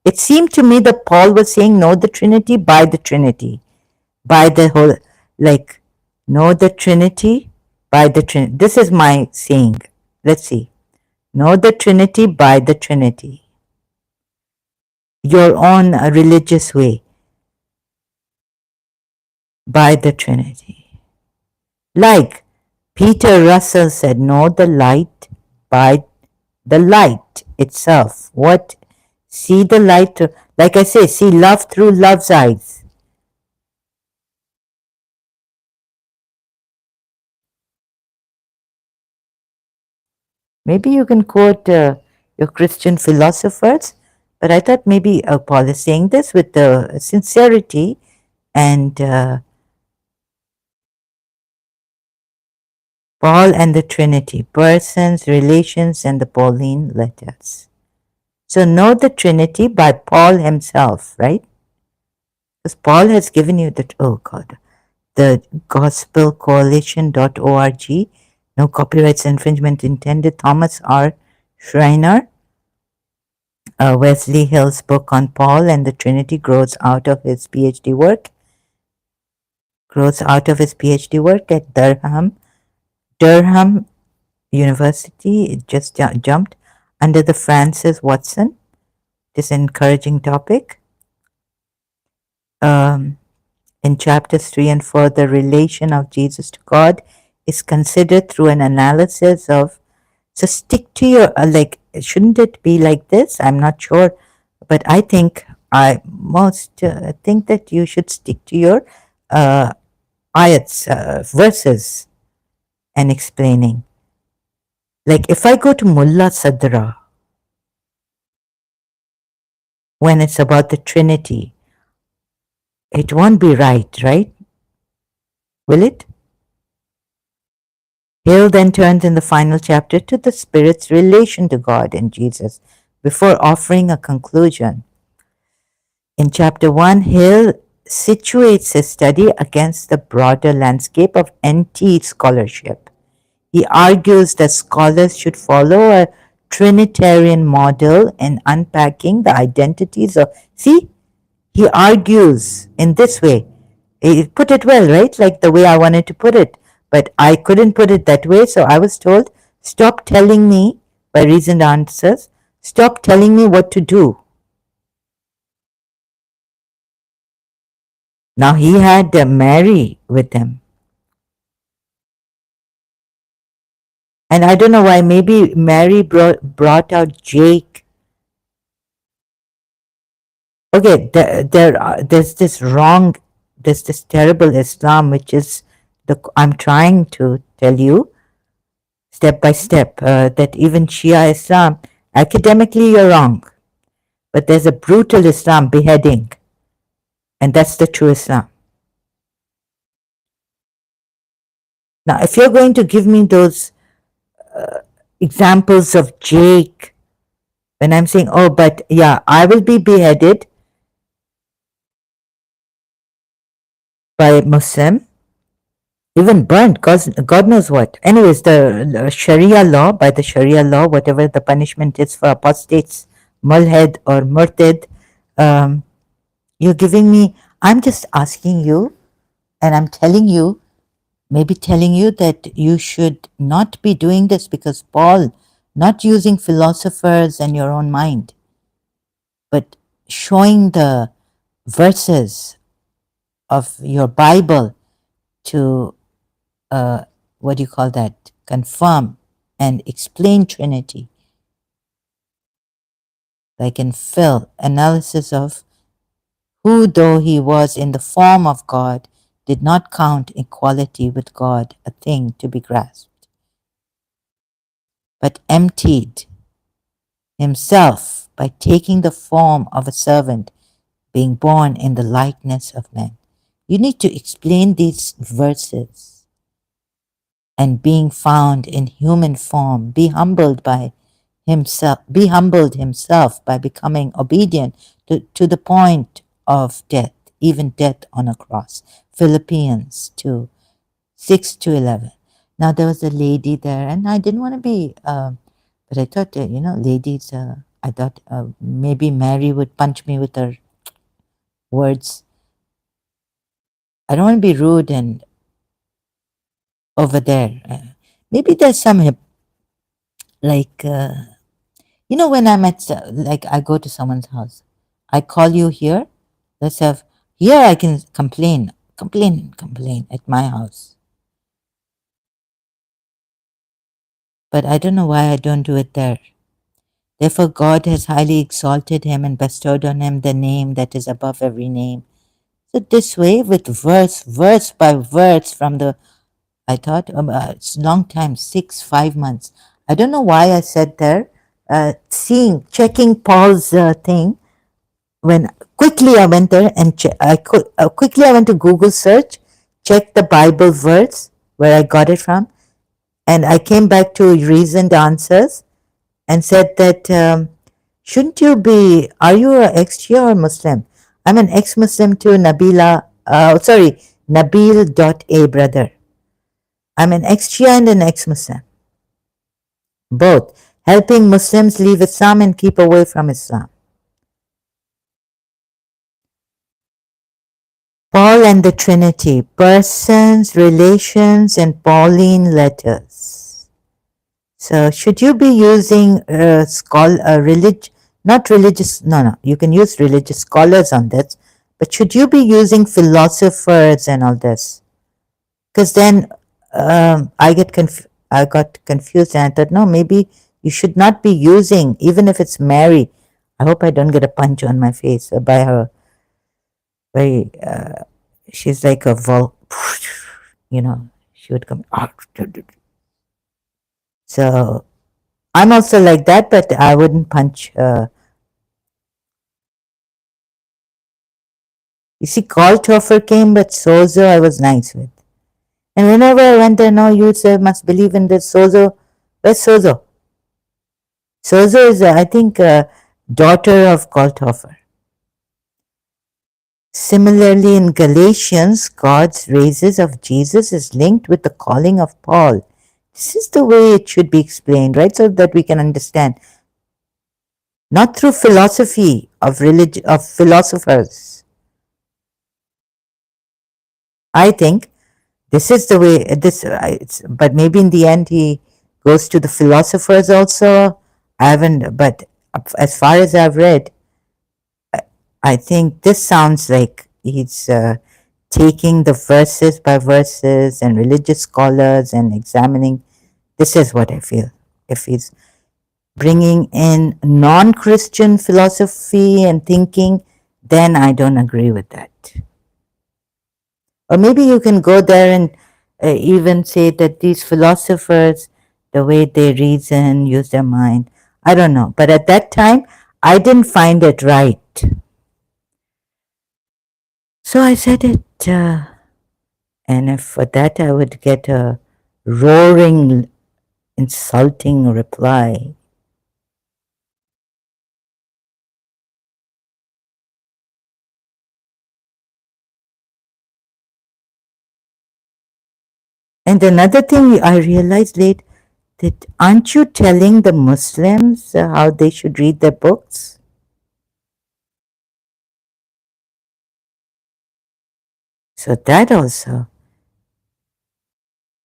It seemed to me that Paul was saying know the Trinity by the Trinity, by the whole, like, know the Trinity by the Trinity. This is my saying. Let's see. Know the Trinity by the Trinity. your own religious way by the Trinity. Like Peter Russell said, know the light by the light itself. What? See the light, like I say, see love through love's eyes. Maybe you can quote your Christian philosophers, but I thought maybe Paul is saying this with the sincerity and Paul and the Trinity, persons, relations, and the Pauline letters. So know the Trinity by Paul himself, right? Because Paul has given you the, oh God, the gospelcoalition.org, no copyrights infringement intended, Thomas R. Schreiner, Wesley Hill's book on Paul and the Trinity grows out of his PhD work at Durham University. It just jumped under the Francis Watson. This encouraging topic. In chapters 3 and 4, the relation of Jesus to God is considered through an analysis of, so stick to your, like, shouldn't it be like this? I'm not sure, but I think think that you should stick to your ayats, verses, and explaining. Like if I go to Mullah Sadra, when it's about the Trinity, it won't be right? Will it? Hill then turns in the final chapter to the Spirit's relation to God and Jesus before offering a conclusion. In chapter 1, Hill situates his study against the broader landscape of NT scholarship. He argues that scholars should follow a Trinitarian model in unpacking the identities of. See, he argues in this way. He put it well, right? Like the way I wanted to put it. But I couldn't put it that way, so I was told, stop telling me by reasoned answers, stop telling me what to do. Now he had Mary with him. And I don't know why, maybe Mary brought out Jake. Okay, there's this terrible Islam, which is I'm trying to tell you step by step that even Shia Islam, academically you're wrong, but there's a brutal Islam, beheading, and that's the true Islam. Now, if you're going to give me those examples of Jake, when I'm saying, oh, but yeah, I will be beheaded by a Muslim, even burnt, God knows what. Anyways, the Sharia law, by the Sharia law, whatever the punishment is for apostates, mulhed or murtad, you're giving me, I'm just asking you, and I'm telling you, maybe telling you that you should not be doing this because Paul, not using philosophers and your own mind, but showing the verses of your Bible to, what do you call that, confirm and explain Trinity. Like in Phil, analysis of who, though he was in the form of God, did not count equality with God a thing to be grasped, but emptied himself by taking the form of a servant, being born in the likeness of men. You need to explain these verses. And being found in human form, be humbled himself by becoming obedient to the point of death, even death on a cross. Philippians 2, 6 to 11. Now there was a lady there, and I didn't want to be, but I thought, ladies, I thought maybe Mary would punch me with her words. I don't want to be rude and over there. Maybe there's some, like, when I'm at, like, I go to someone's house, I call you here. Let's have, here I can complain at my house. But I don't know why I don't do it there. Therefore, God has highly exalted him and bestowed on him the name that is above every name. So this way, with verse by verse from the, I thought it's a long time, 5 months. I don't know why I said there, checking Paul's thing. When quickly I went there and quickly I went to Google search, checked the Bible verse where I got it from, and I came back to reasoned answers and said that shouldn't you be? Are you a ex-Shia or Muslim? I'm an ex-Muslim to Nabila. Nabil.a brother. I'm an ex-Shia and an ex-Muslim. Both helping Muslims leave Islam and keep away from Islam. Paul and the Trinity, persons, relations, and Pauline letters. So, should you be using not religious? No. You can use religious scholars on this, but should you be using philosophers and all this? Because then I got confused, and I thought, no, maybe you should not be using, even if it's Mary. I hope I don't get a punch on my face by her very. She's like a she would come. So I'm also like that, but I wouldn't punch. You see, Toffer came, but Sozo I was nice with. And whenever I went there, no, you say must believe in this Sozo. Where's Sozo? Sozo is, I think, daughter of Toffer. Similarly, in Galatians, God's raises of Jesus is linked with the calling of Paul. This is the way it should be explained, right? So that we can understand. Not through philosophy of religion of philosophers. I think this is the way but maybe in the end he goes to the philosophers also. I haven't, but as far as I've read, I think this sounds like he's taking the verses by verses and religious scholars and examining. This is what I feel. If he's bringing in non-Christian philosophy and thinking, then I don't agree with that. Or maybe you can go there and even say that these philosophers, the way they reason, use their mind, I don't know. But at that time, I didn't find it right. So I said it, and if for that I would get a roaring, insulting reply. And another thing I realized late, that aren't you telling the Muslims how they should read their books? So that also,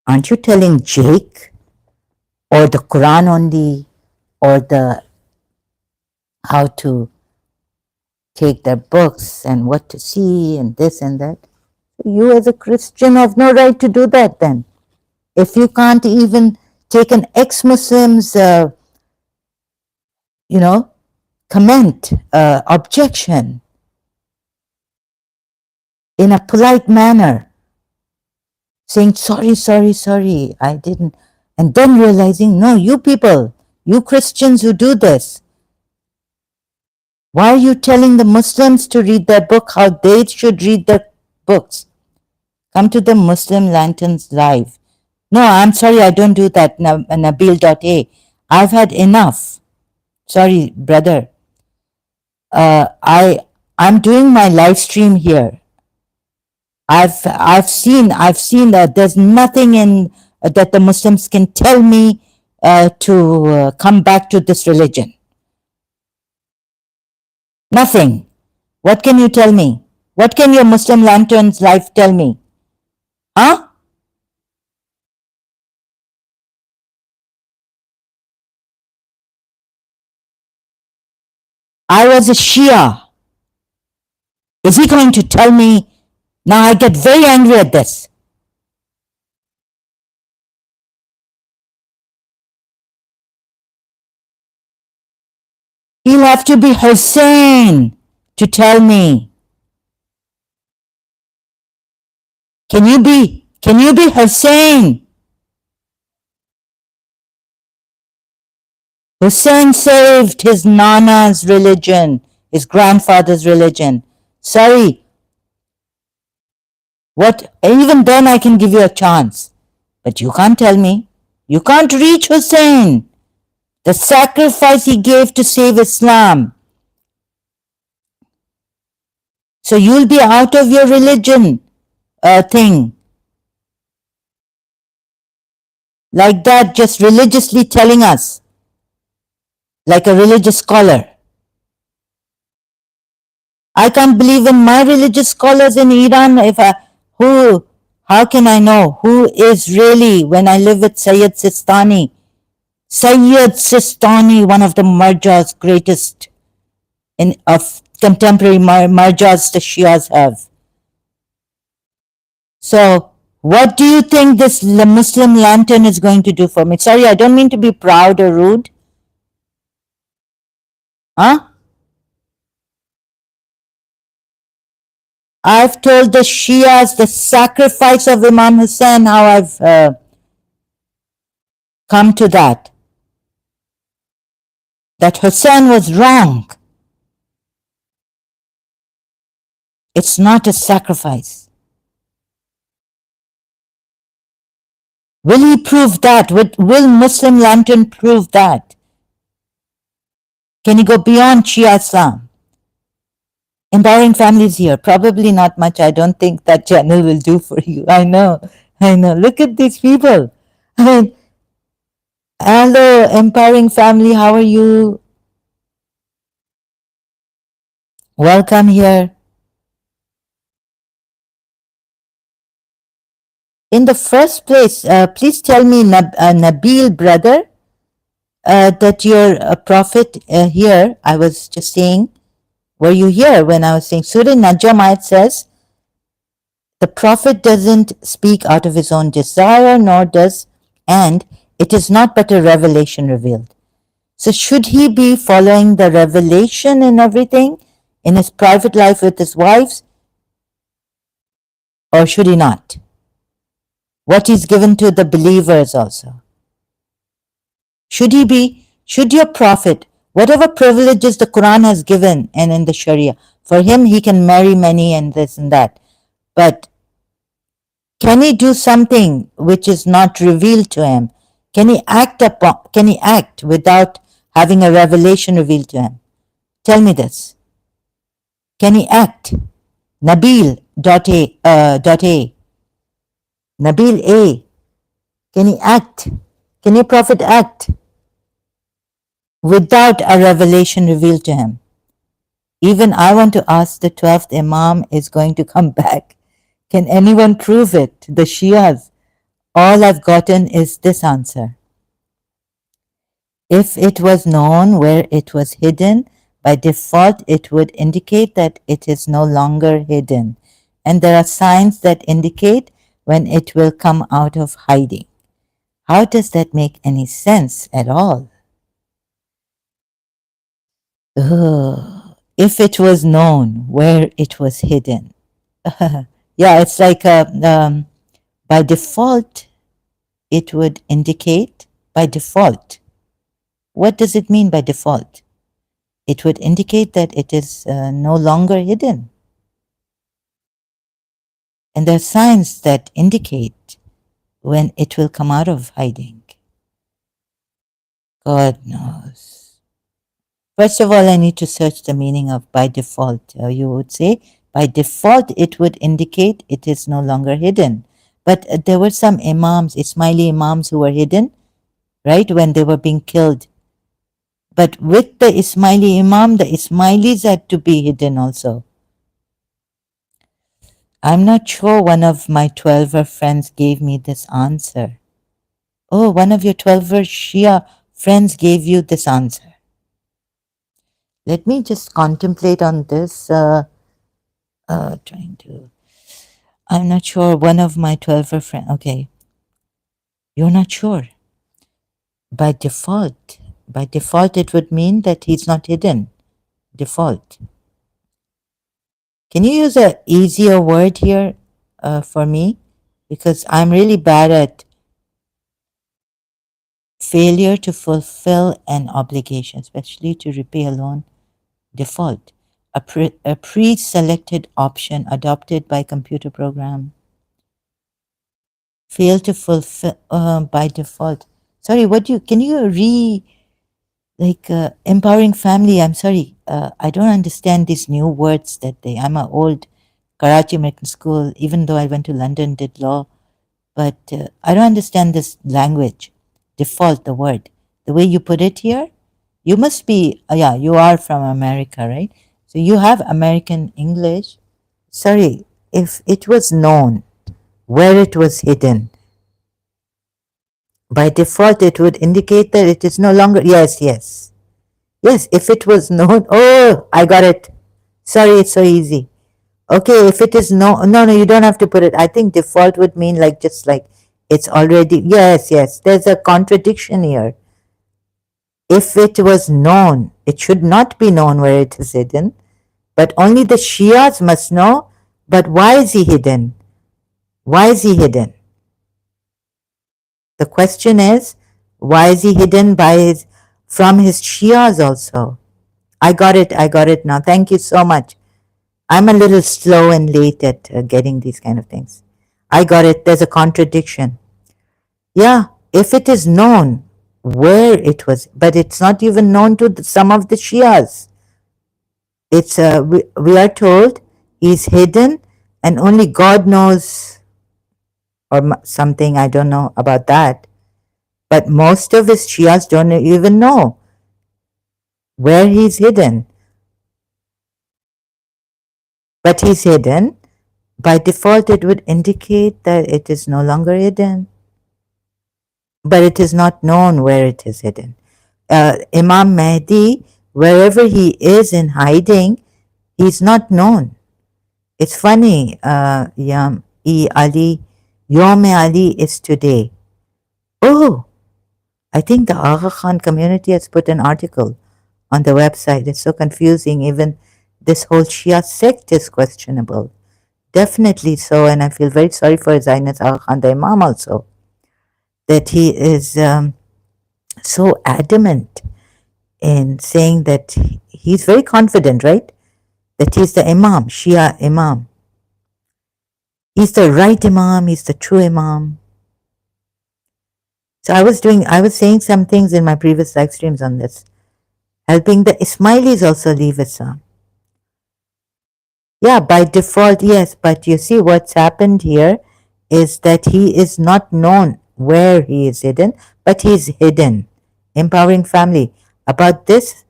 aren't you telling Jake or the Quran only, or the how to take their books and what to see and this and that? You as a Christian have no right to do that then. If you can't even take an ex-Muslim's, comment, objection in a polite manner, saying, sorry, I didn't, and then realizing, no, you people, you Christians who do this, why are you telling the Muslims to read their book, how they should read their books? Come to the Muslim Lanterns Live. No, I'm sorry, I don't do that, Nabil.a. I've had enough. Sorry, brother. I'm doing my live stream here. I've seen that there's nothing in that the Muslims can tell me to come back to this religion. Nothing. What can you tell me? What can your Muslim Lanterns Life tell me? Huh? I was a Shia. Is he going to tell me? Now I get very angry at this. He'll have to be Hussein to tell me. Can you be Hussein? Hussein saved his nana's religion, his grandfather's religion. Sorry, what? Even then I can give you a chance. But you can't tell me. You can't reach Hussein. The sacrifice he gave to save Islam. So you'll be out of your religion thing. Like that, just religiously telling us. Like a religious scholar. I can't believe in my religious scholars in Iran. How can I know who is really, when I live with Sayyid Sistani? Sayyid Sistani, one of the Marjas, greatest of contemporary Marjas the Shias have. So, what do you think this Muslim lantern is going to do for me? Sorry, I don't mean to be proud or rude. Huh? I've told the Shias the sacrifice of Imam Hussein, how I've come to that. That Hussein was wrong. It's not a sacrifice. Will he prove that? Will Muslim lantern prove that? Can he go beyond Shia Islam? Empowering families here. Probably not much. I don't think that channel will do for you. I know. Look at these people. I mean, hello, empowering family. How are you? Welcome here. In the first place, please tell me, Nabil brother, that you're a prophet here. I was just saying, were you here when I was saying Surah Najm it says, the prophet doesn't speak out of his own desire, nor does, and it is not but a revelation revealed. So should he be following the revelation in everything, in his private life with his wives, or should he not? What is given to the believers also. Should your prophet, whatever privileges the Quran has given and in the Sharia, for him he can marry many and this and that, but can he do something which is not revealed to him? Can he act without having a revelation revealed to him? Tell me this. Can he act? Nabil. Nabil A. Can he act? Can your prophet act without a revelation revealed to him? Even I want to ask, the 12th Imam is going to come back. Can anyone prove it? The Shias. All I've gotten is this answer. If it was known where it was hidden, by default it would indicate that it is no longer hidden. And there are signs that indicate when it will come out of hiding. How does that make any sense at all? Ugh. If it was known where it was hidden. Yeah, it's like by default, it would indicate by default. What does it mean by default? It would indicate that it is no longer hidden. And there are signs that indicate when it will come out of hiding. God knows. First of all, I need to search the meaning of by default. You would say, by default, it would indicate it is no longer hidden. But there were some imams, Ismaili imams, who were hidden, right, when they were being killed. But with the Ismaili imam, the Ismailis had to be hidden also. I'm not sure one of my 12er friends gave me this answer. Oh, one of your 12er Shia friends gave you this answer. Let me just contemplate on this. Trying to. I'm not sure. One of my 12 friends. Okay. You're not sure. By default. By default, it would mean that he's not hidden. Default. Can you use a easier word here for me? Because I'm really bad at failure to fulfill an obligation, especially to repay a loan. Default. A pre-selected option adopted by computer program. Fail to fulfill by default. Sorry, can you empowering family? I'm sorry, I don't understand these new words I'm an old Karachi American school, even though I went to London, did law, but I don't understand this language. Default, the word. The way you put it here, you must be, yeah, you are from America, right? So you have American English. Sorry, if it was known where it was hidden, by default it would indicate that it is no longer, yes, yes. Yes, if it was known, oh, I got it. Sorry, it's so easy. Okay, if it is no, you don't have to put it. I think default would mean just like it's already, yes, yes, there's a contradiction here. If it was known, it should not be known where it is hidden, but only the Shias must know. But why is he hidden? Why is he hidden? The question is, why is he hidden from his Shias also? I got it now. Thank you so much. I'm a little slow and late at getting these kind of things. I got it. There's a contradiction. Yeah, if it is known where it was, but it's not even known to some of the Shias. It's we are told he's hidden, and only God knows, or something. I don't know about that. But most of his Shias don't even know where he's hidden. But he's hidden. By default, it would indicate that it is no longer hidden. But it is not known where it is hidden. Imam Mahdi, wherever he is in hiding, he's not known. It's funny, Ali, Yom Ali is today. Oh, I think the Agha Khan community has put an article on the website. It's so confusing. Even this whole Shia sect is questionable. Definitely so, and I feel very sorry for His Highness Agha Khan, the Imam also, that he is so adamant in saying that he's very confident, right? That he's the Imam, Shia Imam. He's the right Imam, he's the true Imam. So I was saying some things in my previous live streams on this, helping the Ismailis also leave Islam. Yeah, by default, yes, but you see what's happened here is that he is not known where he is hidden, but he's hidden. Empowering family. About this,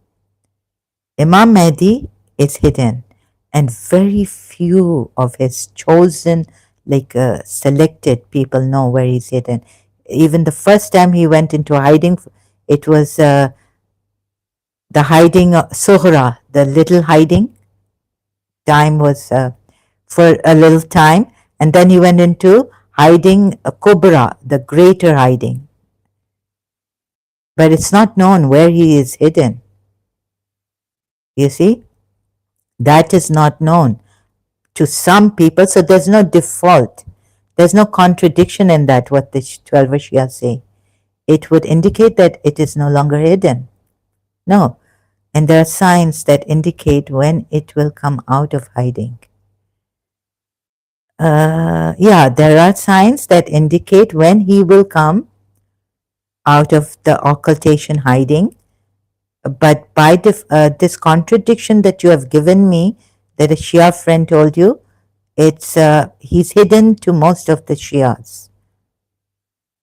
Imam Mahdi is hidden, and very few of his chosen, selected people know where he's hidden. Even the first time he went into hiding, it was the hiding of Suhra, the little hiding. Time was for a little time, and then he went into hiding Kubra, the greater hiding. But it's not known where he is hidden. You see? That is not known to some people, so there's no default. There's no contradiction in that, what the 12 Shia say. It would indicate that it is no longer hidden. No. And there are signs that indicate when it will come out of hiding. Yeah, there are signs that indicate when he will come out of the occultation hiding. But by this contradiction that you have given me, that a Shia friend told you, it's he's hidden to most of the Shias.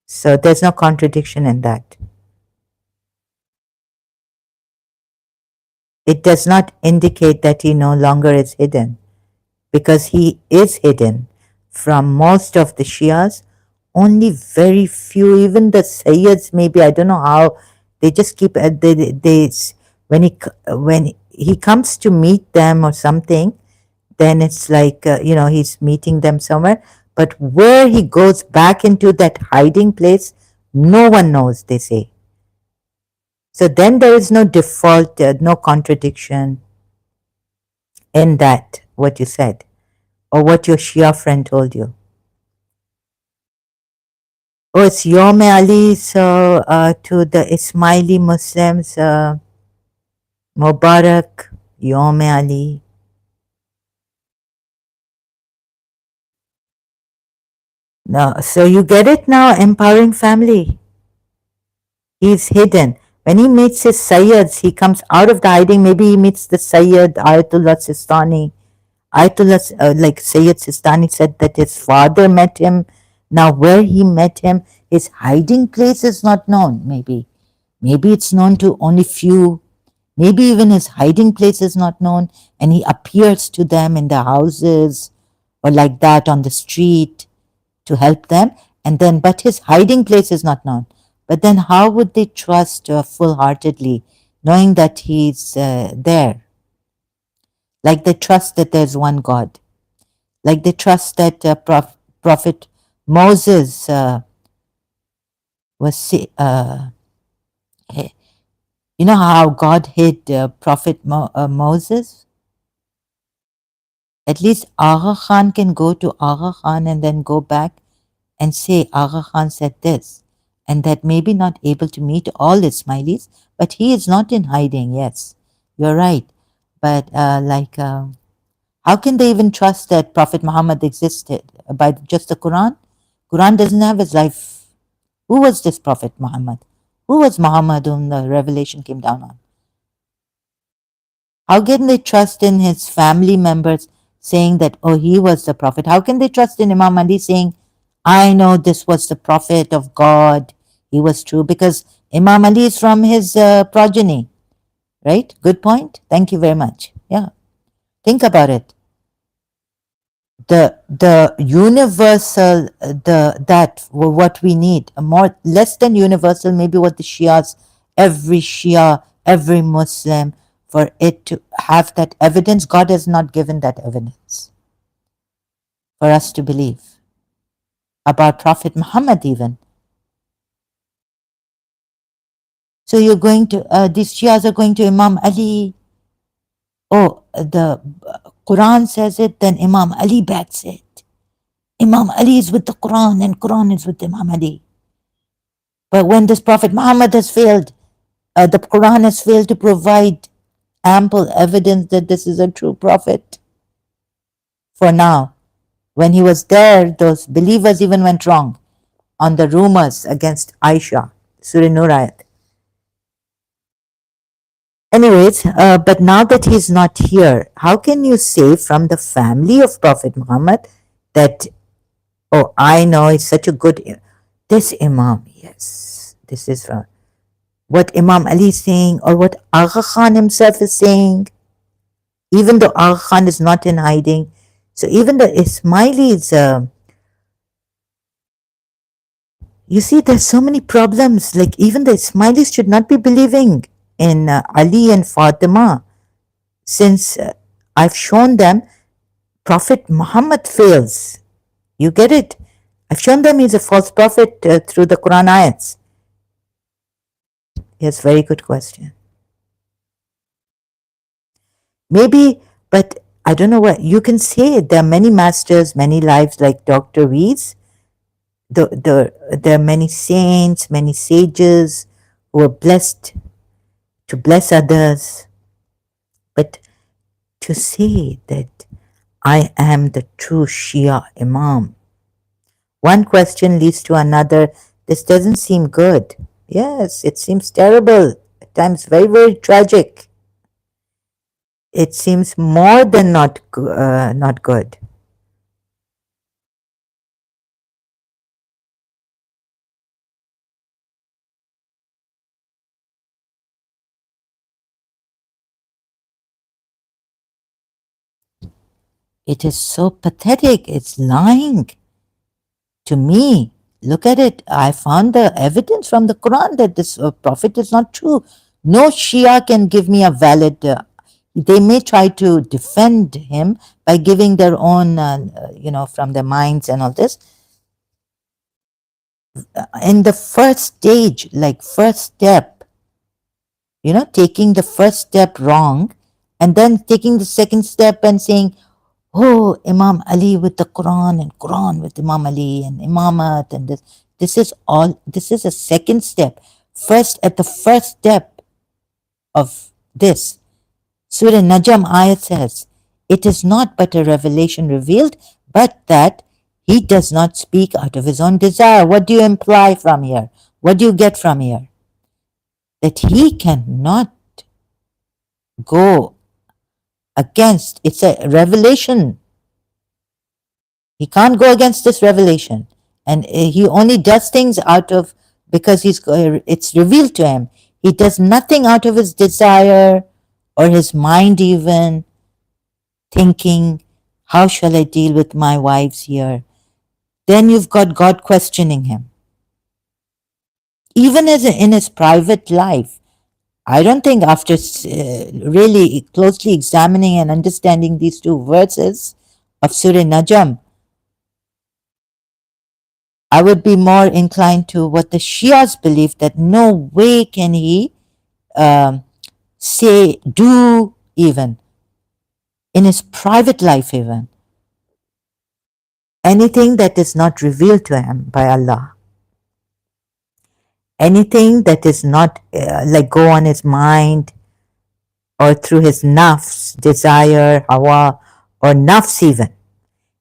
So there's no contradiction in that. It does not indicate that he no longer is hidden, because he is hidden from most of the Shias. Only very few, even the Sayyids, maybe, I don't know how, they just keep when he comes to meet them or something, then it's like, he's meeting them somewhere. But where he goes back into that hiding place, no one knows, they say. So then there is no default, no contradiction in that, what you said, or what your Shia friend told you. Oh, it's Yom Ali. So to the Ismaili Muslims, Mubarak, Yom Ali. No, so you get it now, empowering family. He's hidden. When he meets his Sayyids, he comes out of the hiding. Maybe he meets the Sayyid Ayatollah Sistani. Ayatollah, like Sayyid Sistani said that his father met him. Now, where he met him, his hiding place is not known, maybe. Maybe it's known to only few. Maybe even his hiding place is not known, and he appears to them in the houses or like that on the street to help them. And then, but his hiding place is not known. But then, how would they trust full heartedly, knowing that he's there? Like they trust that there's one God. Like they trust that Prophet Moses was, you know how God hid Prophet Moses? At least Agha Khan can go to Agha Khan and then go back and say Agha Khan said this, and that maybe not able to meet all Ismailis, but he is not in hiding. Yes, you're right. But how can they even trust that Prophet Muhammad existed by just the Quran? Quran doesn't have his life. Who was this Prophet Muhammad? Who was Muhammad whom the revelation came down on? How can they trust in his family members saying that, oh, he was the Prophet? How can they trust in Imam Ali saying, I know this was the Prophet of God, he was true? Because Imam Ali is from his progeny, right? Good point. Thank you very much. Yeah. Think about it. The universal, what we need, a more less than universal, maybe what the Shias, every Shia, every Muslim, for it to have that evidence. God has not given that evidence for us to believe about Prophet Muhammad even. So you're going to these Shias are going to Imam Ali. Oh, the Quran says it, then Imam Ali backs it. Imam Ali is with the Quran and Quran is with Imam Ali. But when this Prophet Muhammad has failed, the Quran has failed to provide ample evidence that this is a true prophet. For now, when he was there, those believers even went wrong on the rumors against Aisha, Surah Nur ayat. Anyways, but now that he's not here, how can you say from the family of Prophet Muhammad that, oh, I know it's such a good, this Imam, yes, this is from what Imam Ali is saying or what Agha Khan himself is saying, even though Agha Khan is not in hiding. So even the Ismailis, you see, there's so many problems. Like even the Ismailis should not be believing in Ali and Fatima, since I've shown them Prophet Muhammad fails. You get it? I've shown them he's a false prophet through the Quran ayats. Yes, very good question. Maybe, but I don't know what you can say. There are many masters, many lives like Dr. Rees. There are many saints, many sages who are blessed to bless others. But to say that I am the true Shia Imam, one question leads to another. This doesn't seem good. Yes, it seems terrible. At times, very, very tragic. It seems more than not good. It is so pathetic. It's lying to me. Look at it. I found the evidence from the Quran that this prophet is not true. No Shia can give me a valid. they may try to defend him by giving their own, from their minds and all this. In the first stage, like first step, taking the first step wrong, and then taking the second step and saying, oh, Imam Ali with the Quran and Quran with Imam Ali and Imamat and this. This is a second step. First, at the first step of this, Surah Najm ayat says, it is not but a revelation revealed, but that he does not speak out of his own desire. What do you imply from here? What do you get from here? That he cannot go against, it's a revelation. He can't go against this revelation. And he only does things out of, because it's revealed to him. He does nothing out of his desire or his mind even, thinking, how shall I deal with my wives here? Then you've got God questioning him. Even as in his private life, I don't think after really closely examining and understanding these two verses of Surah Najm, I would be more inclined to what the Shias believe, that no way can he say, do even, in his private life even, anything that is not revealed to him by Allah. Anything that is not like go on his mind or through his nafs, desire, hawa, or nafs even.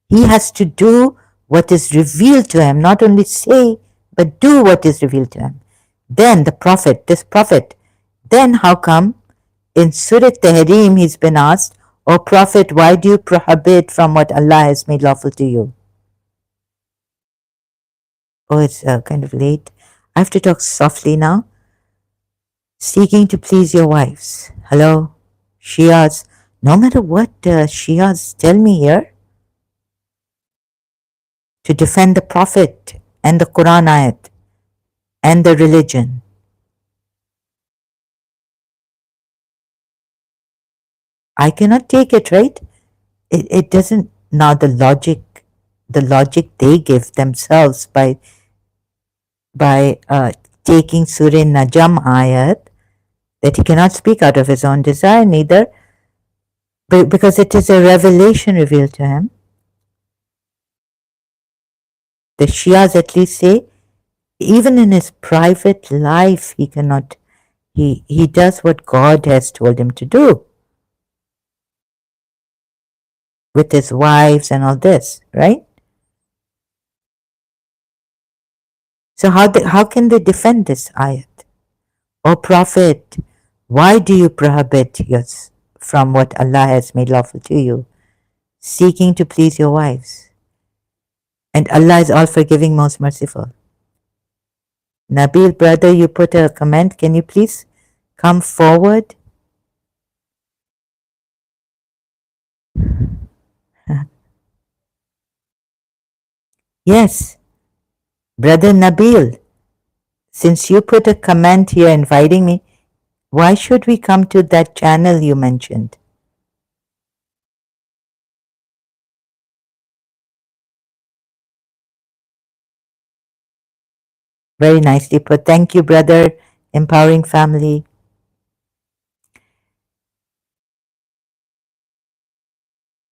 He has to do what is revealed to him, not only say, but do what is revealed to him. Then this prophet, then how come in Surah Tahrim he's been asked, O Prophet, why do you prohibit from what Allah has made lawful to you? Oh, it's kind of late. I have to talk softly now. Seeking to please your wives. Hello, Shias. No matter what Shias tell me here, to defend the Prophet and the Quran ayat and the religion. I cannot take it, right? It doesn't. Now the logic they give themselves by taking Surah Najm ayat, that he cannot speak out of his own desire, neither, because it is a revelation revealed to him. The Shias at least say, even in his private life, he cannot, he does what God has told him to do with his wives and all this, right? So how can they defend this ayat? O Prophet, why do you prohibit us from what Allah has made lawful to you, seeking to please your wives? And Allah is all forgiving, most merciful. Nabil, brother, you put a comment. Can you please come forward? Yes, brother Nabil, since you put a comment here inviting me, why should we come to that channel you mentioned? Very nicely put. Thank you, brother. Empowering family.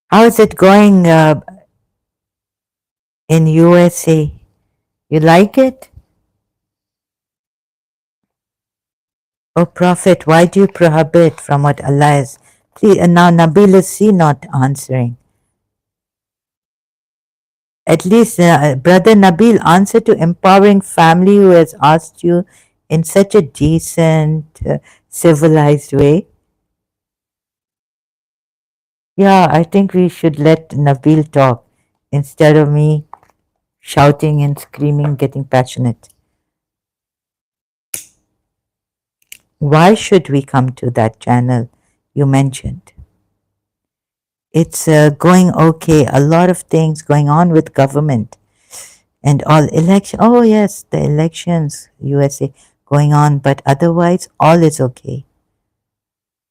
How is it going in USA? You like it? O Prophet, why do you prohibit from what Allah is? Please, now Nabil is not answering. At least, Brother Nabil, answer to empowering family who has asked you in such a decent, civilized way. Yeah, I think we should let Nabil talk instead of me shouting and screaming, getting passionate. Why should we come to that channel you mentioned? It's going okay. A lot of things going on with government and all election. Oh yes, the elections, USA going on, but otherwise all is okay.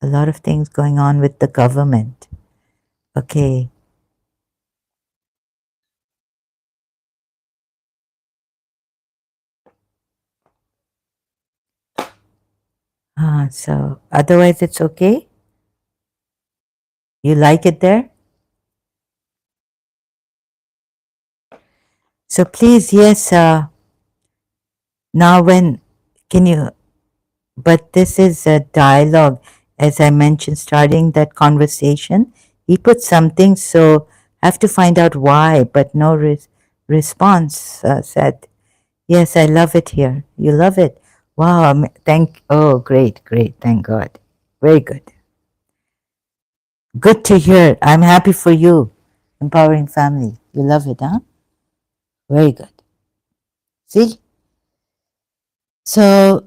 a lot of things going on with the government. Okay. So otherwise it's okay? You like it there? So please, yes, now when can you, but this is a dialogue, as I mentioned, starting that conversation. He put something, so I have to find out why, but no response. Said, yes, I love it here. You love it. Wow, oh, great, great, thank God. Very good. Good to hear. I'm happy for you. Empowering family. You love it, huh? Very good. See? So,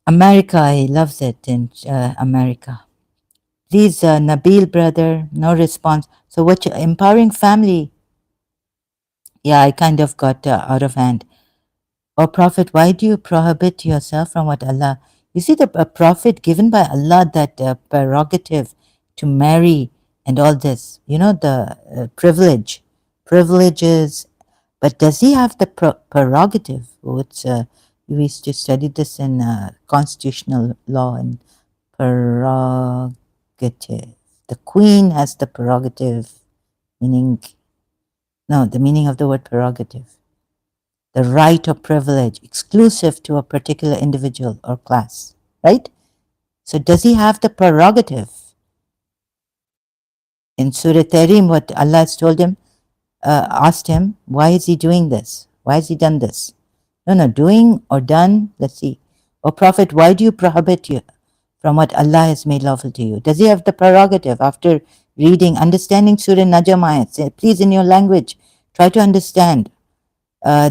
America, he loves it in America. Please, Nabil, brother, no response. So, what you empowering family? Yeah, I kind of got out of hand. Oh, Prophet, why do you prohibit yourself from what Allah? You see, the Prophet given by Allah that prerogative to marry and all this, you know, the privileges. But does he have the prerogative? Oh, we used to study this in constitutional law and prerogative. The queen has the prerogative, meaning, no, the meaning of the word prerogative. The right or privilege exclusive to a particular individual or class, right? So does he have the prerogative? In Surah Tarim, what Allah has told him, asked him, why is he doing this? Why has he done this? No, doing or done, let's see. O Prophet, why do you prohibit you from what Allah has made lawful to you? Does he have the prerogative after reading, understanding Surah Najm ayat? Say, please, in your language, try to understand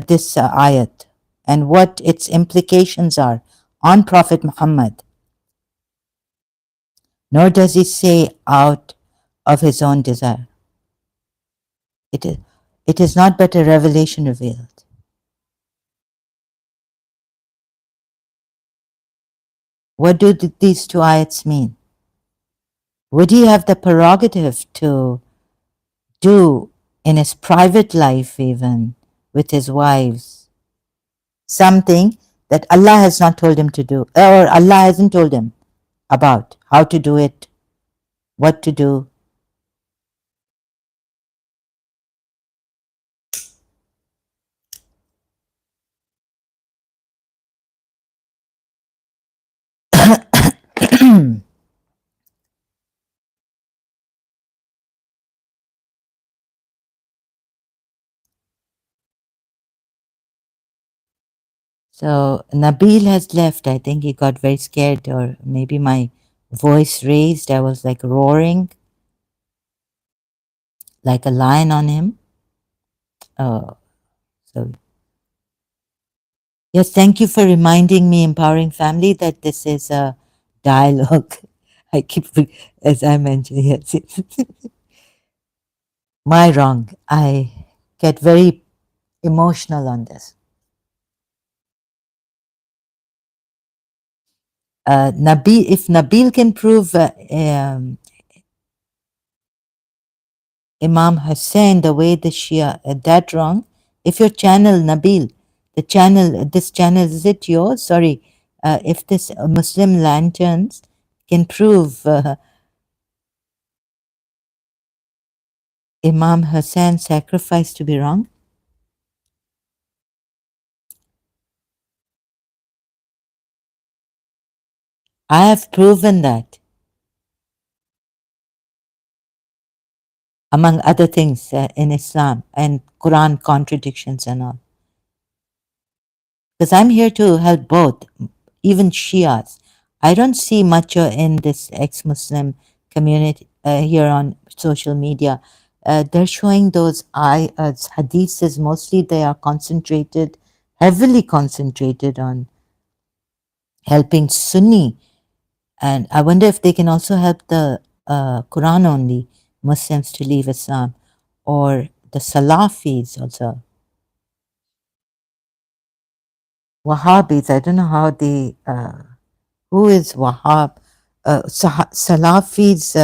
this ayat and what its implications are on Prophet Muhammad. Nor does he say out of his own desire. It is not but a revelation revealed. What do these two ayats mean? Would he have the prerogative to do in his private life, even with his wives, something that Allah has not told him to do, or Allah hasn't told him about how to do it, what to do? So Nabil has left. I think he got very scared, or maybe my voice raised. I was like roaring like a lion on him. Oh, so yes, thank you for reminding me, Empowering Family, that this is a dialogue. I keep, as I mentioned, yes, my wrong. I get very emotional on this. Nabil, if Nabil can prove Imam Hussein the way the Shia, that wrong. If your channel, Nabil, the channel, this channel, is it yours? Sorry. If this Muslim lanterns can prove Imam Hussein's sacrifice to be wrong, I have proven that, among other things in Islam and Quran contradictions and all. Because I'm here to help both, even Shias. I don't see much in this ex-Muslim community here on social media. They're showing those hadiths. Mostly they are concentrated, heavily concentrated on helping Sunni. And I wonder if they can also help the Quran only Muslims to leave Islam, or the Salafis also. Wahhabis, I don't know how they, who is Wahhab? Salafi's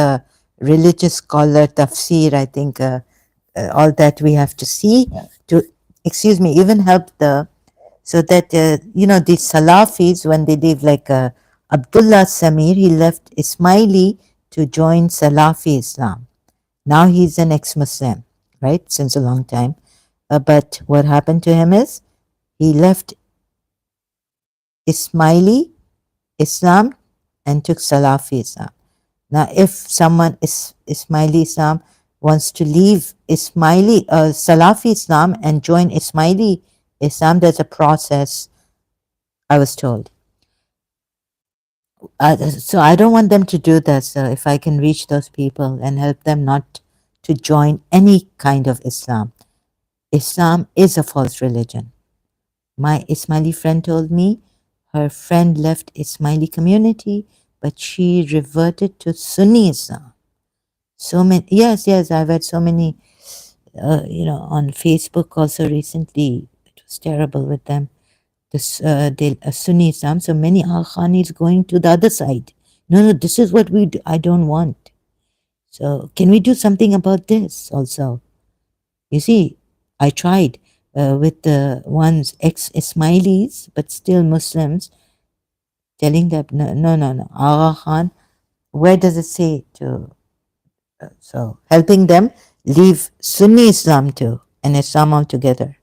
religious scholar tafsir, I think all that we have to see to, excuse me, even help the, so that, the Salafis, when they leave, like Abdullah Samir, he left Ismaili to join Salafi Islam. Now he's an ex-Muslim, right, since a long time. But what happened to him is he left Ismaili Islam and took Salafi Islam. Now, if someone is Ismaili Islam wants to leave Salafi Islam and join Ismaili Islam, there's a process, I was told. So I don't want them to do that. So if I can reach those people and help them not to join any kind of Islam. Islam is a false religion. My Ismaili friend told me her friend left Ismaili community, but she reverted to Sunni Islam. So many, yes, I've had so many, on Facebook also recently. It was terrible with them. Sunni Islam, so many Al-Khanis going to the other side. No, this is what we do. I don't want. So can we do something about this also? You see, I tried with the ones ex-Ismailis, but still Muslims, telling them, no, Agha Khan, where does it say to, so helping them leave Sunni Islam too and Islam altogether.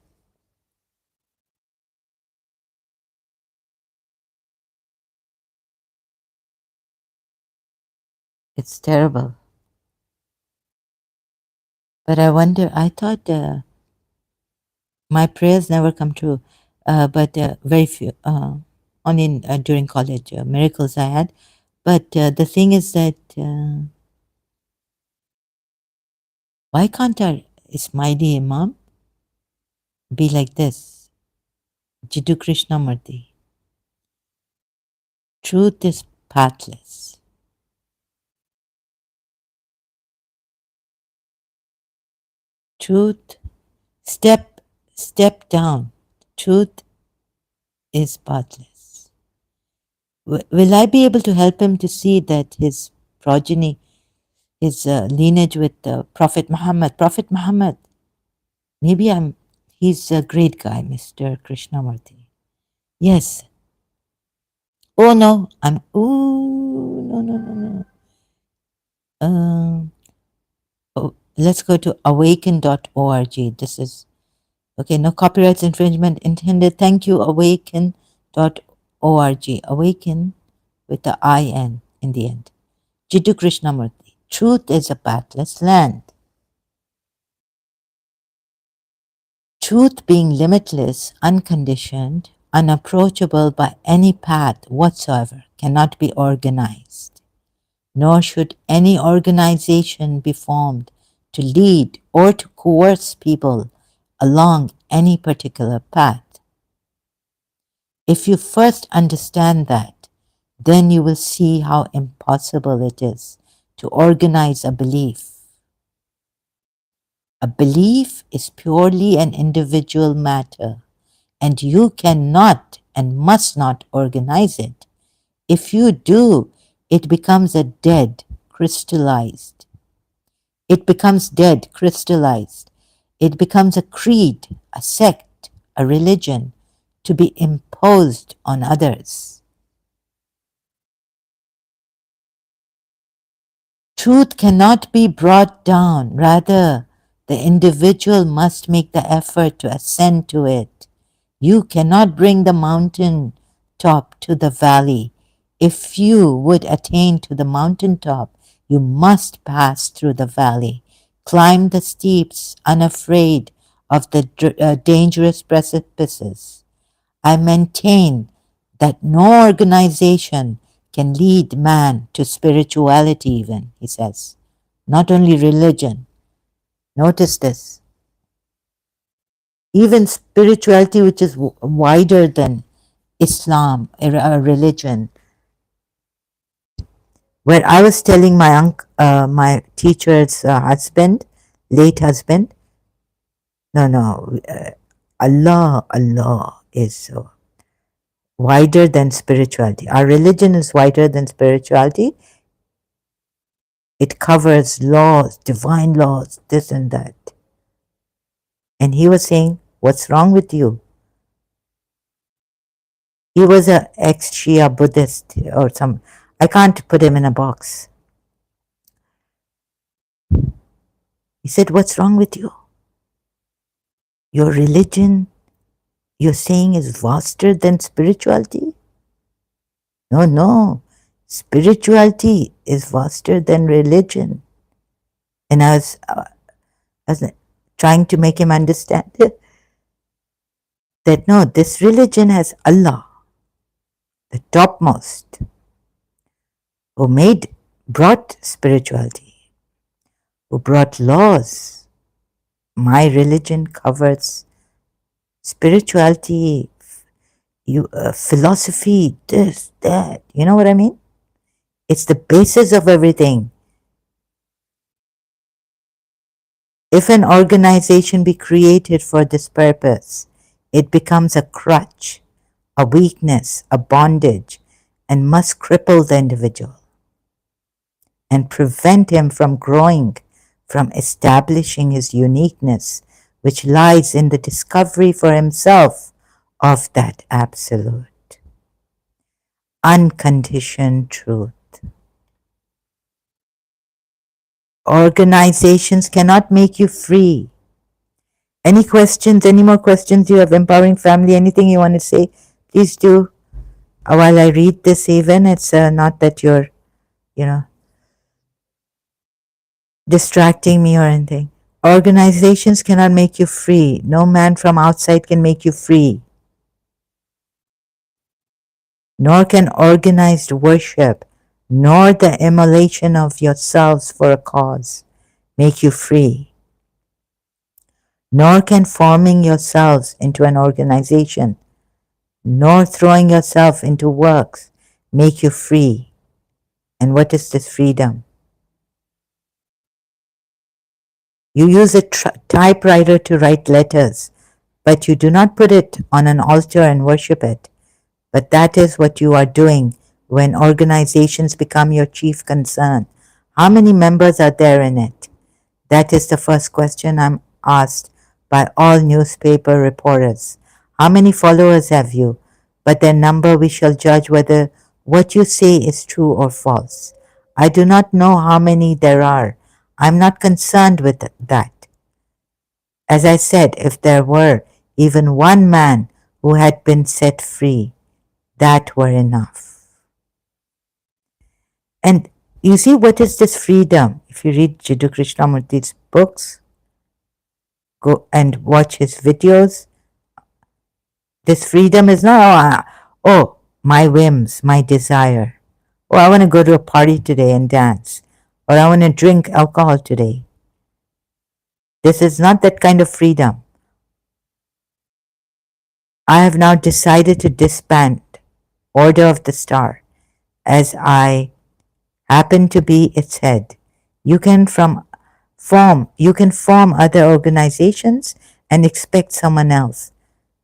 It's terrible. But I wonder, I thought my prayers never come true, but very few, only during college, miracles I had. But the thing is that why can't our Ismaili Imam be like this? Jiddu Krishnamurti. Truth is pathless. Truth, step down. Truth is pathless. Will I be able to help him to see that his progeny, his lineage with Prophet Muhammad, maybe he's a great guy, Mr. Krishnamurti. Yes. Oh no, no. Let's go to awaken.org. This is, okay, no copyrights infringement intended. Thank you, awaken.org. Awaken with the I-N in the end. Jiddu Krishnamurti. Truth is a pathless land. Truth being limitless, unconditioned, unapproachable by any path whatsoever, cannot be organized, nor should any organization be formed to lead or to coerce people along any particular path. If you first understand that, then you will see how impossible it is to organize a belief. A belief is purely an individual matter, and you cannot and must not organize it. If you do, it becomes crystallized. It becomes dead, crystallized. It becomes a creed, a sect, a religion to be imposed on others. Truth cannot be brought down. Rather, the individual must make the effort to ascend to it. You cannot bring the mountain top to the valley. If you would attain to the mountain top, you must pass through the valley, climb the steeps unafraid of the dangerous precipices. I maintain that no organization can lead man to spirituality even, he says. Not only religion. Notice this. Even spirituality which is wider than Islam, a religion. Where I was telling my teacher's husband, late husband, no, Allah is wider than spirituality. Our religion is wider than spirituality. It covers laws, divine laws, this and that. And he was saying, what's wrong with you? He was a ex-Shia Buddhist or some, I can't put him in a box. He said, what's wrong with you? Your religion, you're saying, is vaster than spirituality? No, no. Spirituality is vaster than religion. And I was trying to make him understand that no, this religion has Allah, the topmost, who brought spirituality, who brought laws. My religion covers spirituality, philosophy, this, that. You know what I mean? It's the basis of everything. If an organization be created for this purpose, it becomes a crutch, a weakness, a bondage, and must cripple the individual and prevent him from growing, from establishing his uniqueness, which lies in the discovery for himself of that absolute, unconditioned truth. Organizations cannot make you free. Any questions, any more questions you have, Empowering Family, anything you want to say, please do. While I read this even, it's not that you're, distracting me or anything. Organizations cannot make you free. No man from outside can make you free. Nor can organized worship, nor the immolation of yourselves for a cause make you free. Nor can forming yourselves into an organization, nor throwing yourself into works make you free. And what is this freedom? You use a typewriter to write letters, but you do not put it on an altar and worship it. But that is what you are doing when organizations become your chief concern. How many members are there in it? That is the first question I'm asked by all newspaper reporters. How many followers have you? But their number we shall judge whether what you say is true or false. I do not know how many there are. I'm not concerned with that. As I said, if there were even one man who had been set free, that were enough. And you see, what is this freedom? If you read Jiddu Krishnamurti's books, go and watch his videos, this freedom is not, oh, my whims, my desire. Oh, I want to go to a party today and dance. Or I want to drink alcohol today. This is not that kind of freedom. I have now decided to disband Order of the Star as I happen to be its head. You can form other organizations and expect someone else.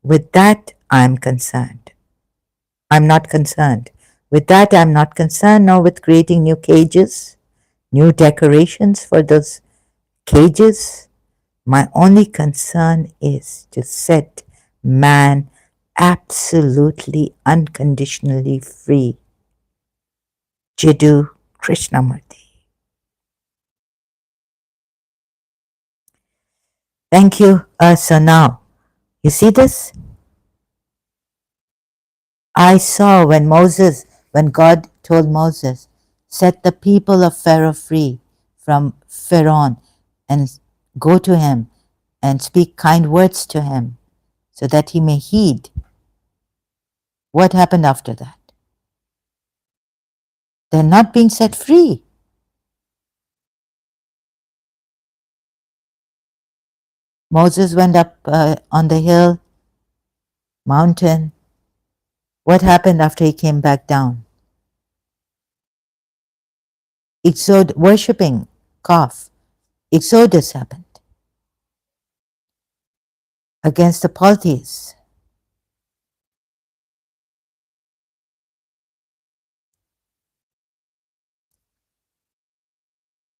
With that, I'm concerned. I'm not concerned. With that, I'm not concerned, nor with creating new cages, new decorations for those cages. My only concern is to set man absolutely, unconditionally free. Jiddu Krishnamurti. Thank you. So now, you see this? I saw when God told Moses, set the people of Pharaoh free from Pharaoh and go to him and speak kind words to him so that he may heed. What happened after that? They're not being set free. Moses went up on the hill, mountain. What happened after he came back down? Worshipping calf. Exodus happened against the polytheists.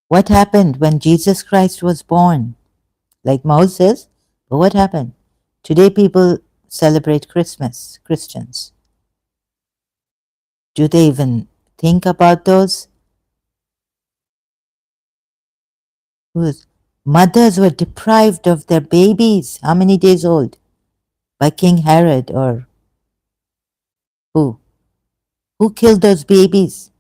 What happened when Jesus Christ was born? Like Moses, but what happened? Today people celebrate Christmas, Christians. Do they even think about those whose mothers were deprived of their babies? How many days old? By King Herod or who? Who killed those babies?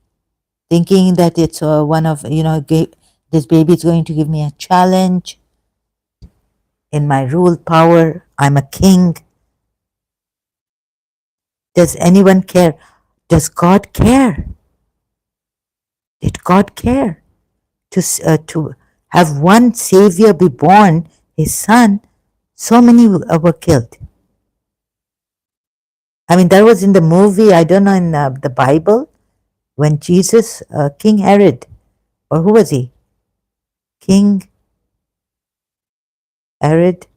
Thinking that it's one of, this baby is going to give me a challenge in my rule power. I'm a king. Does anyone care? Does God care? Did God care to have one savior be born, his son? So many were killed. I mean, that was in the movie. I don't know in the Bible when Jesus, King Herod, or who was he? King Herod,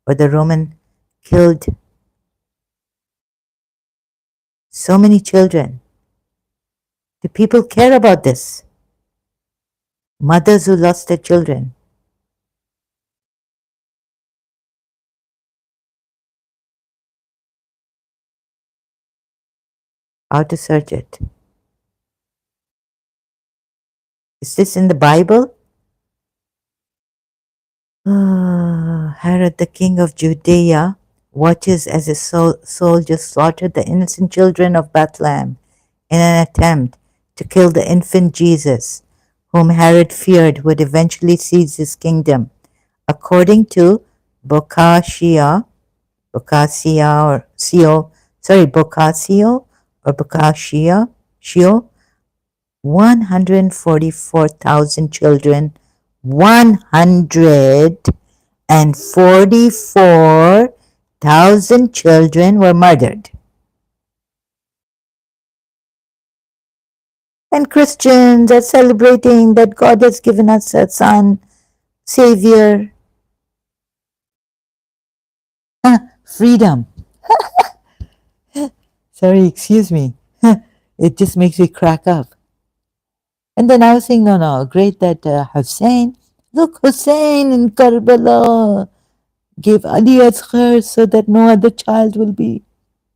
or the Roman, killed so many children. Do people care about this? Mothers who lost their children. How to search it? Is this in the Bible? Herod, the king of Judea, watches as his soldiers slaughtered the innocent children of Bethlehem in an attempt to kill the infant Jesus, whom Herod feared would eventually seize his kingdom. According to Boccaccio, Boccaccio or Cio, sorry, Boccaccio or Boccaccio, 144,000 children, 144,000 children were murdered. And Christians are celebrating that God has given us a son, Savior, freedom. Sorry, excuse me. It just makes me crack up. And then I was saying, no, great that Hussein, look, Hussein in Karbala gave Ali as hers so that no other child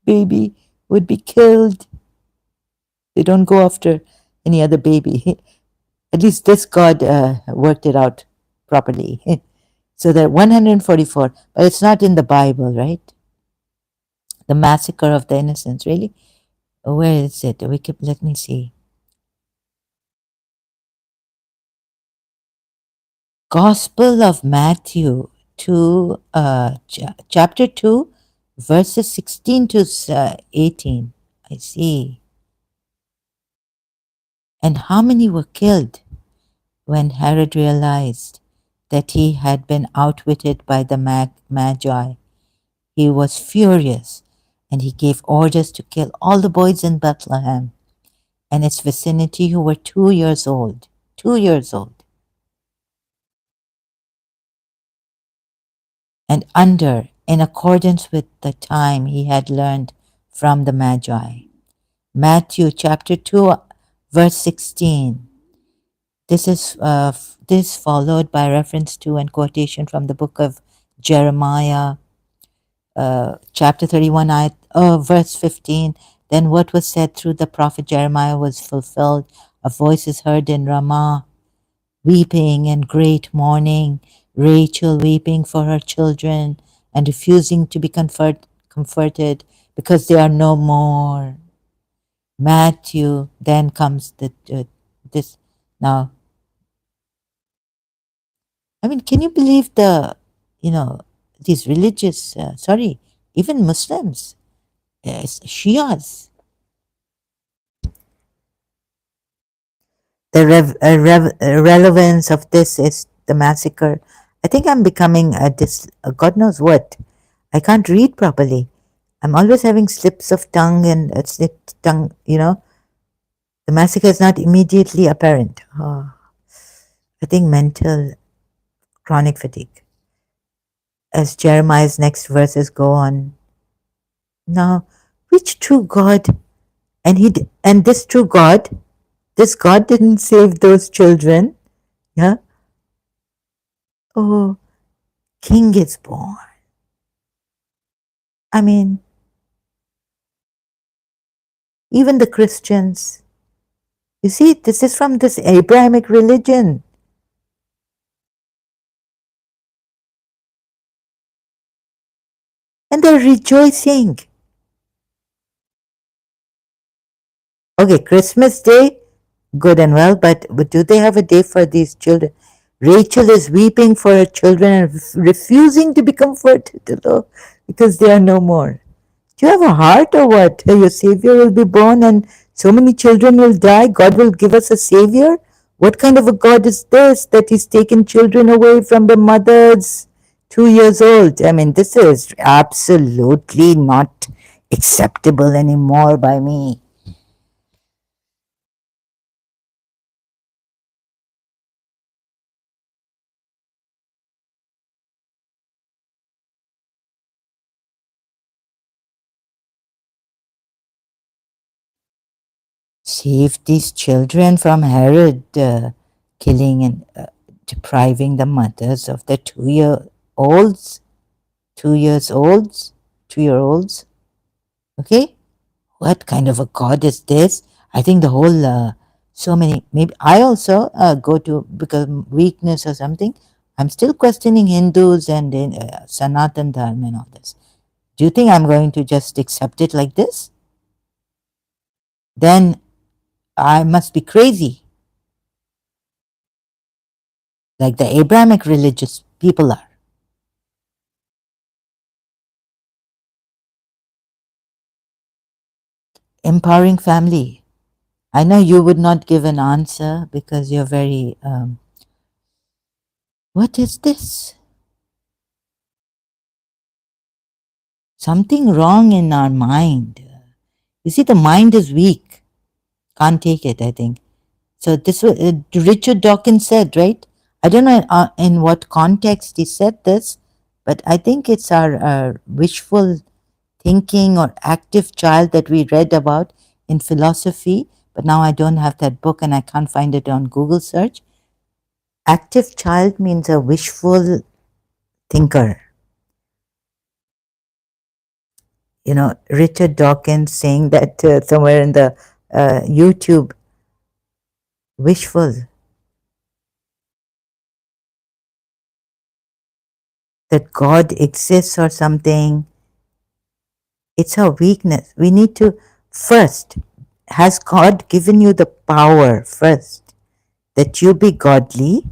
baby would be killed. They don't go after any other baby. At least this God worked it out properly. So that 144, but it's not in the Bible, right? The massacre of the innocents, really? Where is it? Let me see. Gospel of Matthew 2, chapter 2, verses 16 to 18. I see. And how many were killed when Herod realized that he had been outwitted by the Magi? He was furious, and he gave orders to kill all the boys in Bethlehem and its vicinity who were 2 years old. 2 years old. And under, in accordance with the time he had learned from the Magi. Matthew chapter 2, verse 16. This is followed by reference to and quotation from the book of Jeremiah, chapter 31, verse 15. Then what was said through the prophet Jeremiah was fulfilled. A voice is heard in Ramah, weeping and great mourning, Rachel weeping for her children and refusing to be comforted because they are no more. Matthew, then comes this. Now, I mean, can you believe these religious, even Muslims, Shias, the relevance of this is the massacre. I think I'm becoming God knows what. I can't read properly. I'm always having slips of tongue and slipped tongue, The massacre is not immediately apparent. Oh, I think mental chronic fatigue. As Jeremiah's next verses go on. Now, which true God? And this true God, this God didn't save those children. Yeah. Oh, king is born. I mean, even the Christians, you see, this is from this Abrahamic religion, and they're rejoicing. Okay, Christmas Day, good and well, but do they have a day for these children? Rachel is weeping for her children and refusing to be comforted, Lord, because they are no more. Do you have a heart or what? Your Savior will be born and so many children will die. God will give us a Savior? What kind of a God is this that He's taken children away from the mothers 2 years old? I mean, this is absolutely not acceptable anymore by me. Save these children from Herod killing and depriving the mothers of their 2 year olds, 2 years olds, 2 year olds. Okay, what kind of a God is this? I think the whole so many. Maybe I also go to because weakness or something. I'm still questioning Hindus and Sanatan Dharma and all this. Do you think I'm going to just accept it like this? Then I must be crazy, like the Abrahamic religious people are. Empowering family. I know you would not give an answer because you're very. What is this? Something wrong in our mind. You see, the mind is weak. Can't take it, I think. So this was Richard Dawkins said, right? I don't know in what context he said this, but I think it's our wishful thinking or active child that we read about in philosophy. But now I don't have that book and I can't find it on Google search. Active child means a wishful thinker. Richard Dawkins saying that somewhere in the YouTube, wishful, that God exists or something. It's a weakness. We need to first, has God given you the power first that you be godly?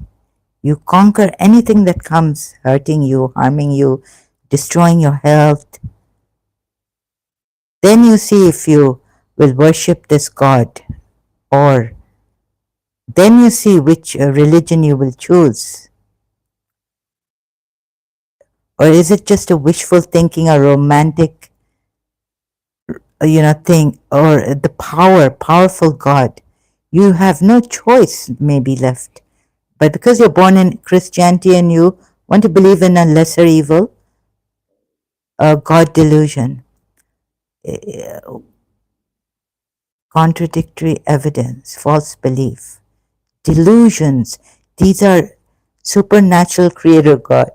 You conquer anything that comes hurting you, harming you, destroying your health. Then you see if you will worship this God, or then you see which religion you will choose. Or is it just a wishful thinking, a romantic, thing, or the powerful God? You have no choice maybe left. But because you're born in Christianity and you want to believe in a lesser evil, a God delusion, contradictory evidence, false belief, delusions, these are supernatural creator God.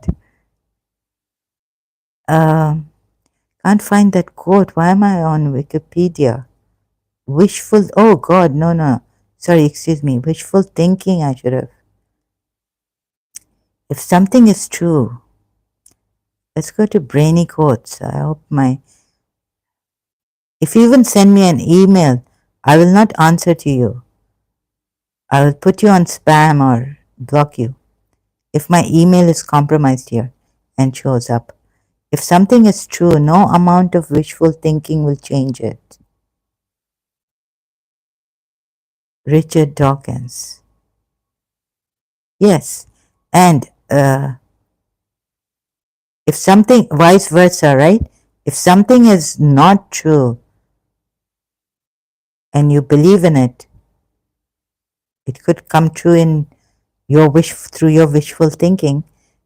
Can't find that quote. Why am I on Wikipedia? Wishful, oh God, no. Sorry, excuse me. Wishful thinking, I should have. If something is true, let's go to brainy quotes. I hope if you even send me an email, I will not answer to you. I will put you on spam or block you if my email is compromised here and shows up. If something is true, no amount of wishful thinking will change it. Richard Dawkins. Yes. And if something, vice versa, right? If something is not true and you believe in it, it could come true in through your wishful thinking,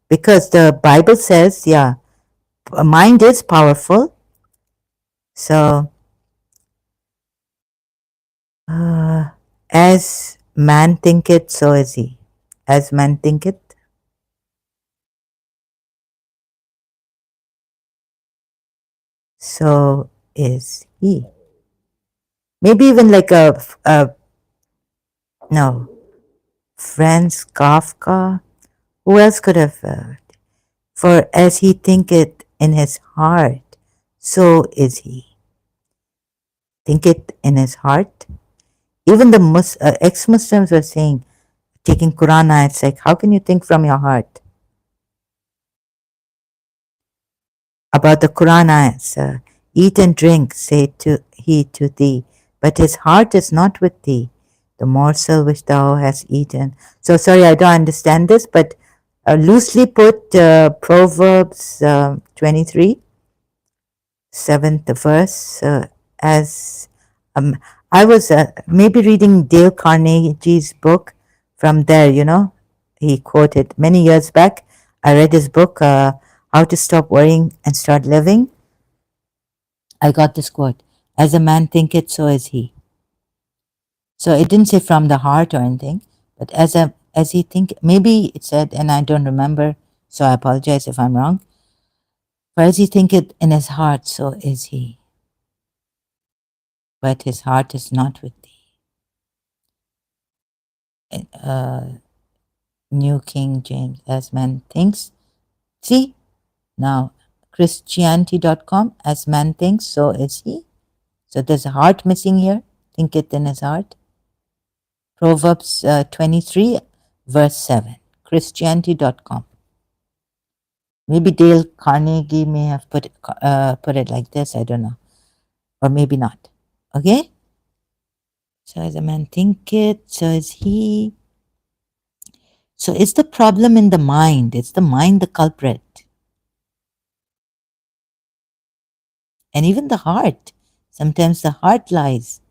because the Bible says, yeah, mind is powerful. So, as man thinketh, so is he. as man thinketh, so is he. Maybe even like a no, Franz Kafka. Who else could have? For as he thinketh in his heart, so is he. Thinketh in his heart. Even the ex-Muslims were saying, taking Quran ayats, like, how can you think from your heart? About the Quran ayats, eat and drink, say to he to thee, but his heart is not with thee, the morsel which thou hast eaten. So sorry, I don't understand this, but loosely put, Proverbs 23, 7th verse, as I was maybe reading Dale Carnegie's book from there, he quoted many years back. I read his book, How to Stop Worrying and Start Living. I got this quote, as a man thinketh, so is he. So it didn't say from the heart or anything, but as he think, maybe it said, and I don't remember, so I apologize if I'm wrong. For as he thinketh in his heart, so is he. But his heart is not with thee. New King James, as man thinks. See, now Christianity.com, as man thinks, so is he. So there's a heart missing here. Thinketh in his heart. Proverbs 23, verse 7. Christianity.com. Maybe Dale Carnegie may have put it like this. I don't know. Or maybe not. Okay? So as a man thinketh, so is he. So is the problem in the mind? Is the mind the culprit? And even the heart. Sometimes the heart lies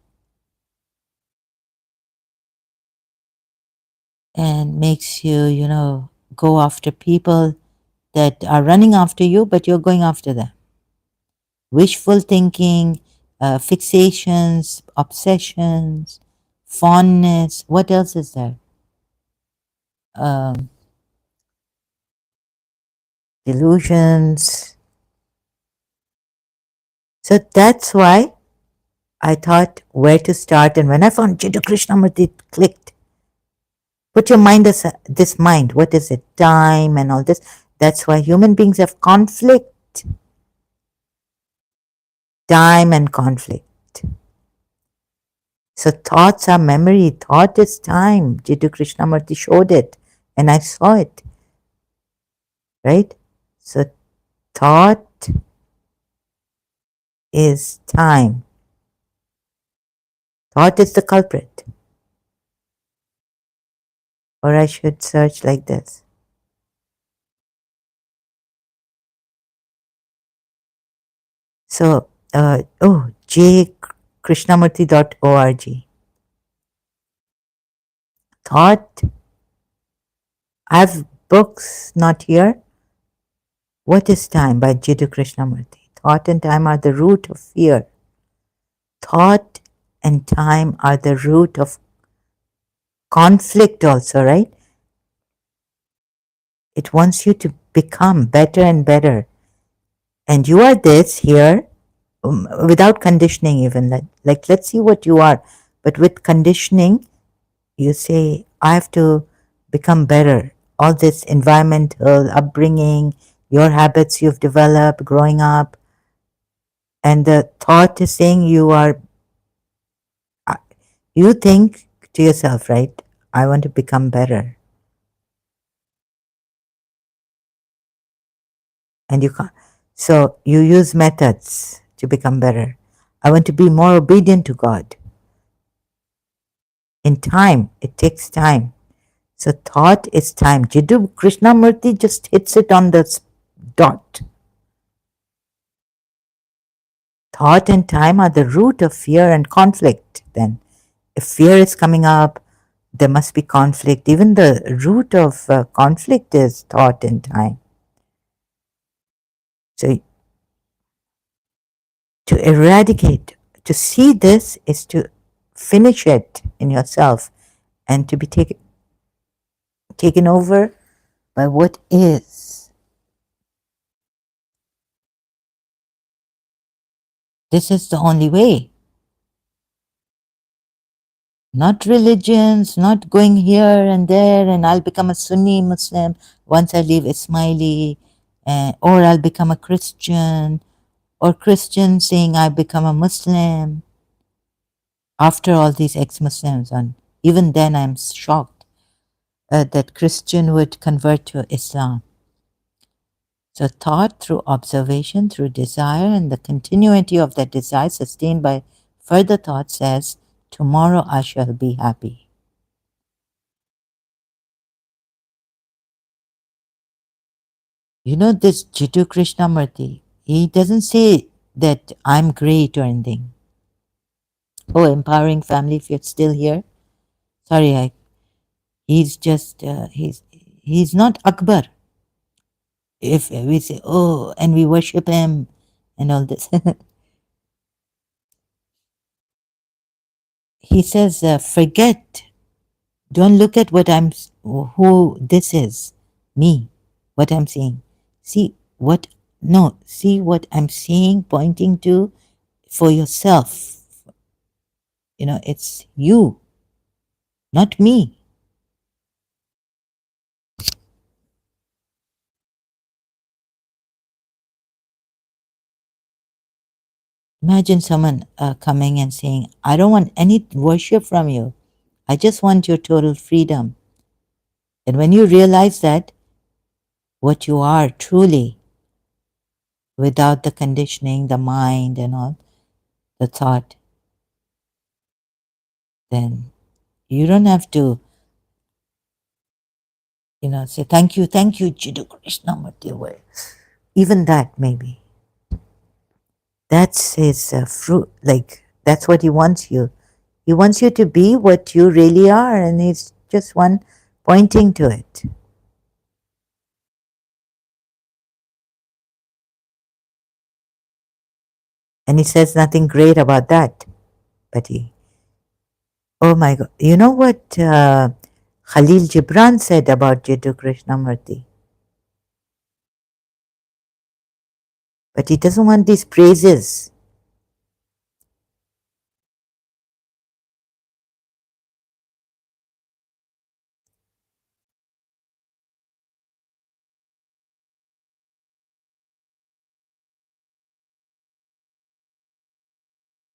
and makes you, go after people that are running after you, but you're going after them. Wishful thinking, fixations, obsessions, fondness. What else is there? Um, Delusions. So that's why I thought where to start. And when I found Jiddu Krishnamurti, it clicked. Put your mind as this mind. What is it? Time and all this. That's why human beings have conflict. Time and conflict. So thoughts are memory. Thought is time. Jiddu Krishnamurti showed it. And I saw it. Right? So thought is time. Thought is the culprit. Or I should search like this. So, jkrishnamurti.org. Thought, I have books not here. What is time by Jiddu Krishnamurti? Thought and time are the root of fear. Thought and time are the root of conflict also, right? It wants you to become better and better. And you are this here without conditioning even. Like let's see what you are. But with conditioning, you say, I have to become better. All this environmental upbringing, your habits you've developed growing up, and the thought is saying you think to yourself, right? I want to become better. And you can't. So you use methods to become better. I want to be more obedient to God. In time, it takes time. So thought is time. Jiddu Krishnamurti just hits it on the dot. Thought and time are the root of fear and conflict. Then, if fear is coming up, there must be conflict. Even the root of conflict is thought and time. So, to eradicate, to see this is to finish it in yourself and to taken over by what is. This is the only way. Not religions, not going here and there, and I'll become a Sunni Muslim once I leave Ismaili, or I'll become a Christian, or Christian saying I become a Muslim. After all these ex-Muslims, and even then I'm shocked that Christian would convert to Islam. So thought through observation, through desire, and the continuity of that desire sustained by further thought says, tomorrow I shall be happy. You know this Jiddu Krishnamurti, he doesn't say that I'm great or anything. Oh, empowering family, if you're still here. Sorry, he's just, he's not Akbar. If we say, oh, and we worship him and all this. He says, forget, don't look at what who this is, me, what I'm saying. See see what I'm saying, pointing to for yourself. You know, it's you, not me. Imagine someone coming and saying, I don't want any worship from you. I just want your total freedom. And when you realize that, what you are truly, without the conditioning, the mind and all, the thought, then you don't have to, say thank you, Jiddu Krishnamurti. Even that, maybe. That's his fruit. Like, that's what he wants you. He wants you to be what you really are, and he's just one pointing to it. And he says nothing great about that. But oh my God. You know what Khalil Gibran said about Jiddu Krishnamurti? But he doesn't want these praises.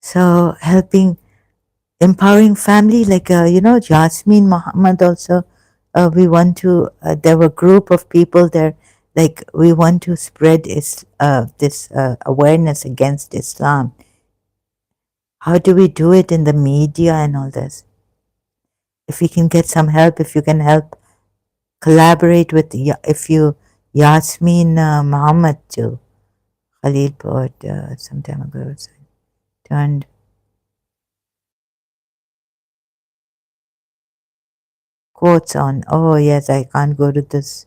So helping, empowering family, like, Jasmine Muhammad also, we want to, there were a group of people there, like, we want to spread this awareness against Islam. How do we do it in the media and all this? If we can get some help, if you can help collaborate with, if you, Yasmin Muhammad too, Khalil poet some time ago, turned quotes on, oh yes, I can't go to this,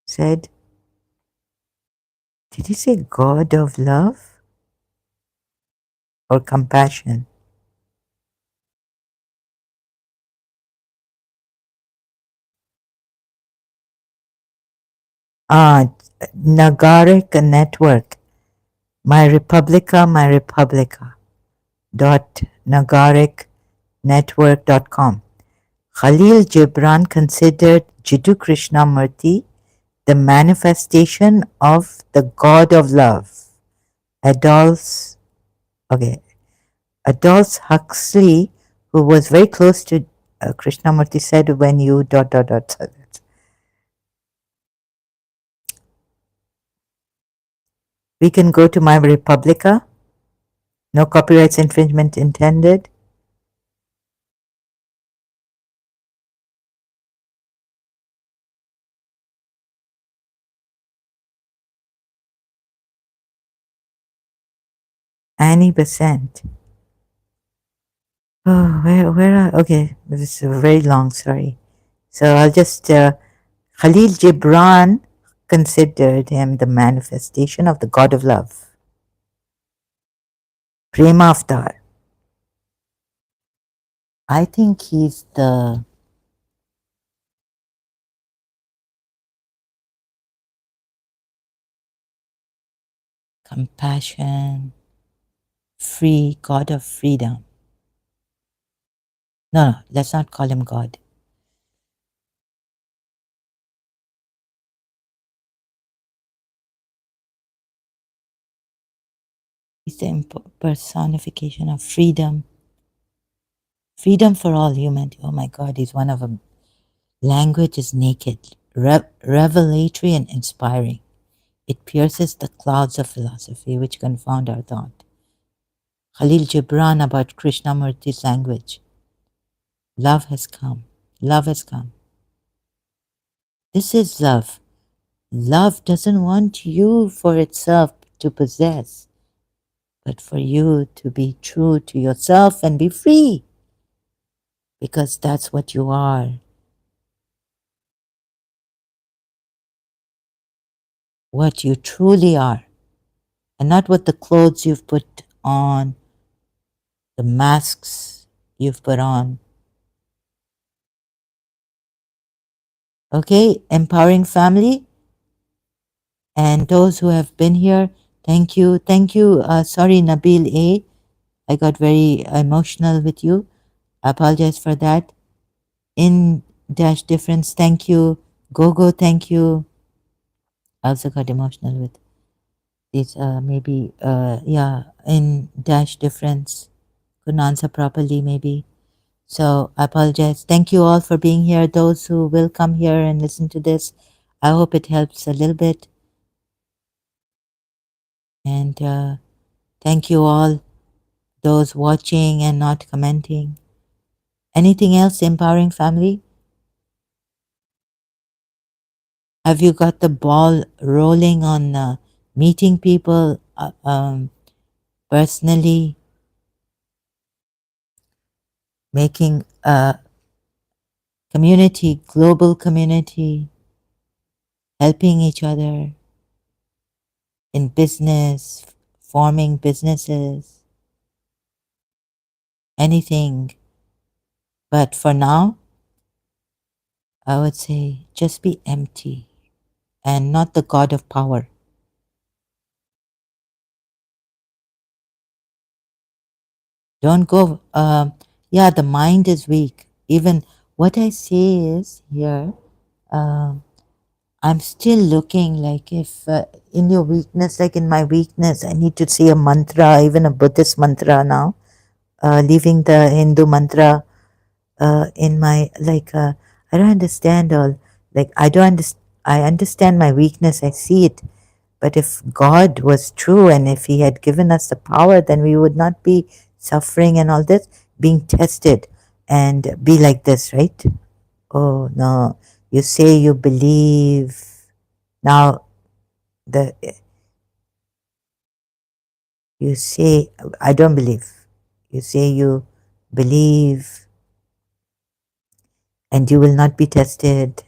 said, did he say God of love or compassion? Ah, Nagaric Network, my Republica dot nagaricnetwork.com. Khalil Gibran considered Jiddu Krishnamurti the manifestation of the God of love. Adolphus, okay, Adolphus Huxley, who was very close to Krishnamurti, said, when you dot dot dot. We can go to My Republica. No copyrights infringement intended. Annie Besant. Oh, okay, this is very long, sorry. So I'll just, Khalil Gibran considered him the manifestation of the God of love. Prema Avatar. I think he's the compassion, free God of freedom. No, let's not call him God. He's the personification of freedom. Freedom for all humanity. Oh my God, he's one of them. Language is naked, revelatory and inspiring. It pierces the clouds of philosophy which confound our thought. Khalil Gibran about Krishnamurti's language. Love has come. Love has come. This is love. Love doesn't want you for itself to possess, but for you to be true to yourself and be free, because that's what you are. What you truly are, and not what the clothes you've put on, the masks you've put on. Okay, empowering family and those who have been here, thank you. Thank you. Sorry, Nabil A. I got very emotional with you. I apologize for that. In dash difference, thank you. Gogo, thank you. I also got emotional with these, maybe, yeah, in dash difference. Couldn't answer properly, maybe. So I apologize. Thank you all for being here. Those who will come here and listen to this, I hope it helps a little bit. And thank you all, those watching and not commenting. Anything else, empowering family? Have you got the ball rolling on meeting people personally, making a community, global community, helping each other in business, forming businesses, anything? But for now, I would say just be empty and not the God of power. Don't go, yeah, the mind is weak. Even what I say is here, um, I'm still looking like if in your weakness, like in my weakness, I need to say a mantra, even a Buddhist mantra now, leaving the Hindu mantra in my, like, I don't understand all, like, I don't understand. I understand my weakness, I see it. But if God was true and if He had given us the power, then we would not be suffering and all this, being tested and be like this, right? Oh no, you say you believe. Now, the you say, I don't believe. You say you believe and you will not be tested.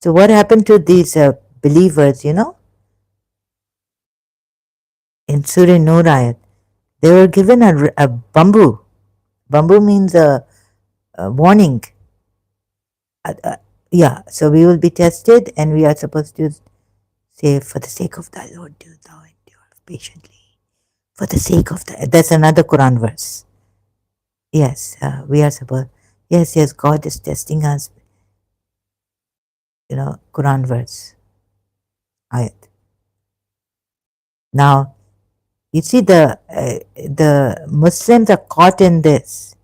So, what happened to these believers, in Surah Nur ayat? They were given a bamboo. Bamboo means a warning. Uh, uh, yeah, so we will be tested and we are supposed to say, for the sake of thy Lord, do thou endure patiently. For the sake of the, that's another Quran verse. Yes, we are supposed, yes, God is testing us, Quran verse, ayat. Now, you see the Muslims are caught in this.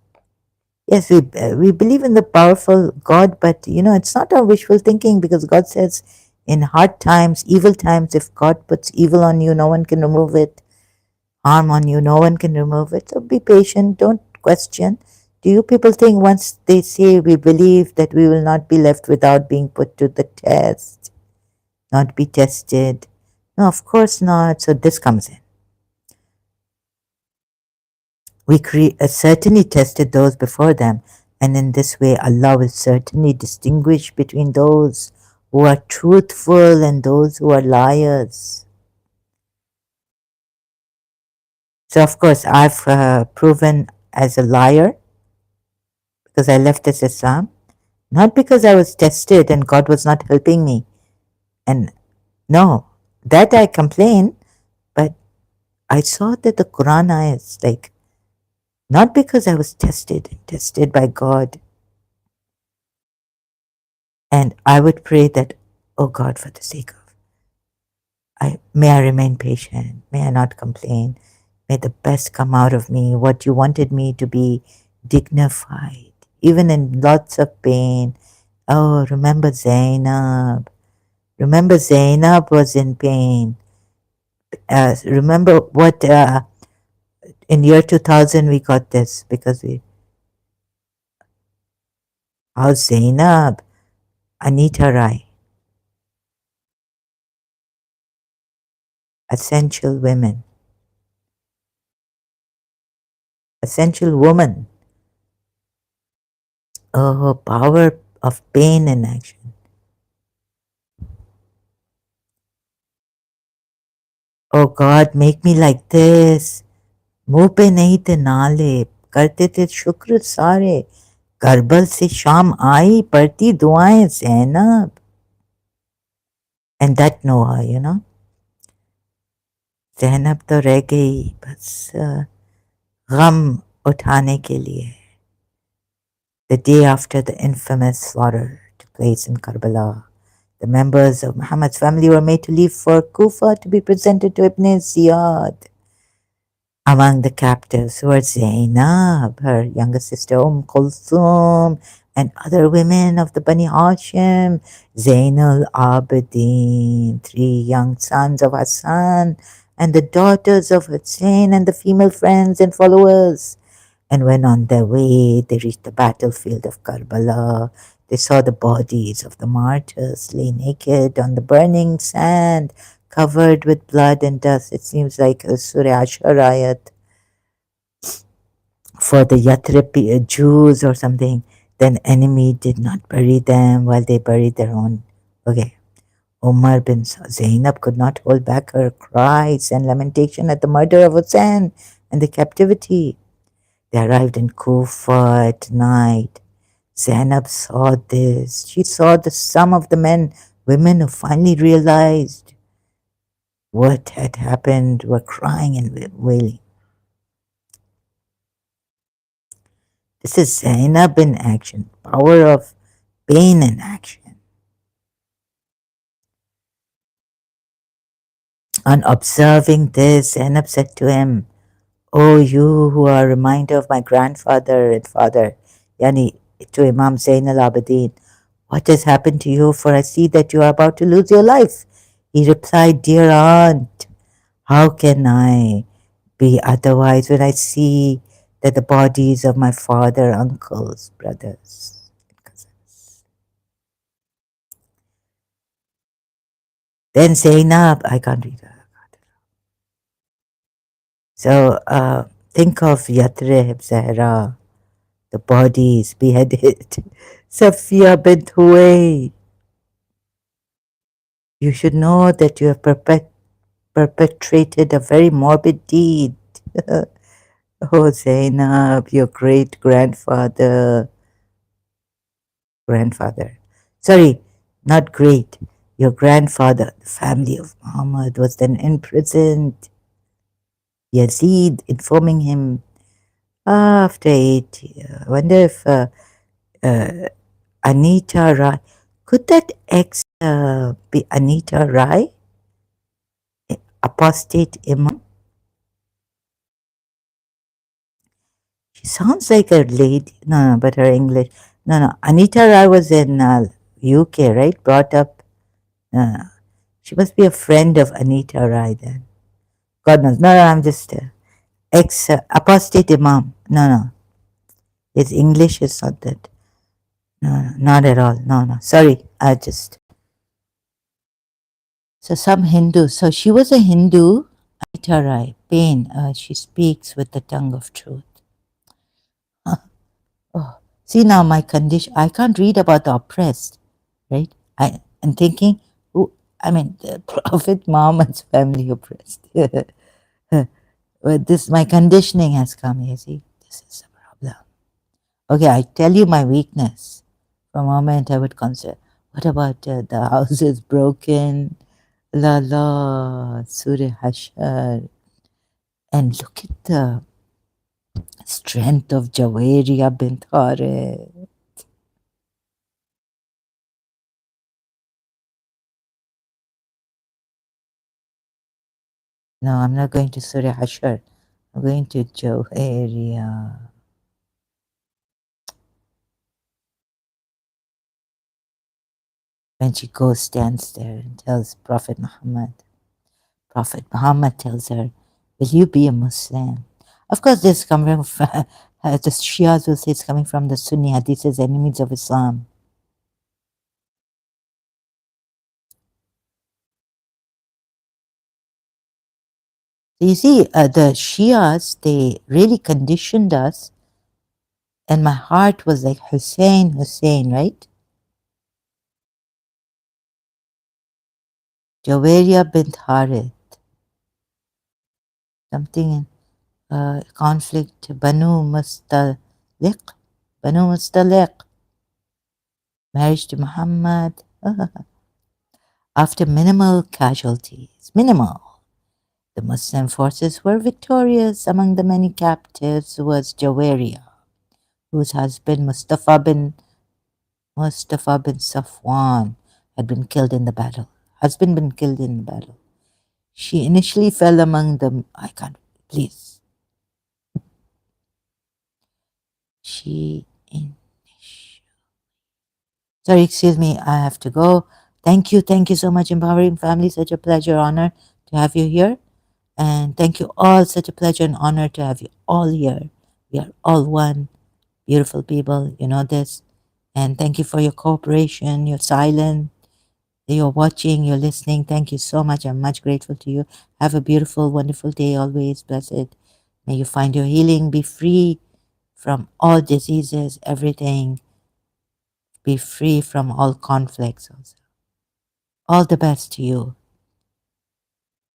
Yes, we believe in the powerful God, but it's not our wishful thinking, because God says in hard times, evil times, if God puts evil on you, no one can remove it. Harm on you, no one can remove it. So be patient, don't question. Do you people think once they say we believe that we will not be left without being put to the test, not be tested? No, of course not. So this comes in. We certainly tested those before them, and in this way Allah will certainly distinguish between those who are truthful and those who are liars. So, of course, I've proven as a liar because I left this Islam, not because I was tested and God was not helping me. And no, that I complain, but I saw that the Quran ayahs, like, not because I was tested by God. And I would pray that, oh God, for the sake of, may I remain patient, may I not complain, may the best come out of me, what you wanted me to be, dignified, even in lots of pain. Oh, remember Zainab. Remember Zainab was in pain. Remember what in year 2000 we got this because how Zainab, Anita Rai, essential women, essential woman. Oh, power of pain in action. Oh God, make me like this. मुंह पे नहीं थे नाले, करते थे शुक्र सारे, करबल से शाम आई पढ़ती दुआएं Zainab. And that Noah, Zainab तो रह गई बस गम उठाने के लिए. The day after the infamous slaughter took place in Karbala, the members of Muhammad's family were made to leave for Kufa to be presented to Ibn Ziyad. Among the captives were Zainab, her younger sister Kulthum, and other women of the Bani Hashim, Zainul Abidin, three young sons of Hassan, and the daughters of Hussein, and the female friends and followers. And when on their way they reached the battlefield of Karbala, they saw the bodies of the martyrs lay naked on the burning sand, covered with blood and dust. It seems like a Surah Asharayat for the Yathrib Jews or something. Then enemy did not bury them while they buried their own. Okay. Umar bin Zainab could not hold back her cries and lamentation at the murder of Hussein and the captivity. They arrived in Kufa at night. Zainab saw this. She saw the some of the women who finally realized what had happened were crying and wailing. This is Zainab in action, power of pain in action. On observing this, Zainab said to him, "O you who are a reminder of my grandfather and father," yani to Imam Zain al-Abidin, "what has happened to you? For I see that you are about to lose your life." He replied, "Dear aunt, how can I be otherwise when I see that the bodies of my father, uncles, brothers, and cousins." Then Zainab, I can't read her. So think of Yathrib, Zahra, the bodies beheaded. Safiya bint Huway. You should know that you have perpetrated a very morbid deed. Oh, Zainab, your great grandfather. Sorry, not great. Your grandfather, the family of Muhammad, was then imprisoned. Yazid informing him after 8 years. I wonder if uh, Anita Rai, could that ex be Anita Rai? Apostate imam? She sounds like a lady. No, no, but her English. No, no. Anita Rai was in UK, right? Brought up. No, no. She must be a friend of Anita Rai then. God knows. No, no, I'm just ex apostate imam. No, no. His English is not that. No, no, not at all. No, no. Sorry. I just. So some Hindu. So she was a Hindu. Anita Rai. Pain. She speaks with the tongue of truth. Oh, see now my condition. I can't read about the oppressed, right? I'm thinking, who? I mean, the Prophet Muhammad's family oppressed. But this, my conditioning has come, you see. This is the problem. Okay, I tell you my weakness. For a moment, I would consider, what about the house is broken? La la, Surah Hashar. And look at the strength of Jawaria bint Harith. No, I'm not going to Surah Hashar. I'm going to Jawaria. When she goes, stands there and tells Prophet Muhammad tells her, will you be a Muslim? Of course, this is coming from, the Shias will say it's coming from the Sunni Hadiths, enemies of Islam. So you see, the Shias, they really conditioned us, and my heart was like, Hussein, Hussein, right? Jawaria bint Harith, something in conflict, Banu Mustaliq, marriage to Muhammad, after minimal casualties, minimal. The Muslim forces were victorious. Among the many captives was Jawaria, whose husband Mustafa bin Safwan had been killed in the battle. Husband been killed in the battle. She initially fell among the. I can't. Please. She initially. Sorry, excuse me. I have to go. Thank you. Thank you so much, Empowering Family. Such a pleasure, honor to have you here. And thank you all. Such a pleasure and honor to have you all here. We are all one. Beautiful people. You know this. And thank you for your cooperation, your silence. You're watching, you're listening. Thank you so much. I'm much grateful to you. Have a beautiful, wonderful day always. Blessed. May you find your healing. Be free from all diseases, everything. Be free from all conflicts also. All the best to you.